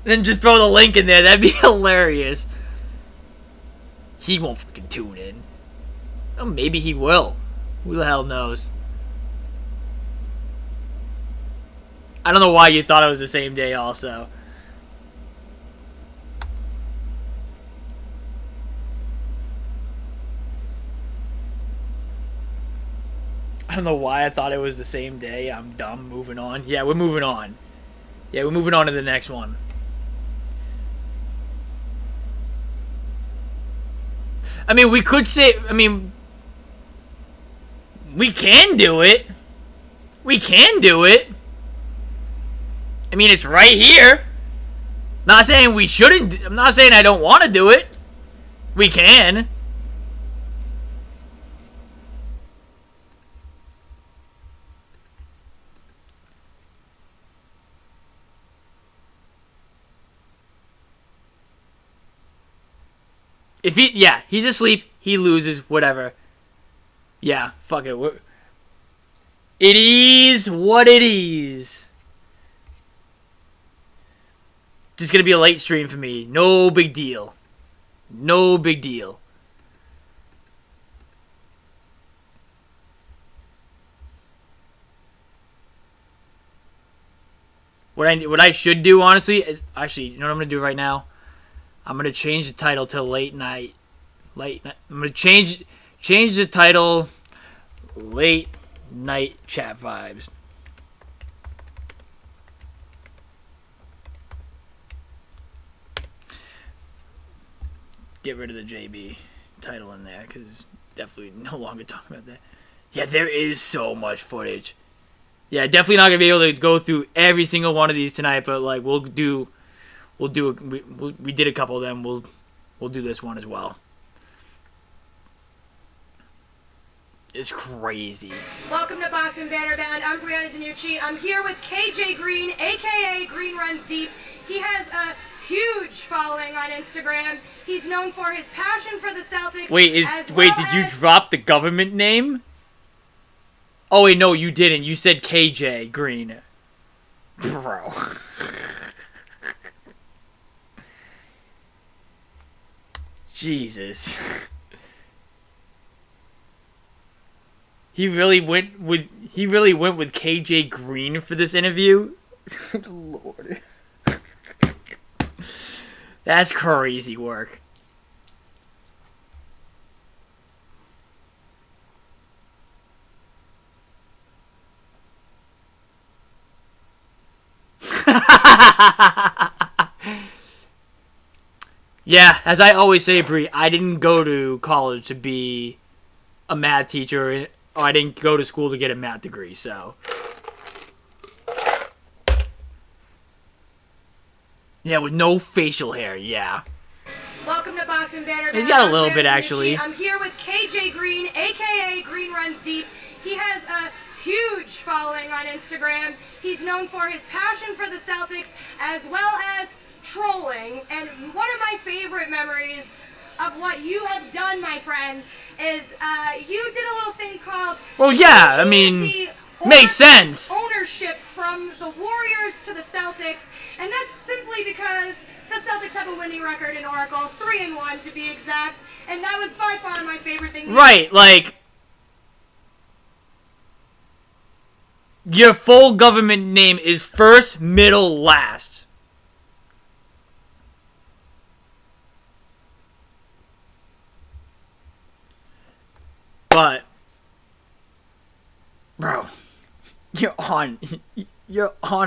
then just throw the link in there. That'd be hilarious. He won't fucking tune in. Oh, maybe he will. Who the hell knows? I don't know why you thought it was the same day also. I don't know why I thought it was the same day. I'm dumb. Moving on. Yeah, we're moving on. Yeah, we're moving on to the next one. I mean, we could say... I mean... We can do it. We can do it. I mean, it's right here. Not saying we shouldn't... I'm not saying I don't want to do it. We can. If he, yeah, he's asleep, he loses, whatever. Yeah, fuck it. It is what it is. Just gonna be a late stream for me. No big deal. No big deal. What I should do, honestly, is... Actually, you know what I'm gonna do right now? I'm gonna change the title to late night. I'm gonna change the title late night chat vibes. Get rid of the JB title in there because definitely no longer talking about that. Yeah, there is so much footage. Yeah, definitely not gonna be able to go through every single one of these tonight, but like we did a couple of them. We'll do this one as well. It's crazy. Welcome to Boston Banner Band. I'm Brianna Danucci. I'm here with KJ Green, aka Green Runs Deep. He has a huge following on Instagram. He's known for his passion for the Celtics. Wait, did you drop the government name? Oh wait, no, you didn't. You said KJ Green. Bro. Jesus. He really went with KJ Green for this interview? Lord. That's crazy work. Yeah, as I always say, Bree, I didn't go to college to be a math teacher, or I didn't go to school to get a math degree, so. Yeah, with no facial hair, yeah. Welcome to Boston Banner Band. He's got a little bit, actually. I'm here with KJ Green, aka Green Runs Deep. He has a huge following on Instagram. He's known for his passion for the Celtics, as well as trolling. And one of my favorite memories of what you have done, my friend, is you did a little thing called... Well, yeah, I mean, makes sense. Ownership from the Warriors to the Celtics, and that's simply because the Celtics have a winning record in Oracle, 3-1 to be exact, and that was by far my favorite thing. Right, like... Your full government name is first, middle, last. But, bro, you're on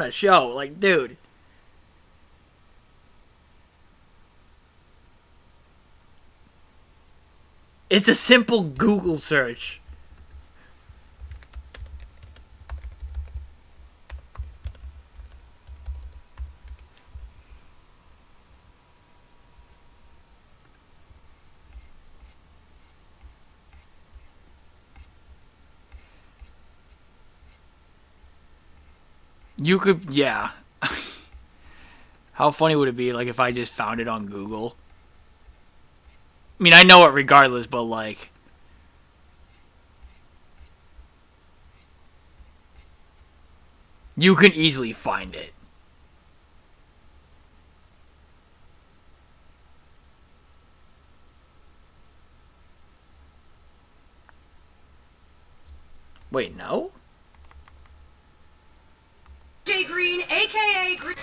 a show, like, dude. It's a simple Google search. You could, yeah. How funny would it be, like, if I just found it on Google? I mean, I know it regardless, but, like... You can easily find it. Wait, no? AJ Green, aka Green.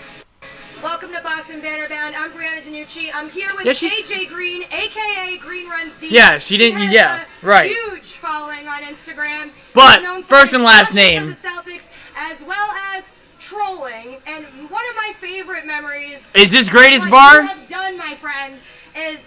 Welcome to Boston Bannerbound. I'm Brianna Danucci. I'm here with AJ Green, aka Green Runs Deep. Yeah, she didn't. He has Yeah, a right. Huge following on Instagram. But He's known for first his and last passion name. for the Celtics, as well as trolling. And one of my favorite memories. Is this greatest what bar? you have done, my friend, is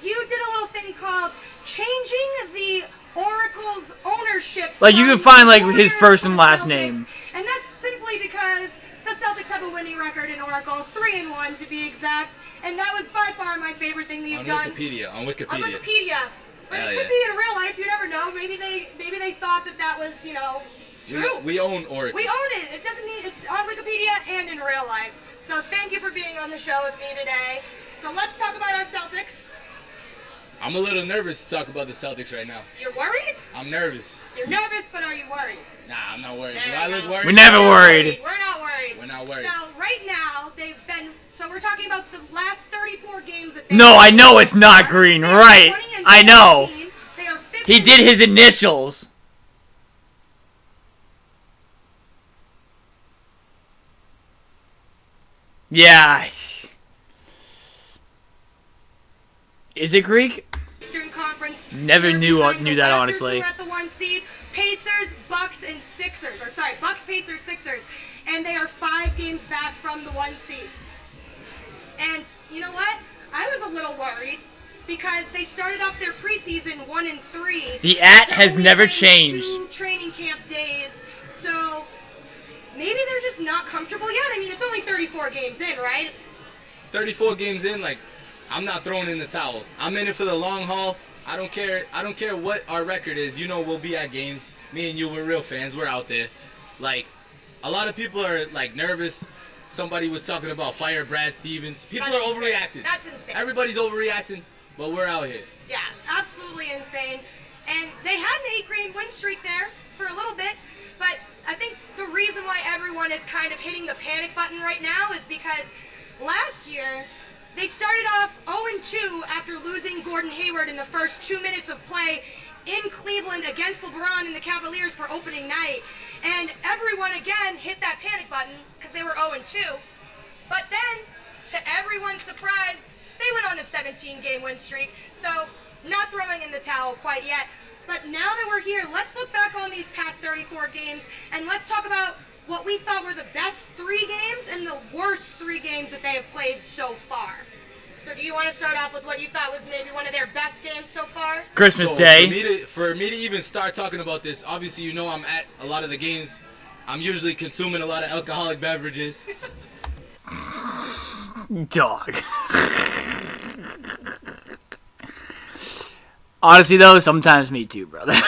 you did a little thing called changing the Oracle's ownership. Like, you can from find, like, the his Warriors first to and the last Celtics. name. And that's simply because the Celtics have a winning record in Oracle, 3-1 to be exact. And that was by far my favorite thing that you've done. On Wikipedia. On Wikipedia. But Hell it could yeah. be in real life. You never know. Maybe they thought that was, you know, true. We own Oracle. We own it. It doesn't need. It's on Wikipedia and in real life. So thank you for being on the show with me today. So let's talk about our Celtics. I'm a little nervous to talk about the Celtics right now. You're worried? I'm nervous. You're nervous, but are you worried? Nah, I'm not worried. There Do you I look go. worried? We're never worried. We're not worried. We're not worried. So right now they've been. So we're talking about the last 34 games that they. No, I know it's not green, They are right? 20 and I know. 17. They are 50. He did his initials. Yeah. Is it Greek? Eastern Conference. Never They're knew behind the that, Raptors, honestly. who are at the 1 seed. Pacers, Bucks, and Sixers. Or sorry, Bucks, Pacers, Sixers, and they are 5 games back from the 1 seed. And you know what? I was a little worried because they started off their preseason 1-3. The @ to has only never playing changed. 2 training camp days. So maybe they're just not comfortable yet. I mean, it's only 34 games in, right? 34 games in, like, I'm not throwing in the towel. I'm in it for the long haul. I don't care what our record is. You know, we'll be at games. Me and you, we're real fans. We're out there. Like, a lot of people are, like, nervous. Somebody was talking about fire Brad Stevens. People That's are insane. overreacting. That's insane. Everybody's overreacting, but we're out here. Yeah, absolutely insane. And they had an 8-game win streak there for a little bit, but I think the reason why everyone is kind of hitting the panic button right now is because last year they started off 0-2 after losing Gordon Hayward in the first 2 minutes of play in Cleveland against LeBron and the Cavaliers for opening night. And everyone again hit that panic button because they were 0-2. But then, to everyone's surprise, they went on a 17-game win streak. So, not throwing in the towel quite yet. But now that we're here, let's look back on these past 34 games and let's talk about what we thought were the best 3 games and the worst 3 games that they have played so far. So do you want to start off with what you thought was maybe one of their best games so far? Christmas So Day. For me to even start talking about this, obviously you know I'm at a lot of the games. I'm usually consuming a lot of alcoholic beverages. Dog. Honestly, though, sometimes me too, brother.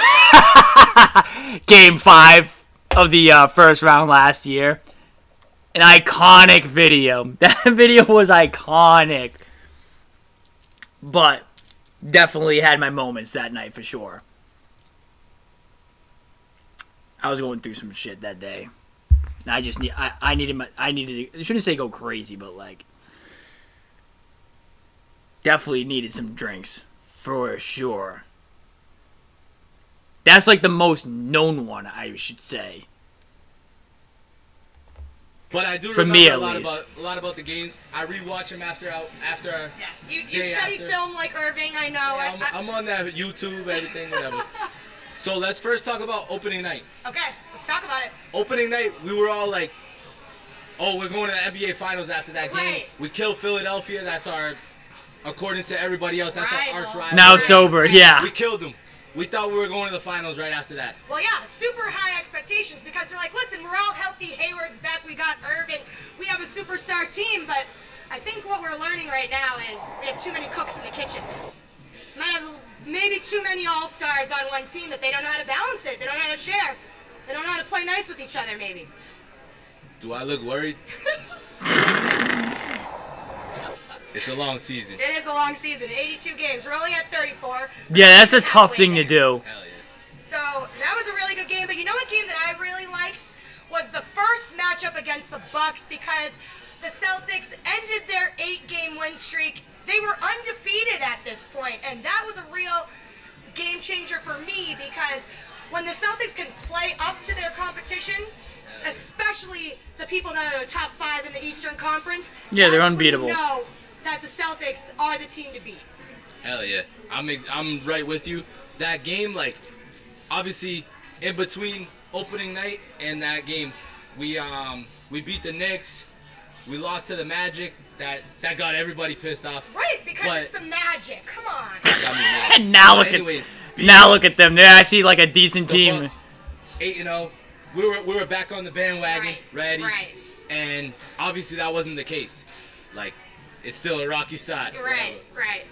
Game 5 of the first round last year. An iconic video. That video was iconic. But definitely had my moments that night for sure. I was going through some shit that day. And I needed I shouldn't say go crazy, but like definitely needed some drinks for sure. That's like the most known one, I should say. But I do For remember me, a at lot least. about the games. I rewatch them after. Yes, you day study after. film like Irving, I know. Yeah, I'm on that YouTube, everything, whatever. So let's first talk about opening night. Okay, let's talk about it. Opening night, we were all like, "Oh, we're going to the NBA Finals after that game. Right. We killed Philadelphia. That's our, according to everybody else, that's our arch rival. Now sober, yeah. We killed them. We thought we were going to the finals right after that. Well, yeah, super high expectations because they're like, listen, we're all healthy. Hayward's back. We got Irving. We have a superstar team. But I think what we're learning right now is we have too many cooks in the kitchen. Might have maybe too many all-stars on one team that they don't know how to balance it. They don't know how to share. They don't know how to play nice with each other, maybe. Do I look worried? It's a long season. It is a long season, 82 games. We're only at 34. Yeah, that's a tough Halfway thing to there. do. Hell yeah. So that was a really good game. But you know what game that I really liked was the first matchup against the Bucks because the Celtics ended their 8-game win streak. They were undefeated at this point, and that was a real game changer for me because when the Celtics can play up to their competition, especially the people that are the top 5 in the Eastern Conference, Yeah, they're that's when unbeatable. You know that the Celtics are the team to beat. Hell yeah. I'm right with you. That game, like, obviously, in between opening night and that game, we beat the Knicks. We lost to the Magic. That got everybody pissed off. Right, because But- it's the Magic. Come on. That got me mad. Now But look anyways, at them. They're actually like a decent the team. Bucks, 8-0. We were back on the bandwagon, Right, ready. right. And obviously that wasn't the case. Like, it's still a rocky start. Right, right.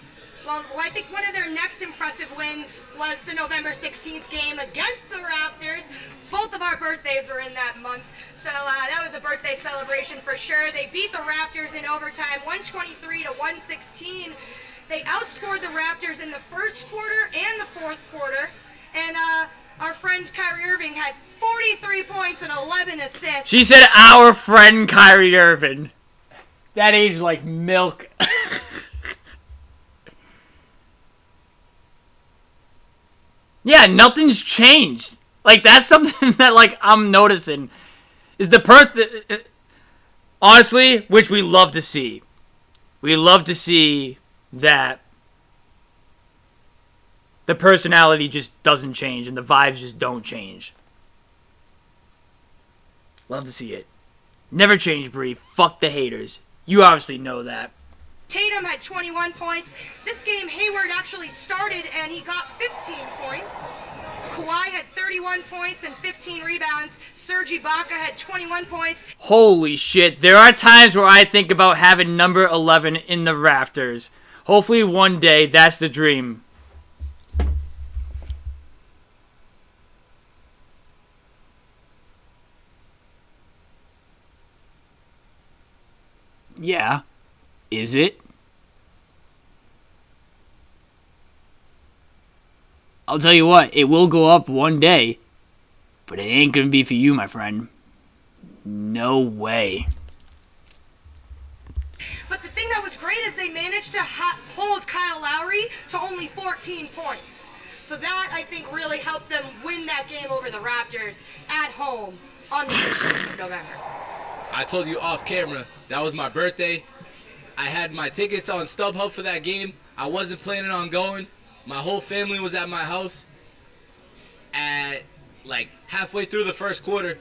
Well, I think one of their next impressive wins was the November 16th game against the Raptors. Both of our birthdays were in that month, so that was a birthday celebration for sure. They beat the Raptors in overtime, 123-116. They outscored the Raptors in the first quarter and the fourth quarter, and our friend Kyrie Irving had 43 points and 11 assists. She said our friend Kyrie Irving. That aged like milk. Yeah, nothing's changed. Like, that's something that, like, I'm noticing. Is the person... Honestly, which we love to see. We love to see that the personality just doesn't change and the vibes just don't change. Love to see it. Never change, Bree. Fuck the haters. You obviously know that. Tatum had 21 points. This game, Hayward actually started and he got 15 points. Kawhi had 31 points and 15 rebounds. Serge Ibaka had 21 points. Holy shit. There are times where I think about having number 11 in the rafters. Hopefully one day that's the dream. Yeah. Is it? I'll tell you what, it will go up one day, but it ain't gonna be for you, my friend. No way. But the thing that was great is they managed to hold Kyle Lowry to only 14 points. So that, I think, really helped them win that game over the Raptors at home on the 16th of November. I told you off camera, that was my birthday. I had my tickets on StubHub for that game. I wasn't planning on going. My whole family was at my house. At, like, halfway through the first quarter,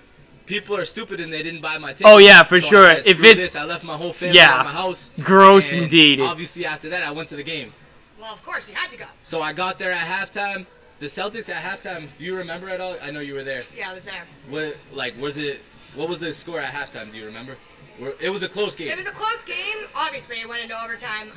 people are stupid and they didn't buy my tickets. Oh, yeah, for So sure. I said, If "Screw it's- this." I left my whole family Yeah. at my house. Gross and indeed. Obviously, after that, I went to the game. Well, of course, you had to go. So I got there at halftime. The Celtics at halftime, do you remember at all? I know you were there. Yeah, I was there. What was the score at halftime? Do you remember? It was a close game. It was a close game. Obviously, it went into overtime.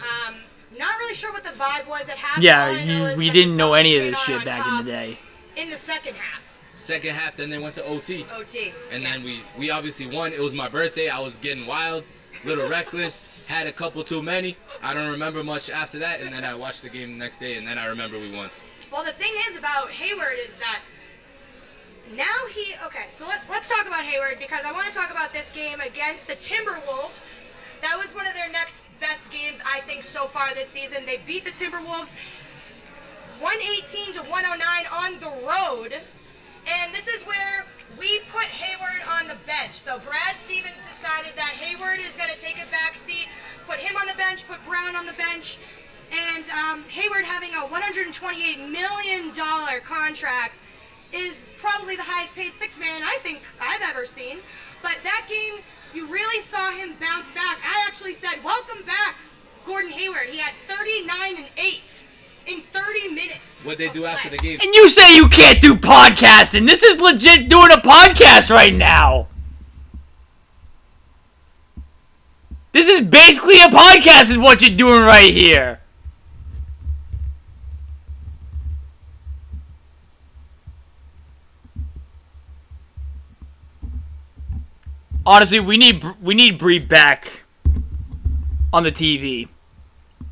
Not really sure what the vibe was at halftime. Yeah, All I know is we that didn't the know Celtics any of came this out shit on back in top the day. In the second half. Second half, then they went to OT. OT. And then yes. we obviously won. It was my birthday. I was getting wild, little reckless, had a couple too many. I don't remember much after that, and then I watched the game the next day, and then I remember we won. Well, the thing is about Hayward is that now so let's talk about Hayward because I want to talk about this game against the Timberwolves. That was one of their next best games, I think, so far this season. They beat the Timberwolves 118-109 on the road. And this is where we put Hayward on the bench. bench. So Brad Stevens decided that Hayward is going to take a back seat, put him on the bench, put Brown on the bench, and Hayward having a $128 million contract is probably the highest paid six man I think I've ever seen. But that game, you really saw him bounce back. I actually said, welcome back, Gordon Hayward. He had 39 and 8 in 30 minutes. What'd they do after the game? And you say you can't do podcasting. This is legit doing a podcast right now. This is basically a podcast is what you're doing right here. Honestly, we need Bree back on the TV.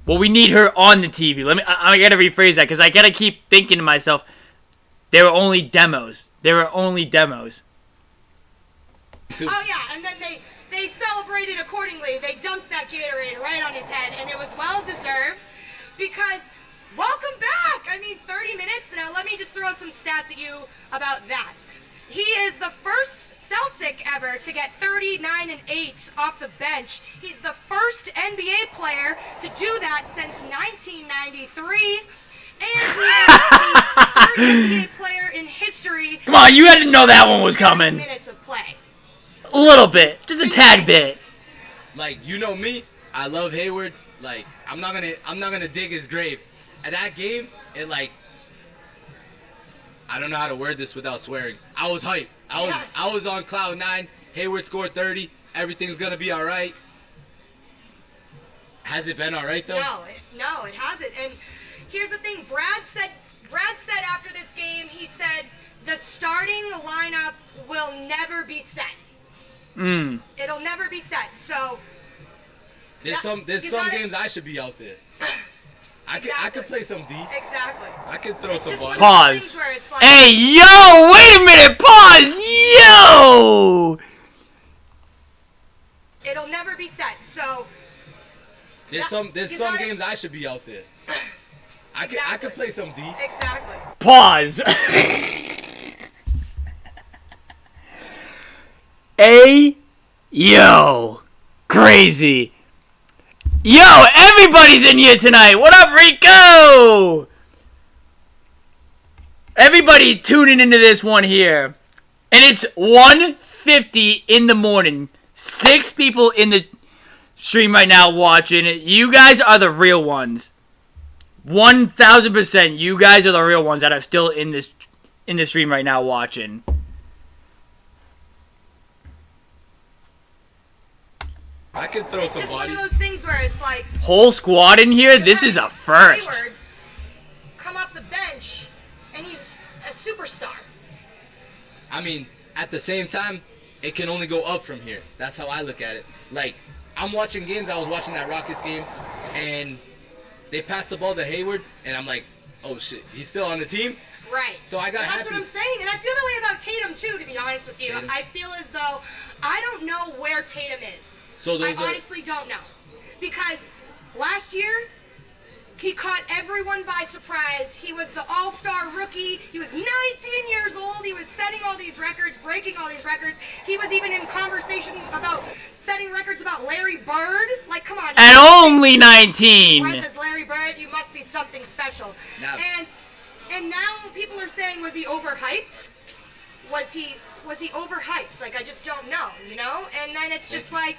Well, we need her on the TV. I gotta rephrase that because I gotta keep thinking to myself, there were only demos. There were only demos. Oh yeah, and then they celebrated accordingly. They dumped that Gatorade right on his head, and it was well deserved because welcome back. I mean, 30 minutes. Now let me just throw some stats at you about that. He is the first Celtic ever to get 39 and 8 off the bench. He's the first NBA player to do that since 1993. And he is the third NBA player in history. Come on, you had to know that one was coming. Minutes of play. A little bit, just a tad bit. Like, you know me, I love Hayward. Like, I'm not gonna dig his grave. At that game, I don't know how to word this without swearing. I was hyped. I was on cloud 9. Hayward scored 30. Everything's gonna be all right. Has it been all right though? No, it hasn't. And here's the thing. Brad said after this game, he said the starting lineup will never be set. It'll never be set. So there's some games I should be out there. I could play some D. Exactly. I could throw some bodies. Pause. Like, Hey, yo, wait a minute. Pause. Yo. It'll never be set. So there's some games I should be out there. I could play some D. Exactly. Pause. Hey, yo. Crazy. Yo, everybody's in here tonight. What up, Rico? Everybody tuning into this one here. And it's 1:50 in the morning. 6 people in the stream right now watching it. You guys are the real ones. 1,000%. You guys are the real ones that are still in this stream right now watching. I could throw some It's bodies. one of those things where it's like Whole squad in here? This is a first. Hayward come off the bench, and he's a superstar. I mean, at the same time, it can only go up from here. That's how I look at it. Like, I'm watching games. I was watching that Rockets game, and they passed the ball to Hayward, and I'm like, oh shit, he's still on the team? Right. So I got That's happy. what I'm saying, and I feel that way about Tatum too, to be honest with you. Tatum? I feel as though I don't know where Tatum is. So I honestly don't know. Because last year, he caught everyone by surprise. He was the all-star rookie. He was 19 years old. He was setting all these records, breaking all these records. He was even in conversation about setting records about Larry Bird. Like, come on. And only 19. What is Larry Bird? You must be something special. Now- And now people are saying, was he overhyped? Was he overhyped? Like, I just don't know, you know? And then it's just like,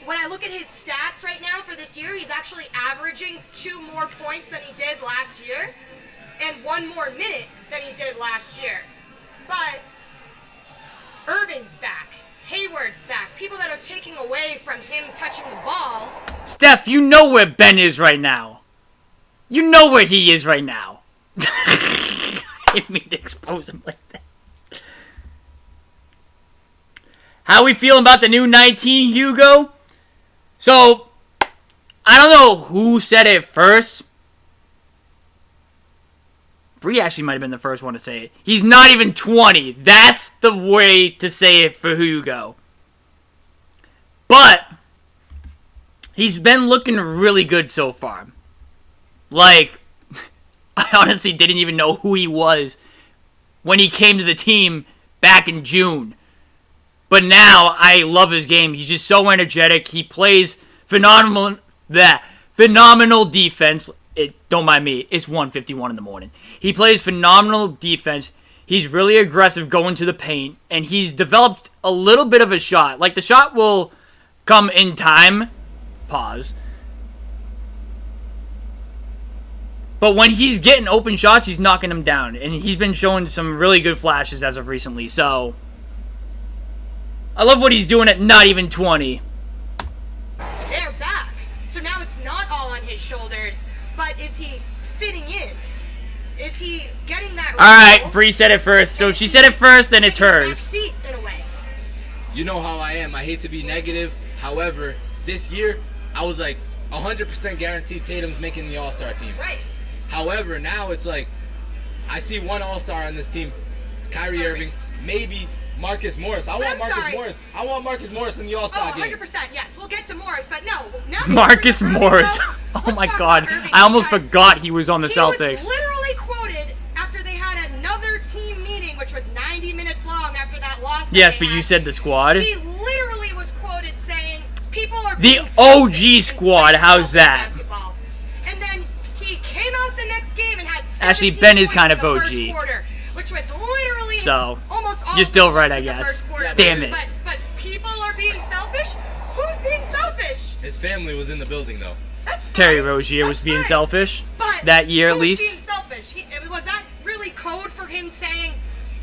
when I look at his stats right now for this year, he's actually averaging 2 more points than he did last year and 1 more minute than he did last year. But Irving's back. Hayward's back. People that are taking away from him touching the ball. Steph, you know where Ben is right now. You know where he is right now. I didn't mean to expose him like that. How we feeling about the new 19, Hugo? So, I don't know who said it first. Bree actually might have been the first one to say it. He's not even 20. That's the way to say it for Hugo. But, he's been looking really good so far. Like, I honestly didn't even know who he was when he came to the team back in June. But now I love his game. He's just so energetic. He plays phenomenal defense. Don't mind me. It's 1:51 in the morning. He plays phenomenal defense. He's really aggressive going to the paint, and he's developed a little bit of a shot. Like, the shot will come in time. Pause. But when he's getting open shots, he's knocking them down. And he's been showing some really good flashes as of recently. So, I love what he's doing at not even 20. They're back. So now it's not all on his shoulders, but is he fitting in? Is he getting that Alright, Bree said it first. So if she said it first, then it's hers. Seat in a way. You know how I am. I hate to be negative. However, this year, I was like 100% guaranteed Tatum's making the All-Star team. Right. However, now it's like, I see one All-Star on this team, Kyrie Irving, maybe Marcus Morris. I want Marcus Morris in the All-Star game. 100%, yes. We'll get to Morris, but no. Now Marcus Morris. Though, Oh my let's talk god. about Irving, I almost because forgot he was on the he Celtics. was literally quoted after they had another team meeting, which was 90 minutes long after that loss. Yes, but you said the squad. He literally was quoted saying, people are The being OG selfish in squad, playing how's that? basketball. And then he came out the next game and had Actually, 17 Ben is points kind in of the OG. first quarter, which was literally So, almost all you're still the right, points I in the guess. first quarter. Damn it. But people are being selfish? Who's being selfish? His family was in the building, though. That's fine. Terry Rozier was That's being fine. selfish. But That year, at who's least. being selfish? Was that really code for him saying,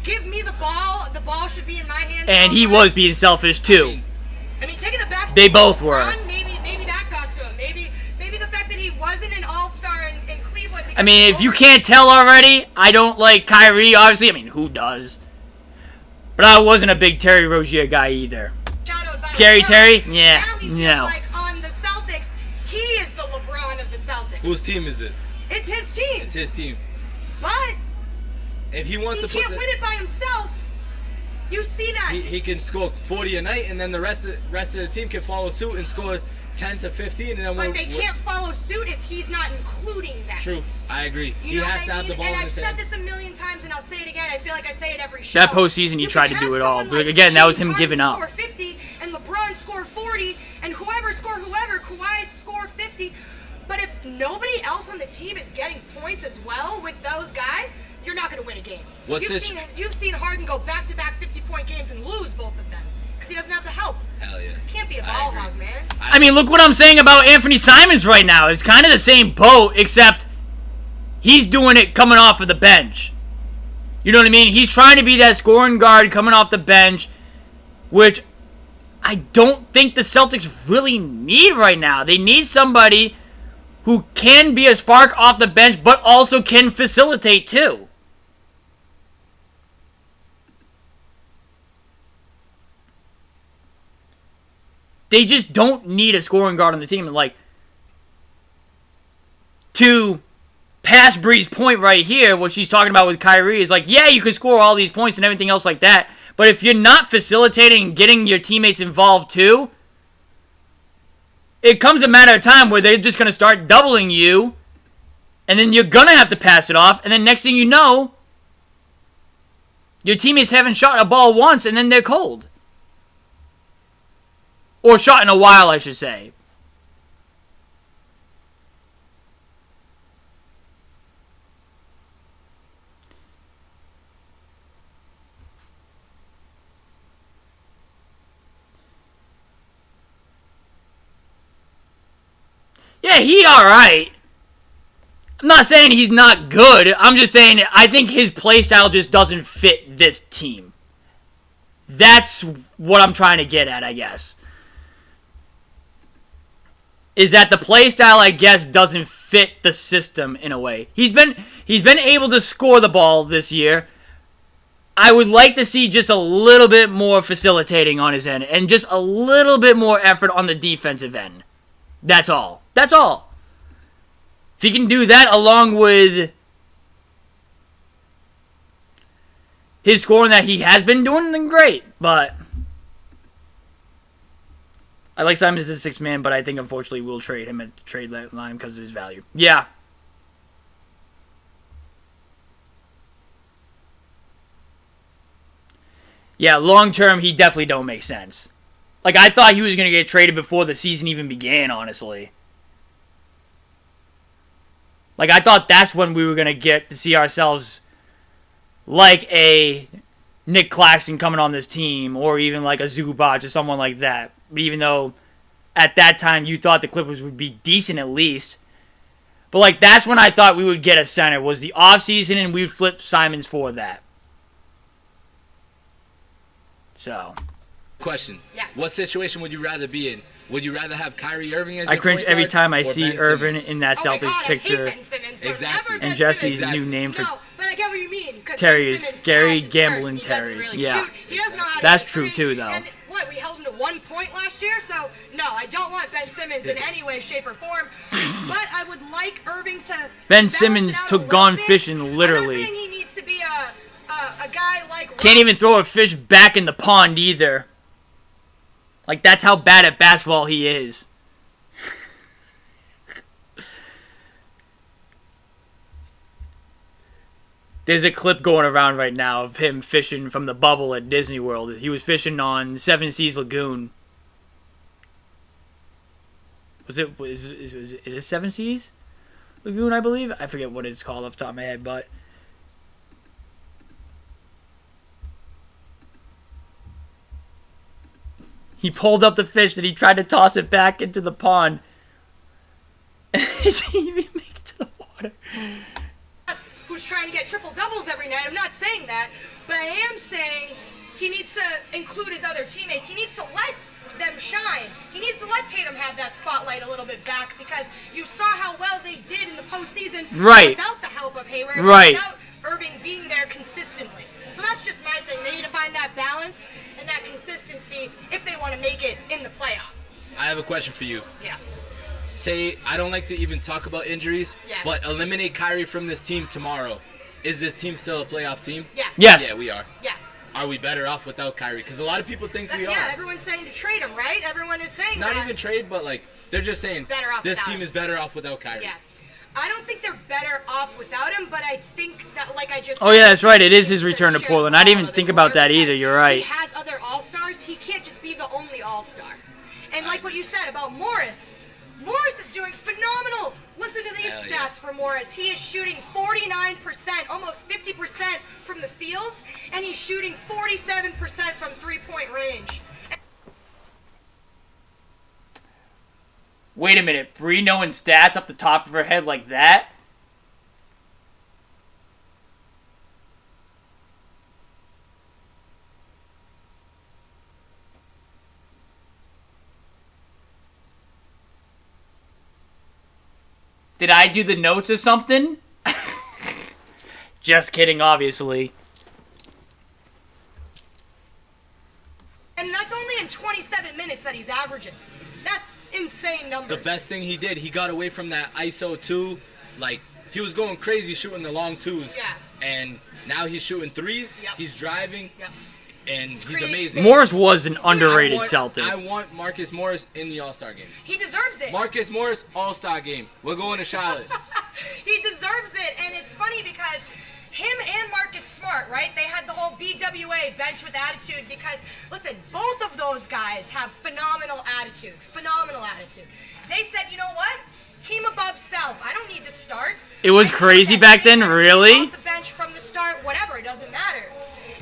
give me the ball should be in my hands? And all he night"? was being selfish too. I mean, taking the back. They both were. Maybe that got to him. Maybe the fact that he wasn't an all-star in Cleveland. I mean, if you can't tell already, I don't like Kyrie, obviously. I mean, who does? But I wasn't a big Terry Rozier guy either. Shadowed by Scary LeBron. Terry? Now Yeah, he feels no. like on the Celtics, he is the LeBron of the Celtics. Whose team is this? It's his team. It's his team. But If he wants he to put can't win it by himself. You see that? he can score 40 a night, and then the rest of the team can follow suit and score 10 to 15, and then But they can't follow suit if he's not including them. True, I agree. You He know has what to I have mean? the ball and in I've his said hands. this a million times, and I'll say it again. I feel like I say it every show. That postseason, he You tried can to do have it all. someone But like again, that was James him Harden giving up. Score 50, and LeBron score 40, and whoever, Kawhi score 50. But if nobody else on the team is getting points as well with those guys, you're not going to win a game. You've seen Harden go back-to-back 50-point games and lose both of them because he doesn't have the help. Hell yeah. Can't be a I ball agree. hog, man. I mean, look what I'm saying about Anthony Simons right now. It's kind of the same boat, except he's doing it coming off of the bench. You know what I mean? He's trying to be that scoring guard coming off the bench, which I don't think the Celtics really need right now. They need somebody who can be a spark off the bench, but also can facilitate too. They just don't need a scoring guard on the team. Like, to pass Bree's point right here, what she's talking about with Kyrie is like, yeah, you can score all these points and everything else like that, but if you're not facilitating and getting your teammates involved too, it comes a matter of time where they're just going to start doubling you, and then you're going to have to pass it off, and then next thing you know, your teammates haven't shot a ball once, and then they're cold. Or shot in a while, I should say. Yeah, he alright. I'm not saying he's not good. I'm just saying I think his playstyle just doesn't fit this team. That's what I'm trying to get at, I guess. Is that the playstyle, I guess, doesn't fit the system in a way. He's been able to score the ball this year. I would like to see just a little bit more facilitating on his end and just a little bit more effort on the defensive end. That's all. That's all. If he can do that along with his scoring that he has been doing, then great. But I like Simon as a sixth man, but I think unfortunately we'll trade him at the trade line because of his value. Yeah. Yeah, long term, he definitely don't make sense. Like, I thought he was going to get traded before the season even began, honestly. Like, I thought that's when we were going to get to see ourselves like a Nick Claxton coming on this team, or even like a Zubac or someone like that. But even though at that time you thought the Clippers would be decent at least. But, like, that's when I thought we would get a center, was the offseason, and we'd flip Simons for that. So. Question. Yes. What situation would you rather be in? Would you rather have Kyrie Irving as I your cringe point every guard time I or see Ben Irvin Simmons? in that Oh my Celtics God, I hate picture. Ben Simmons, so Exactly. never Ben And Jesse's Simmons. new name for No, but I get what you mean. 'Cause Terry Ben is Simmons Gary passes Gamblin' first, he doesn't Terry. really Yeah. shoot. He doesn't know how to That's hit true, three. too, though. And what, we held him to 1 point last year? So, no, I don't want Ben Simmons in any way, shape, or form. But I would like Irving to Ben balance it Simmons out a took little gone bit. fishing, literally. I'm not saying he needs to be a guy like Can't even throw a fish back in the pond either. Like, that's how bad at basketball he is. There's a clip going around right now of him fishing from the bubble at Disney World. He was fishing on Seven Seas Lagoon. Is it Seven Seas Lagoon, I believe? I forget what it's called off the top of my head, but he pulled up the fish and he tried to toss it back into the pond. And it didn't even make it to the water. who's trying to get triple doubles every night. I'm not saying that, but I am saying he needs to include his other teammates. He needs to let them shine. He needs to let Tatum have that spotlight a little bit back, because you saw how well they did in the postseason Right. without the help of Hayward, Right. without Irving being there consistently. So that's just my thing. They need to find that balance and that consistency if they want to make it in the playoffs. I have a question for you. Yes. Say, I don't like to even talk about injuries, Yes. but eliminate Kyrie from this team tomorrow. Is this team still a playoff team? Yes. Yes. Yeah, we are. Yes. Are we better off without Kyrie? Because a lot of people think we Yeah, are. everyone's saying to trade him, right? Everyone is saying Not that. even trade, but like they're just saying Better off this without team him. is better off without Kyrie. Yeah. I don't think they're better off without him, but I think that, like I just Oh, said, yeah, that's right. It is his it's return to sharing Portland. I all didn't even of think the about that glory either. because You're right. He has other all-stars. He can't just be the only all-star. And like what you said about Morris, Morris is doing phenomenal. Listen to these Hell stats yeah. for Morris. He is shooting 49%, almost 50% from the field, and he's shooting 47% from three-point range. Wait a minute. Bree knowing stats up the top of her head like that? Did I do the notes or something? Just kidding, obviously. And that's only in 27 minutes that he's averaging. That's insane numbers. The best thing he did, he got away from that ISO 2. Like, he was going crazy shooting the long twos. Yeah. And now he's shooting threes. Yep. He's driving. Yep. And he's creating amazing. space. Morris was an underrated I want, Celtic. I want Marcus Morris in the All-Star game. He deserves it. Marcus Morris, All-Star game. We're going to Charlotte. He deserves it, and it's funny because him and Marcus Smart, right? They had the whole BWA, bench with attitude, because, listen, both of those guys have phenomenal attitude. Phenomenal attitude. They said, you know what? Team above self. I don't need to start. It was I can crazy get back then, Tatum really? Off the bench from the start, whatever, it doesn't matter.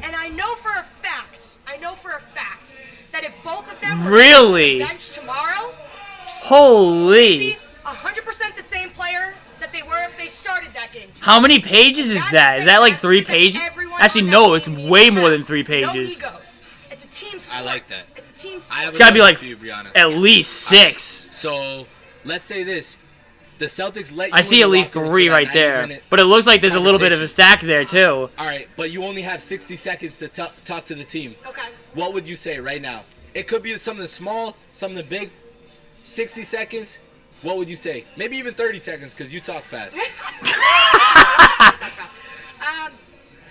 And I know for a fact, that if both of them were Really? on the bench tomorrow, Holy. be 100% the same player that they were if they started that game. How many pages is that? Is that like 3 pages? Actually, no, it's way more than 3 No pages. egos. It's a team sport. I like that. It's a team sport. I have It's gotta be like for you, Brianna. at least 6. So, let's say this. The Celtics let you I see in at the least locker room 3 for that right there. 90-minute But it looks like there's a little bit of a stack there, too. All right, but you only have 60 seconds to talk to the team. Okay. What would you say right now? It could be something small, something big. 60 seconds. What would you say? Maybe even 30 seconds, because you talk fast.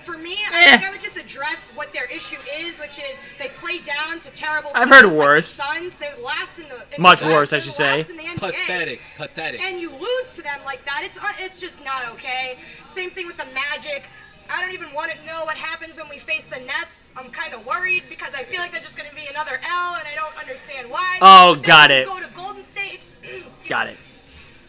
For me, I think I would just address what their issue is, which is they play down to terrible teams. I've heard like worse. the Suns, they're last in the Much the worse, West, I they're should the say. last in the NBA. Pathetic. And you lose to them like that, it's just not okay. Same thing with the Magic. I don't even want to know what happens when we face the Nets. I'm kind of worried because I feel like there's just going to be another L, and I don't understand why. Oh, But then got you it. Go to Golden State. Got it.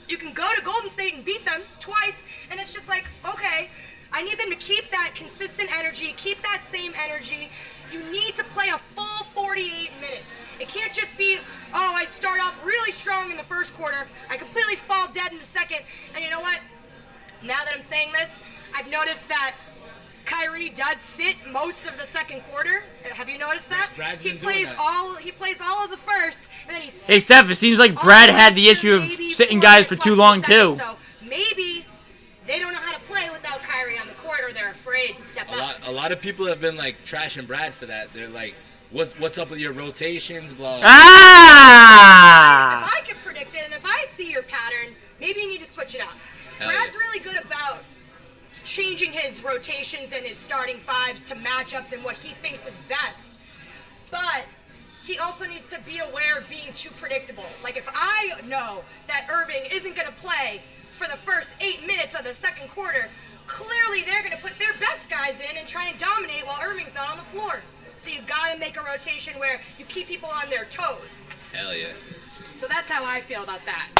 You can go to Golden State and beat them twice, and it's just like, okay, I need them to keep that consistent energy, keep that same energy. You need to play a full 48 minutes. It can't just be, oh, I start off really strong in the first quarter, I completely fall dead in the second, and you know what? Now that I'm saying this, I've noticed that Kyrie does sit most of the second quarter. Have you noticed that? Brad's He been doing plays that. he plays all of the first, and then he sits Hey, Steph, it seems like Brad had the issue of maybe sitting 4 guys for minutes too left long, in the second, too. So maybe they don't know how to play without Kyrie on the court, or they're afraid to step up. A lot of people have been like trashing Brad for that. They're like, what's up with your rotations, blah. Ah! If I can predict it, and if I see your pattern, maybe you need to switch it up. Hell Brad's yeah. really good about changing his rotations and his starting fives to matchups and what he thinks is best. But he also needs to be aware of being too predictable. Like if I know that Irving isn't going to play for the first 8 minutes of the second quarter, clearly they're going to put their best guys in and try and dominate while Irving's not on the floor. So you got to make a rotation where you keep people on their toes. Hell yeah. So that's how I feel about that.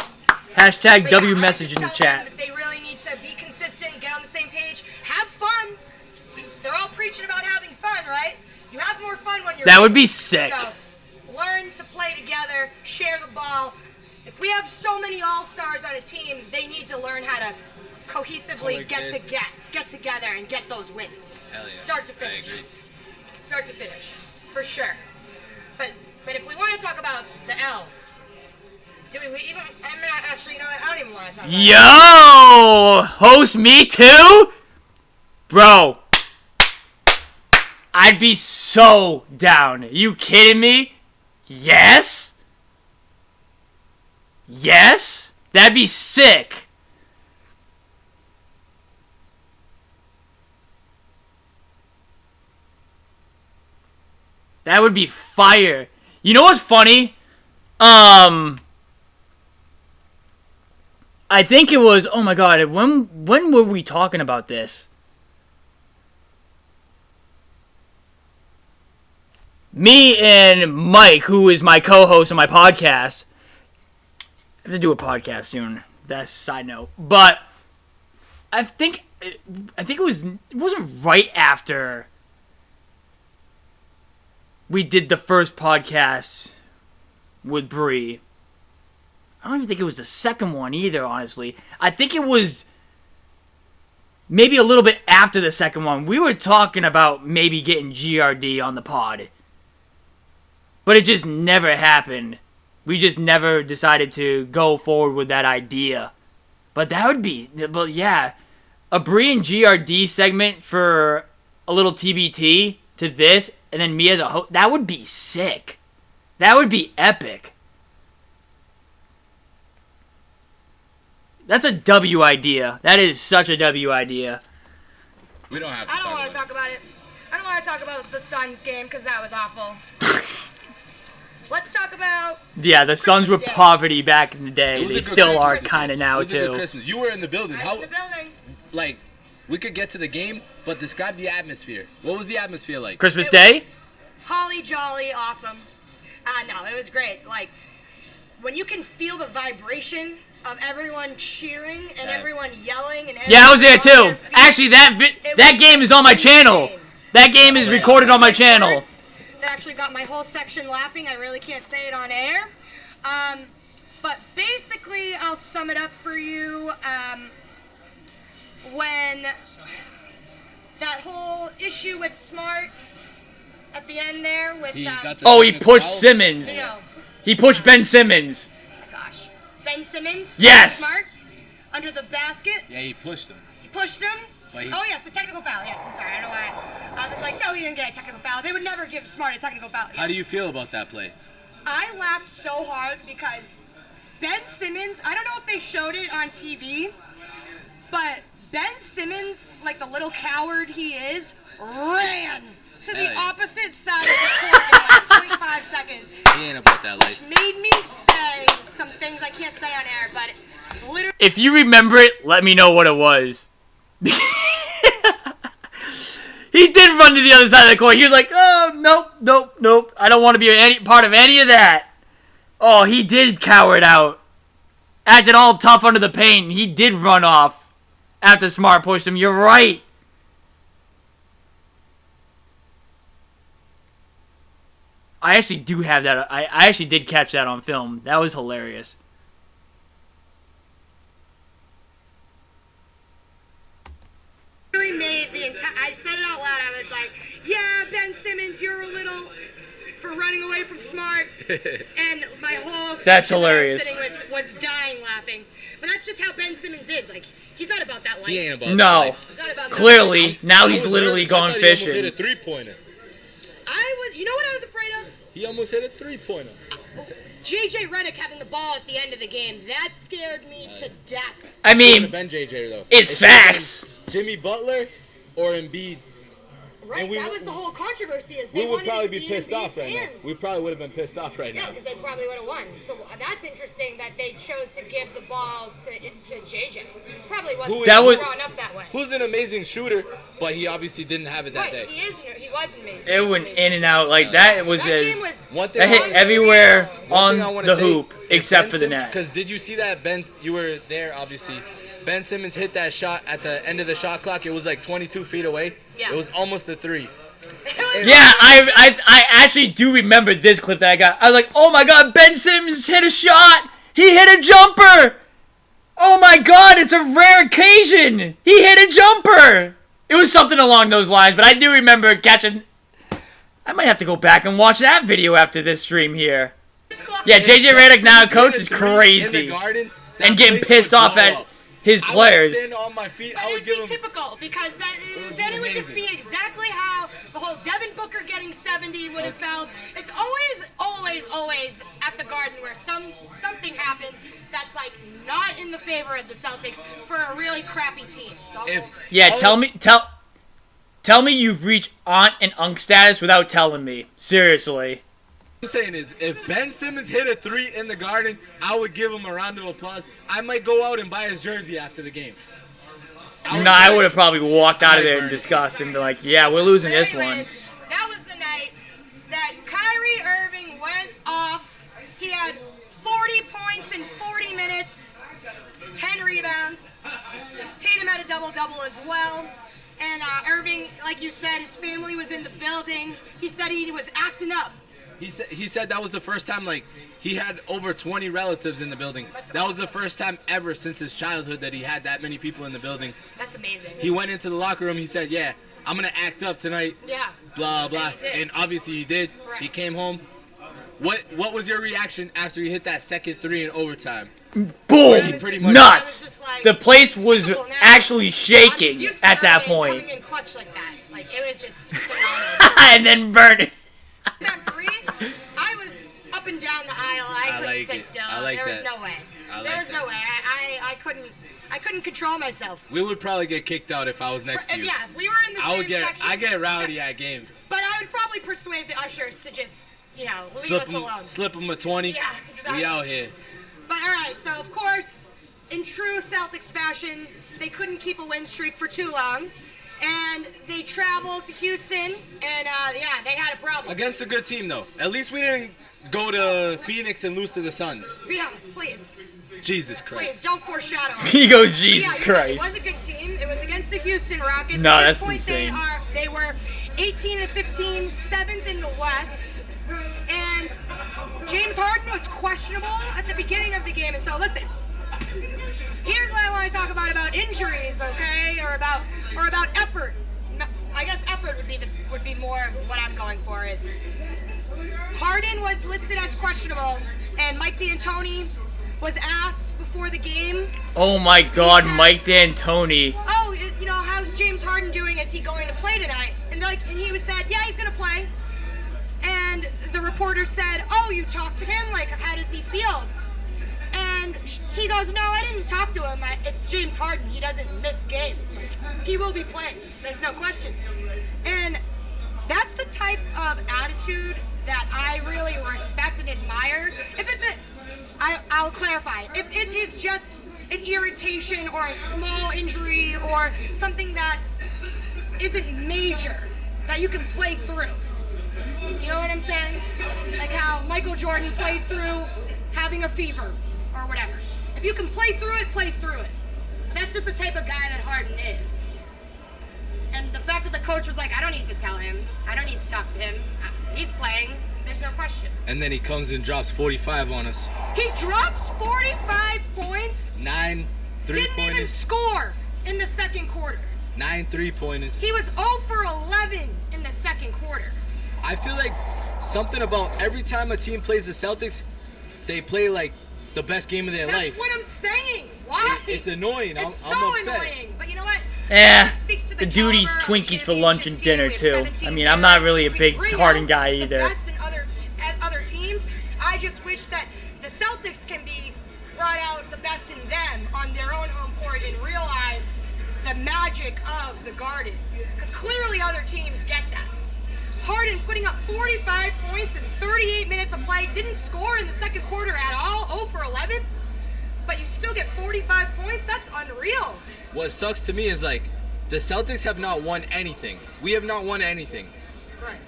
Hashtag But W yeah, I message just in the tell them chat. that they really need to be consistent, get on the same page, have fun. They're all preaching about having fun, right? You have more fun when you're That would be winning. sick. So learn to play together, share the ball. If we have so many all-stars on a team, they need to learn how to cohesively get together and get those wins. Hell yeah. Start to I finish. agree. Start to finish, for sure. But if we want to talk about the L, do we even? I'm not actually. You know what? I don't even want to talk about it. Yo! Host me too? Bro. I'd be so down. Are you kidding me? Yes? Yes? That'd be sick. That would be fire. You know what's funny? I think it was, oh my god, when were we talking about this? Me and Mike, who is my co-host on my podcast, I have to do a podcast soon. That's a side note. But I think it wasn't right after we did the first podcast with Bree. I don't even think it was the second one either, honestly. I think it was maybe a little bit after the second one. We were talking about maybe getting GRD on the pod. But it just never happened. We just never decided to go forward with that idea. But that would be, but yeah, a Bree and GRD segment for a little TBT to this, and then me as a host, that would be sick. That would be epic. That's a W idea. That is such a W idea. We don't have to I don't talk want to about talk about it. I don't want to talk about the Suns game because that was awful. Let's talk about. Yeah, the Suns were Day. poverty back in the day. It was They a good still are Christmas. kind of now, It was a good too. Christmas. You were in the building. I How, was in the building. like, we could get to the game, but describe the atmosphere. What was the atmosphere like? Christmas It Day? was holly jolly, awesome. No, it was great. Like, when you can feel the vibration of everyone cheering and Yeah. everyone yelling and Yeah, I was there everyone on too. their feet, Actually, that was game is on my channel. insane. That game is recorded on my channel. Words that actually got my whole section laughing. I really can't say it on air. But basically, I'll sum it up for you. When that whole issue with Smart at the end there with He got the Oh, he technical pushed foul. Simmons. you know, He pushed Ben Simmons. oh my gosh, Ben Simmons. Yes! Smart under the basket. Yeah, he pushed him. He pushed him. But he- Oh yes, the technical foul. Yes, I'm sorry. I don't know why. I was like, no, he didn't get a technical foul. They would never give Smart a technical foul. How do you feel about that play? I laughed so hard because Ben Simmons, I don't know if they showed it on TV, but Ben Simmons, like the little coward he is, ran to the Hell yeah. opposite side of the court in like 0.5 seconds. He ain't about that life. Made me say some things I can't say on air, but literally If you remember it, let me know what it was. He did run to the other side of the court. He was like, oh, nope. I don't want to be any part of any of that. Oh, he did cower it out. Acted all tough under the paint. He did run off after Smart pushed him. You're right. I actually do have that. I actually did catch that on film. That was hilarious. Really made the entire. I said it out loud. I was like, "Yeah, Ben Simmons, you're a little for running away from Smart." And my whole That's section that I hilarious. was sitting with was dying laughing. But that's just how Ben Simmons is. Like, he's not about that life. He ain't about that No. life. He's not about Clearly, now I he's was literally nervous. I gone thought he almost hit fishing. a three-pointer. You know what I was afraid of? He almost hit a three-pointer. JJ Redick having the ball at the end of the game. That scared me to death. I Shouldn't mean, have been JJ though. it's It should've been facts. Jimmy Butler or Embiid. Right, And we- that was the whole controversy. Is they We would wanted probably it to be in pissed off Embiid's right now. hands. We probably would have been pissed off right Yeah, now. because they probably would have won. So that's interesting that they chose to give the ball to JJ. Probably wasn't That was- drawn up that way. Who's an amazing shooter, but he obviously didn't have it that Right, day. he was amazing. it went in and out like that. It was That game as was One thing that I hit wanna- everywhere one thing I on wanna the say, hoop if except for the Ben net. Because did you see that you were there obviously. Ben Simmons hit that shot at the end of the shot clock. It was like 22 feet away. Yeah. It was almost a three. Yeah, I actually do remember this clip that I got. I was like, oh my god, Ben Simmons hit a shot! He hit a jumper! Oh my god, it's a rare occasion! He hit a jumper! It was something along those lines, but I do remember catching... I might have to go back and watch that video after this stream here. Yeah, JJ Redick now Simmons coach hit a is three crazy. In the Garden, that And getting place pissed would off blow at up. his I players. would stand on my feet. But I it would would give be him. typical because would then be it would just amazing. be exactly how the whole Devin Booker getting 70 would have felt. It's always at the Garden where something happens that's like not in the favor of the Celtics for a really crappy team. So Yeah, tell me you've reached aunt and uncle status without telling me. Seriously. What I'm saying is, if Ben Simmons hit a three in the Garden, I would give him a round of applause. I might go out and buy his jersey after the game. No, I would have probably walked out of there in disgust and be like, yeah, we're losing this one. anyways, that was the night that Kyrie Irving went off. He had 40 points in 40 minutes, 10 rebounds. Tatum had a double-double as well. And Irving, like you said, his family was in the building. He said he was acting up. He said that was the first time, like, he had over 20 relatives in the building. That was the first time ever since his childhood that he had that many people in the building. That's amazing. He went into the locker room. He said, yeah, I'm going to act up tonight. Yeah. Blah, blah. And he did. And obviously he did. Correct. He came home. What was your reaction after he hit that second three in overtime? Boom! Pretty much- Nuts! It was just like, The place was typical now. actually I'm shaking just used to at that Irving point. Coming in clutch like that. Like, it was just phenomenal. And then burn it. That three, I was up and down the aisle. I couldn't like sit it. still. I like there that. was no way. I There like was that. no way. I couldn't control myself. We would probably get kicked out if I was next to you. Yeah, if we were in the same section. I get rowdy at games. But I would probably persuade the ushers to just, leave us alone. Slip them a 20. Yeah, exactly. We out here. But all right, so of course, in true Celtics fashion, they couldn't keep a win streak for too long. And they traveled to Houston, and they had a problem. Against a good team, though. At least we didn't go to Phoenix and lose to the Suns. Yeah, please. Jesus Please, Christ. don't foreshadow. He goes, But Jesus you're right, Christ. It was a good team. It was against the Houston Rockets. No, At this that's point, insane. They were 18-15, 7th in the West. And James Harden was questionable at the beginning of the game. And so listen, here's what I want to talk about injuries, okay? Or about effort. No, I guess effort would be more of what I'm going for is Harden was listed as questionable, and Mike D'Antoni was asked before the game, Oh my god, Mike D'Antoni. oh, how's James Harden doing? Is he going to play tonight? And he was said, yeah, he's going to play. And the reporter said, oh, you talked to him? Like, how does he feel? And he goes, no, I didn't talk to him. It's James Harden. He doesn't miss games. Like, he will be playing. There's no question. And that's the type of attitude that I really respect and admire. If it's I'll clarify. If it is just an irritation or a small injury or something that isn't major that you can play through. You know what I'm saying? Like how Michael Jordan played through having a fever or whatever. If you can play through it, play through it. That's just the type of guy that Harden is. And the fact that the coach was like, I don't need to tell him. I don't need to talk to him. He's playing. There's no question. And then he comes and drops 45 on us. He drops 45 points. 9 Didn't even three-pointers. score in the second quarter. 9 3-pointers. He was 0 for 11 in the second quarter. I feel like something about every time a team plays the Celtics, they play like the best game of their That's life. what I'm saying. Why? It's annoying. It's I'm so upset. annoying. But you know what? Yeah, That speaks to the the dude eats caliber of Twinkies for lunch and championship dinner team. We have too. 17 I mean, I'm not really a players. big We bring Harden out guy the either. best in other teams. I just wish that the Celtics can be brought out the best in them on their own home court and realize the magic of the Garden. Because clearly other teams get that. Harden putting up 45 points in 38 minutes of play, didn't score in the second quarter at all, 0 for 11, but you still get 45 points? That's unreal. What sucks to me is like the Celtics have not won anything. We have not won anything. Right.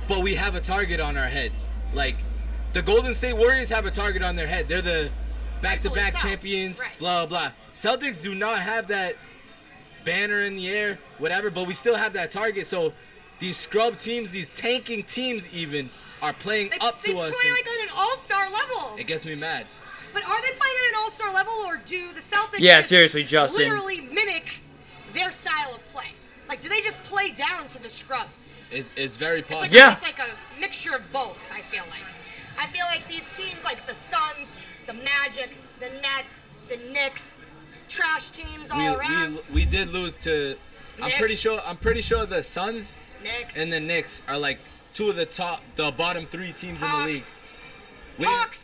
But we have a target on our head. Like the Golden State Warriors have a target on their head. They're the back-to-back Rightfully so. champions, Right. blah blah. Celtics do not have that banner in the air, whatever, but we still have that target. So these scrub teams, these tanking teams even are playing up They to us. play and like on an all-star level. it gets me mad. But are they playing at an all-star level, or do the Celtics Yeah, just seriously, Justin. literally mimic their style of play? Like, do they just play down to the scrubs? It's very It's like, possible. Yeah. it's like a mixture of both, I feel like. I feel like these teams, like the Suns, the Magic, the Nets, the Knicks, trash teams all around. We did lose to. I'm Knicks. pretty sure the Suns Knicks, and the Knicks are like two of the bottom 3 teams in the league. We- Hawks.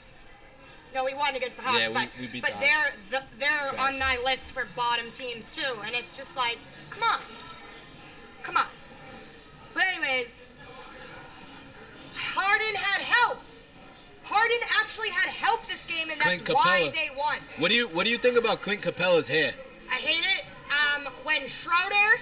No, we won against the Hawks, Yeah, but we beat but the Hawks. they're Trash. on my list for bottom teams too, and it's just like, come on. But anyways, Harden had help. Harden actually had help this game, and that's Clint why Capella. they won. What do you think about Clint Capella's hair? I hate it. When Schroeder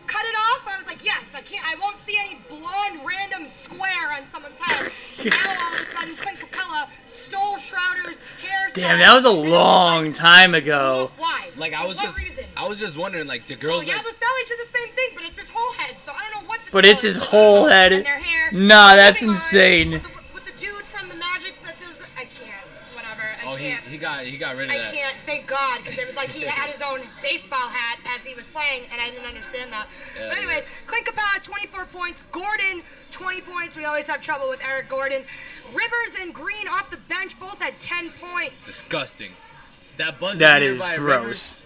cut it off, I was like, yes, I won't see any blonde random square on someone's head. Now all of a sudden, Clint Capella stole Schroeder's hairstyle. Damn, that was a and then long like, time ago. Why? Like For what reason? I was just wondering, like, do Well, girls like Yabusele did the same thing, but it's his whole head, so I don't know what the But deal it's his is with whole them head. and their hair. Nah, that's Moving on, insane. With the dude from the Magic that does I can't. Whatever. Oh, I can't. he got rid of I that. can't, thank God, because it was like he had his own baseball hat as he was playing, and I didn't understand that. Yeah, But anyways, Clint Capella, 24 points. Gordon, 20 points. We always have trouble with Eric Gordon. Rivers and Green off the bench both had 10 points. Disgusting. That buzzer That beater is by gross. Rivers,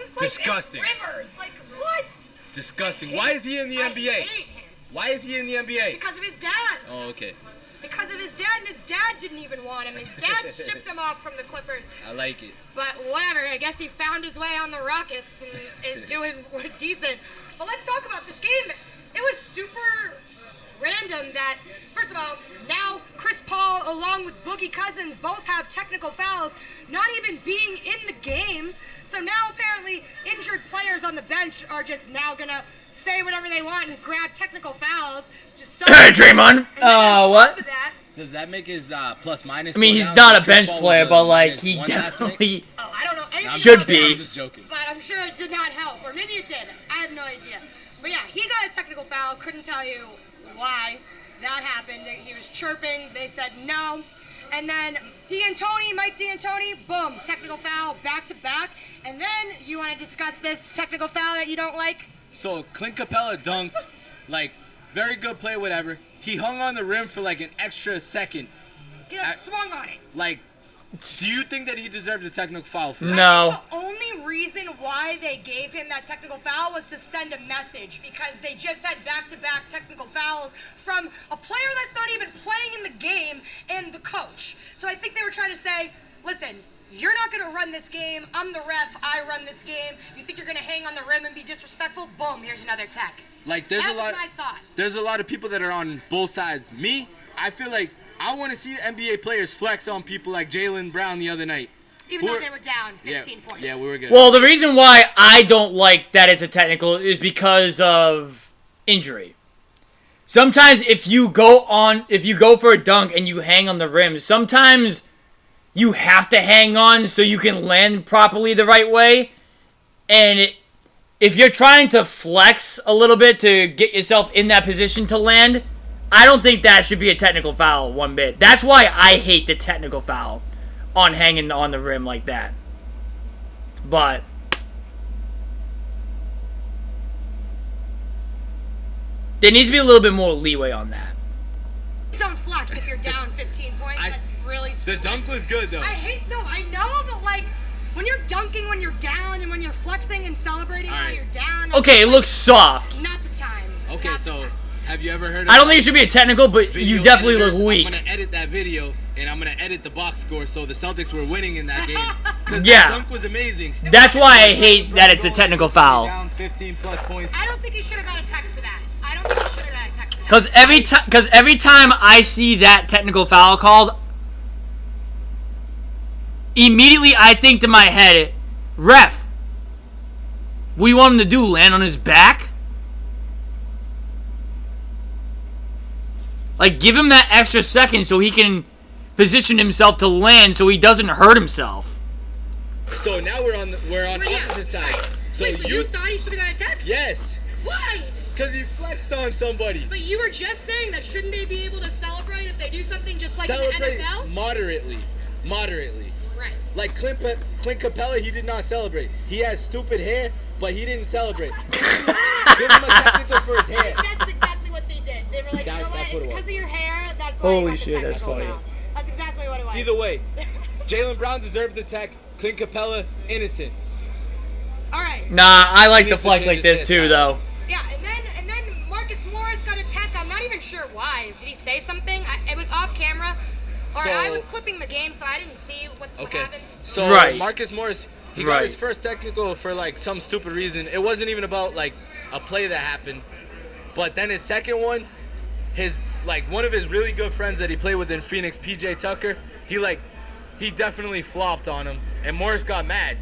It's like, disgusting. It's Rivers, like what? disgusting. Why is he in the I NBA? hate him. Why is he in the NBA? Because of his dad. Oh, okay. Because of his dad, and his dad didn't even want him. His dad shipped him off from the Clippers. I like it. But whatever, I guess he found his way on the Rockets and is doing decent. But let's talk about this game. It was super random that, first of all, now Chris Paul along with Boogie Cousins both have technical fouls, not even being in the game. So now apparently injured players on the bench are just now gonna say whatever they want and grab technical fouls. Just so Hey, Draymond. And then on What? top of that, Does that make his plus minus? I mean, go he's down? not a Chris bench Paul was player, a but like minus he one last night? definitely oh, I don't know anything Should about be. I'm just joking. But I'm sure it did not help, or maybe it did. I have no idea. But yeah, he got a technical foul. Couldn't tell you why that happened. He was chirping. They said no. And then Mike D'Antoni, boom, technical foul, back to back. And then you want to discuss this technical foul that you don't like? So Clint Capella dunked, like, very good play, whatever. He hung on the rim for like an extra second. He swung on it. Like, do you think that he deserved a technical foul for that? no. The only reason why they gave him that technical foul was to send a message, because they just had back-to-back technical fouls from a player that's not even playing in the game and the coach. So I think they were trying to say, listen, you're not going to run this game. I'm the ref. I run this game. You think you're going to hang on the rim and be disrespectful? Boom, here's another tech. Like, there's That a lot. was my thought. There's a lot of people that are on both sides. Me, I feel like I want to see NBA players flex on people like Jaylen Brown the other night. Even though they were down 15 points. Yeah, we were good. Well, the reason why I don't like that it's a technical is because of injury. Sometimes if you go for a dunk and you hang on the rim, sometimes you have to hang on so you can land properly the right way. And if you're trying to flex a little bit to get yourself in that position to land, I don't think that should be a technical foul one bit. That's why I hate the technical foul on hanging on the rim like that. But there needs to be a little bit more leeway on that. Don't flex if you're down 15 points. That's really The stupid. dunk was good though. I know, but like, when you're dunking when you're down and when you're flexing and celebrating while Alright. you're down. Okay, it looks soft. Not the time. Okay, Not the so time. have you ever heard of I don't think it should be a technical, but video you definitely editors? look weak. I'm gonna edit that video and I'm gonna edit the box score so the Celtics were winning in that game. Because Yeah. the dunk was amazing. That's why I hate that it's a technical foul. Down 15 plus points. I don't think he should have got a tech for that. I don't think he should have got a tech for that. Because every time I see that technical foul called, immediately I think to my head, ref, what do you want him to do, land on his back? Like, give him that extra second so he can position himself to land so he doesn't hurt himself. So now we're on Yeah. opposite sides. So Wait, but you you thought he should have got a tech? yes, Why? because you flexed on somebody. But you were just saying that shouldn't they be able to celebrate if they do something just like in Celebrate the NFL? moderately. Right. Like Clint Capella, he did not celebrate. He has stupid hair, but he didn't celebrate. Give him a technical for his hair. That's exactly what they did. They were like, That- you know what? that's what It's it was. because of your hair. That's why Holy you got the shit, that's technical funny. foul. That's exactly what it was. Either way, Jaylen Brown deserved the tech. Clint Capella, innocent. All right. Nah, I like He the needs to flex change like his this too, hairstyles. though. Yeah, and then Marcus Morris got a tech. I'm not even sure why. Did he say something? It was off camera, or I So- was clipping the game, so I didn't see what Okay. happened. So Right. Marcus Morris, he Right. got his first technical for like some stupid reason. It wasn't even about like a play that happened. But then his second one, one of his really good friends that he played with in Phoenix, PJ Tucker, he definitely flopped on him, and Morris got mad.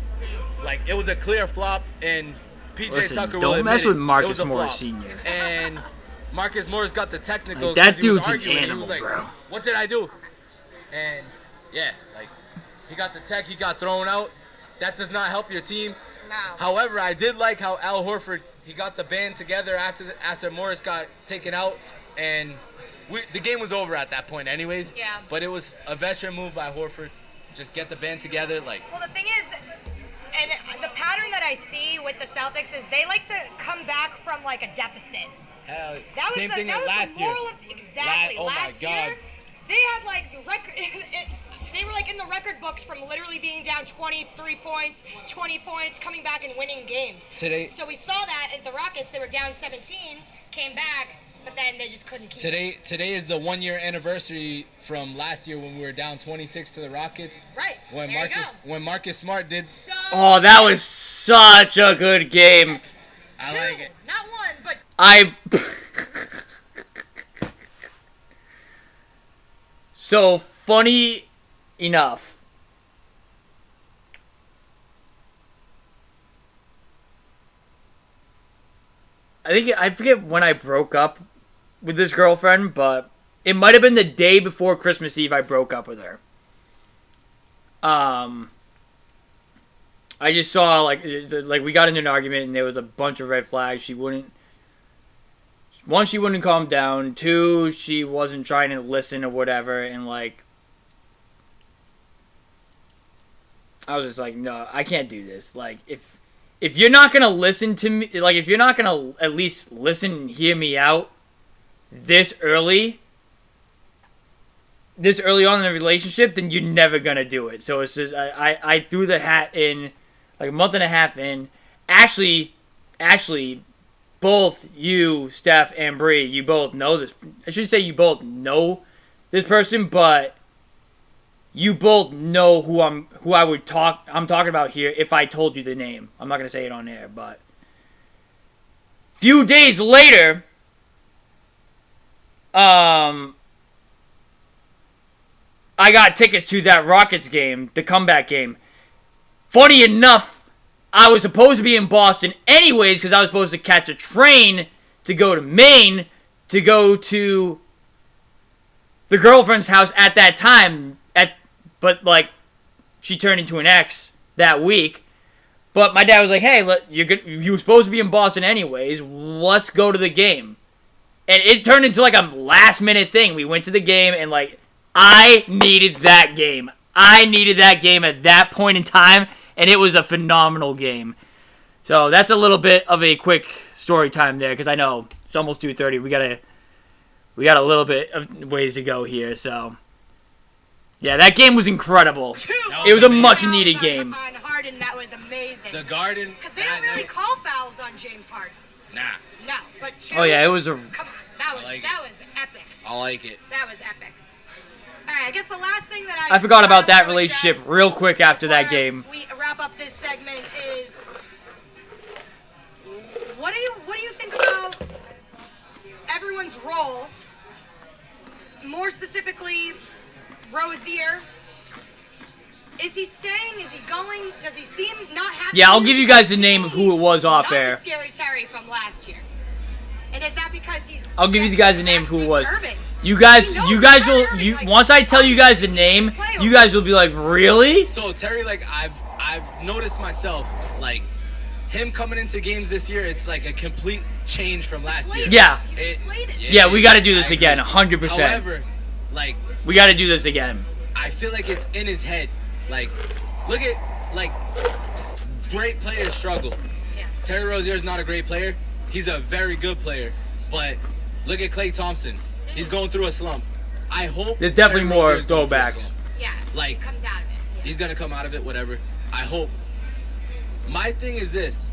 Like it was a clear flop, and PJ Listen, Tucker will don't admit mess it, with it Marcus was a Morris flop. Senior. And Marcus Morris got the technical. Like, that 'cause he was dude's an arguing. He animal, was like, bro. "What did I do?" And yeah, like he got the tech, he got thrown out. That does not help your team. No. However, I did like how Al Horford, he got the band together after Morris got taken out, and the game was over at that point anyways. Yeah. But it was a veteran move by Horford. Just get the band together, like. Well, the thing is, and the pattern that I see with the Celtics is they like to come back from like a deficit. Hell, That was same the, thing that as was last the year. moral of exactly Oh my last God. year. They had like the record. They were like in the record books from literally being down 23 points, 20 points, coming back and winning games. Today- So we saw that at the Rockets. They were down 17, came back, but then they just couldn't keep it. Today is the 1 year anniversary from last year when we were down 26 to the Rockets. Right. When there you go. Marcus Smart did. So Oh, that was such a good game. I like it. not one, but I. So, funny enough, I forget when I broke up with this girlfriend, but it might have been the day before Christmas Eve I broke up with her. I just saw like we got into an argument and there was a bunch of red flags. She wouldn't calm down. 2, she wasn't trying to listen or whatever, and like I was just like, no, I can't do this. Like if you're not gonna listen to me, like if you're not gonna at least listen and hear me out this early on in the relationship, then you're never gonna do it. So it's just I threw the hat in like a month and a half in. Actually, both you, Steph, and Bree, you both know this. I should say you both know this person, but you both know I'm talking about here if I told you the name. I'm not gonna say it on air, but few days later, I got tickets to that Rockets game, the comeback game. funny enough, I was supposed to be in Boston anyways because I was supposed to catch a train to go to Maine to go to the girlfriend's house at that time. But like, she turned into an ex that week. But my dad was like, "Hey, you were supposed to be in Boston anyways. Let's go to the game." And it turned into like a last minute thing. We went to the game and like, I needed that game. I needed that game at that point in time, and it was a phenomenal game. So that's a little bit of a quick story time there, because I know it's almost 2:30. We got a little bit of ways to go here. So yeah, that game was incredible. It was a much needed game. On Harden, that was amazing. The Garden. Because they don't really call fouls on James Harden. Nah. No, but two. Oh yeah, it was a. Come on, that was epic. I like it. That was epic. All right, I guess the last thing that I forgot about that wanna relationship address real quick after that before game. We wrap up this segment is what do you think about everyone's role? More specifically, Rozier. Is he staying? Is he going? Does he seem not happy? Yeah, I'll give you guys the name of who it was off Not air. the Scary Terry from last year. And is that because he's? I'll give you guys the name of who it was. Irving? You guys will. Once I tell you guys the name, you guys will be like, really? So Terry, like I've noticed myself, like him coming into games this year, it's like a complete change from last year. Yeah. Yeah, we got to do I this agree. again, 100%. However, like We got to do this again. I feel like it's in his head. Like, look at like great players struggle. Yeah. Terry Rozier's not a great player. He's a very good player, but look at Klay Thompson. He's going through a slump. I hope There's definitely Terry more Rozier's going through a throwbacks. slump. Yeah. Like- he comes out of it. Yeah. He's gonna come out of it, whatever. I hope. My thing is this.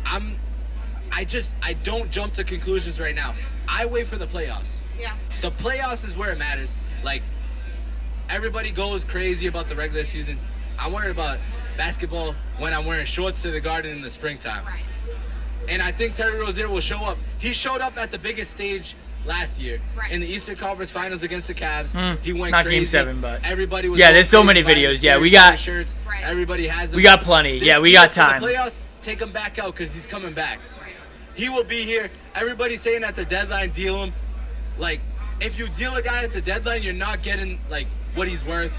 I don't jump to conclusions right now. I wait for the playoffs. Yeah. The playoffs is where it matters. Like, everybody goes crazy about the regular season. I'm worried about basketball when I'm wearing shorts to the Garden in the springtime. Right. And I think Terry Rozier will show up. He showed up at the biggest stage last year Right. in the Eastern Conference Finals against the Cavs. He went not crazy. Game 7, but- Everybody was Yeah, going there's so crazy many buying videos. his Yeah, Terry we got- shirts. Right. Everybody has them. We got plenty. This Yeah, we year got for time. The playoffs, take him back out because he's coming back. He will be here. Everybody's saying at the deadline, deal him. Like, if you deal a guy at the deadline, you're not getting like what he's worth.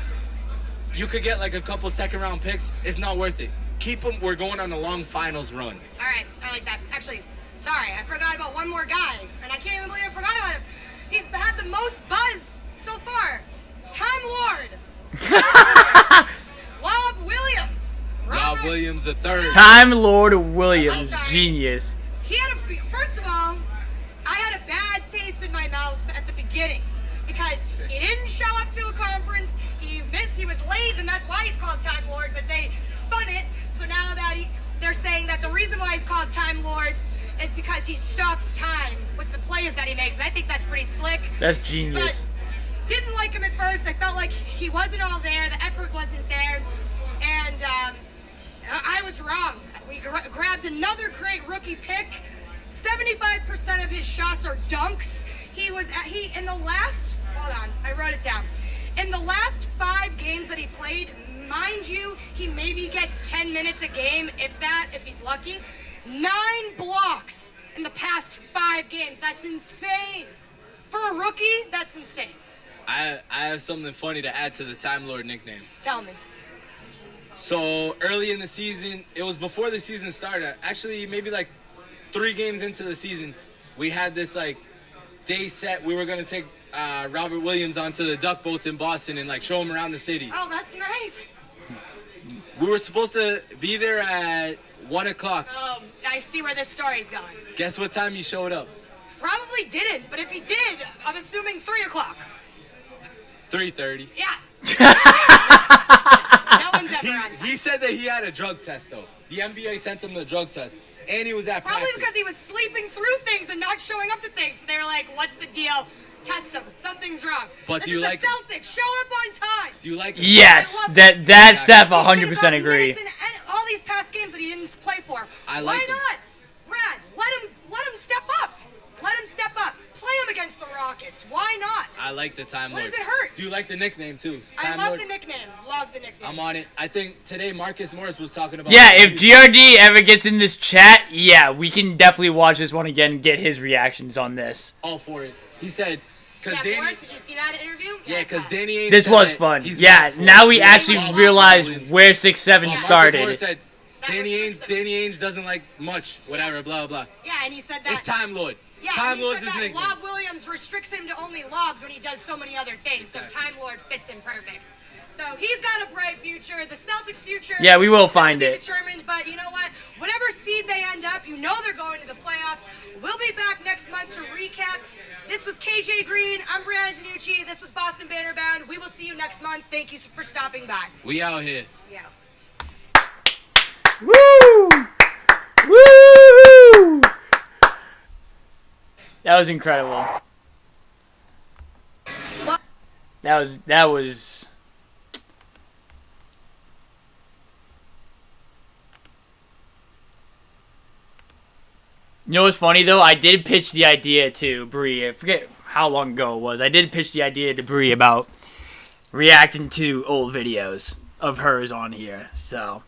You could get like a couple second-round picks. It's not worth it. Keep him. We're going on a long finals run. All right, I like that. Actually, sorry, I forgot about one more guy, and I can't even believe I forgot about him. He's had the most buzz so far. Time Lord. Rob Williams. Rob Robert- Williams the third. Time Lord Williams, I'm sorry. genius. He had first of all, I had a bad taste in my mouth at the beginning because he didn't show up to a conference. He missed. He was late, and that's why he's called Time Lord. But they spun it, so now that they're saying that the reason why he's called Time Lord is because he stops time with the plays that he makes. And I think that's pretty slick. That's genius. But didn't like him at first. I felt like he wasn't all there. The effort wasn't there, and I was wrong. We grabbed another great rookie pick. 75% of his shots are dunks. He in the last. Hold on, I wrote it down. In the last 5 games that he played, mind you, he maybe gets 10 minutes a game, if he's lucky. 9 blocks in the past 5 games. That's insane. For a rookie, that's insane. I have something funny to add to the Time Lord nickname. Tell me. So early in the season, it was before the season started. Actually, maybe like 3 games into the season, we had this like day set. We were gonna take Robert Williams onto the duck boats in Boston and like show him around the city. Oh, that's nice. We were supposed to be there at 1 o'clock. I see where this story's going. Guess what time he showed up? Probably didn't, but if he did, I'm assuming 3 o'clock. 3:30. Yeah. No one's ever on time. He said that he had a drug test though. The NBA sent him the drug test, and he was at Probably practice. because he was sleeping through things and not showing up to things. So they're like, "What's the deal? Test him. Something's wrong." But This do you is like the Celtics? Show up on time. Do you like him? Yes, I love that's Steph. He should've 100% gotten agree. minutes in all these past games that he didn't play for. I like Why him. not? Brad, let him step up. Let him step up. Play him against the Rockets. Why not? I like the Time What Lord. does it hurt? Do you like the nickname too? I Time love Lord? the nickname. love the nickname. I'm on it. I think today Marcus Morris was talking about. Yeah, if GRD ever gets in this chat, yeah, we can definitely watch this one again and get his reactions on this. All for it. He said, because Yeah, Danny. Morris, did you see that interview? Yeah, because it's Danny Ainge This said was that fun. he's Yeah, back for now it. we He actually likes realize Rollins. where 6'7" Marcus started. Morris said, That Danny was Ainge doesn't like much, whatever, blah, blah. Yeah, and he said that. It's Time Lord. Yeah, Time and he Lord's said his that nickname. Lob Williams restricts him to only lobs when he does so many other things. So Time Lord fits him perfect. So he's got a bright future. The Celtics' future. Yeah, we will is still find to be it. Determined, but you know what? Whatever seed they end up, you know they're going to the playoffs. We'll be back next month to recap. This was KJ Green. I'm Brianna Danucci. This was Boston Banner Bound. We will see you next month. Thank you for stopping by. We out here. Yeah. Woo! Woo! That was incredible. That was. You know what's funny though? I did pitch the idea to Bree. I forget how long ago it was. I did pitch the idea to Bree about reacting to old videos of hers on here. So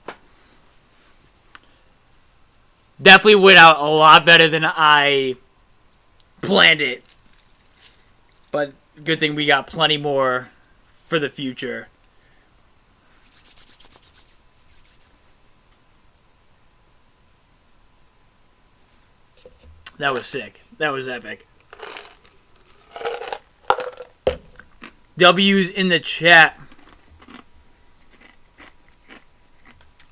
definitely went out a lot better than I planned it. But good thing we got plenty more for the future. That was sick. That was epic. W's in the chat.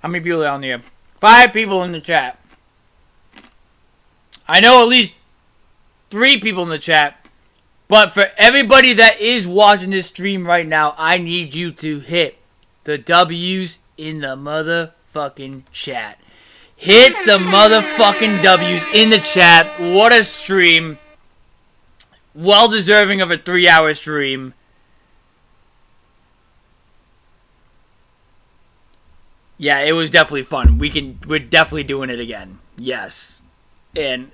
How many people are on there? 5 people in the chat. I know at least 3 people in the chat. But for everybody that is watching this stream right now, I need you to hit the W's in the motherfucking chat. Hit the motherfucking W's in the chat. What a stream. Well deserving of a 3-hour stream. Yeah, it was definitely fun. We're definitely doing it again. Yes. And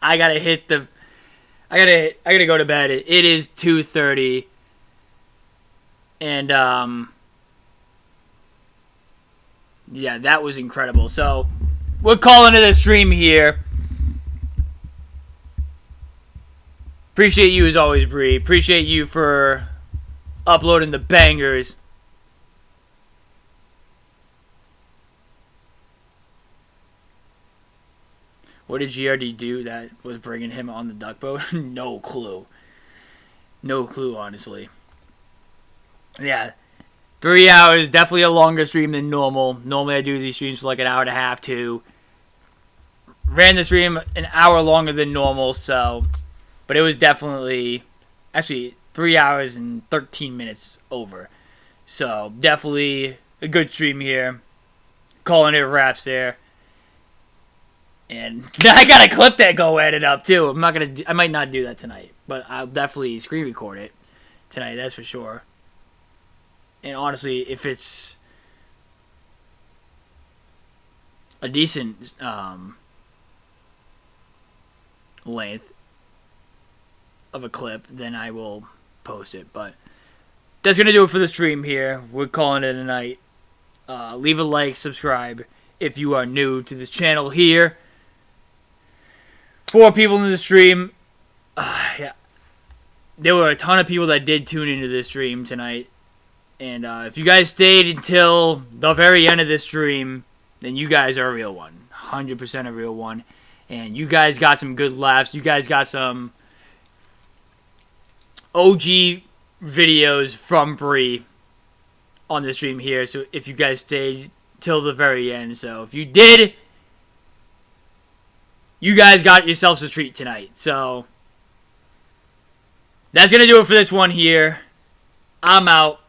I gotta hit the I gotta go to bed. It is 2:30. And yeah, that was incredible. So we're calling it a stream here. Appreciate you as always, Bree. Appreciate you for uploading the bangers. What did GRD do that was bringing him on the duck boat? No clue. No clue, honestly. Yeah. 3 hours, definitely a longer stream than normal. Normally I do these streams for like an hour and a half, too. Ran the stream an hour longer than normal, so... But it was definitely... Actually, 3 hours and 13 minutes over. So, definitely a good stream here. Calling it wraps there. And I got a clip that go edit up, too. I might not do that tonight. But I'll definitely screen record it tonight, that's for sure. And honestly, if it's a decent length of a clip, then I will post it. But that's going to do it for the stream here. We're calling it a night. Leave a like, subscribe if you are new to this channel here. 4 people in the stream. Yeah. There were a ton of people that did tune into this stream tonight. And if you guys stayed until the very end of this stream, then you guys are a real one. 100% a real one. And you guys got some good laughs. You guys got some OG videos from Bree on the stream here. So if you guys stayed till the very end. So if you did, you guys got yourselves a treat tonight. So that's going to do it for this one here. I'm out.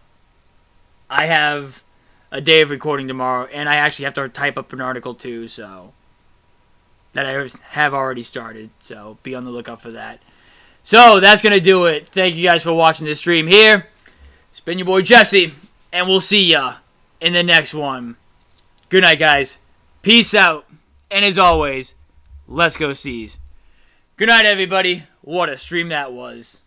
I have a day of recording tomorrow, and I actually have to type up an article too, so that I have already started, so be on the lookout for that. So that's going to do it. Thank you guys for watching this stream here. It's been your boy Jesse, and we'll see ya in the next one. Good night, guys. Peace out, and as always, let's go C's. Good night, everybody. What a stream that was.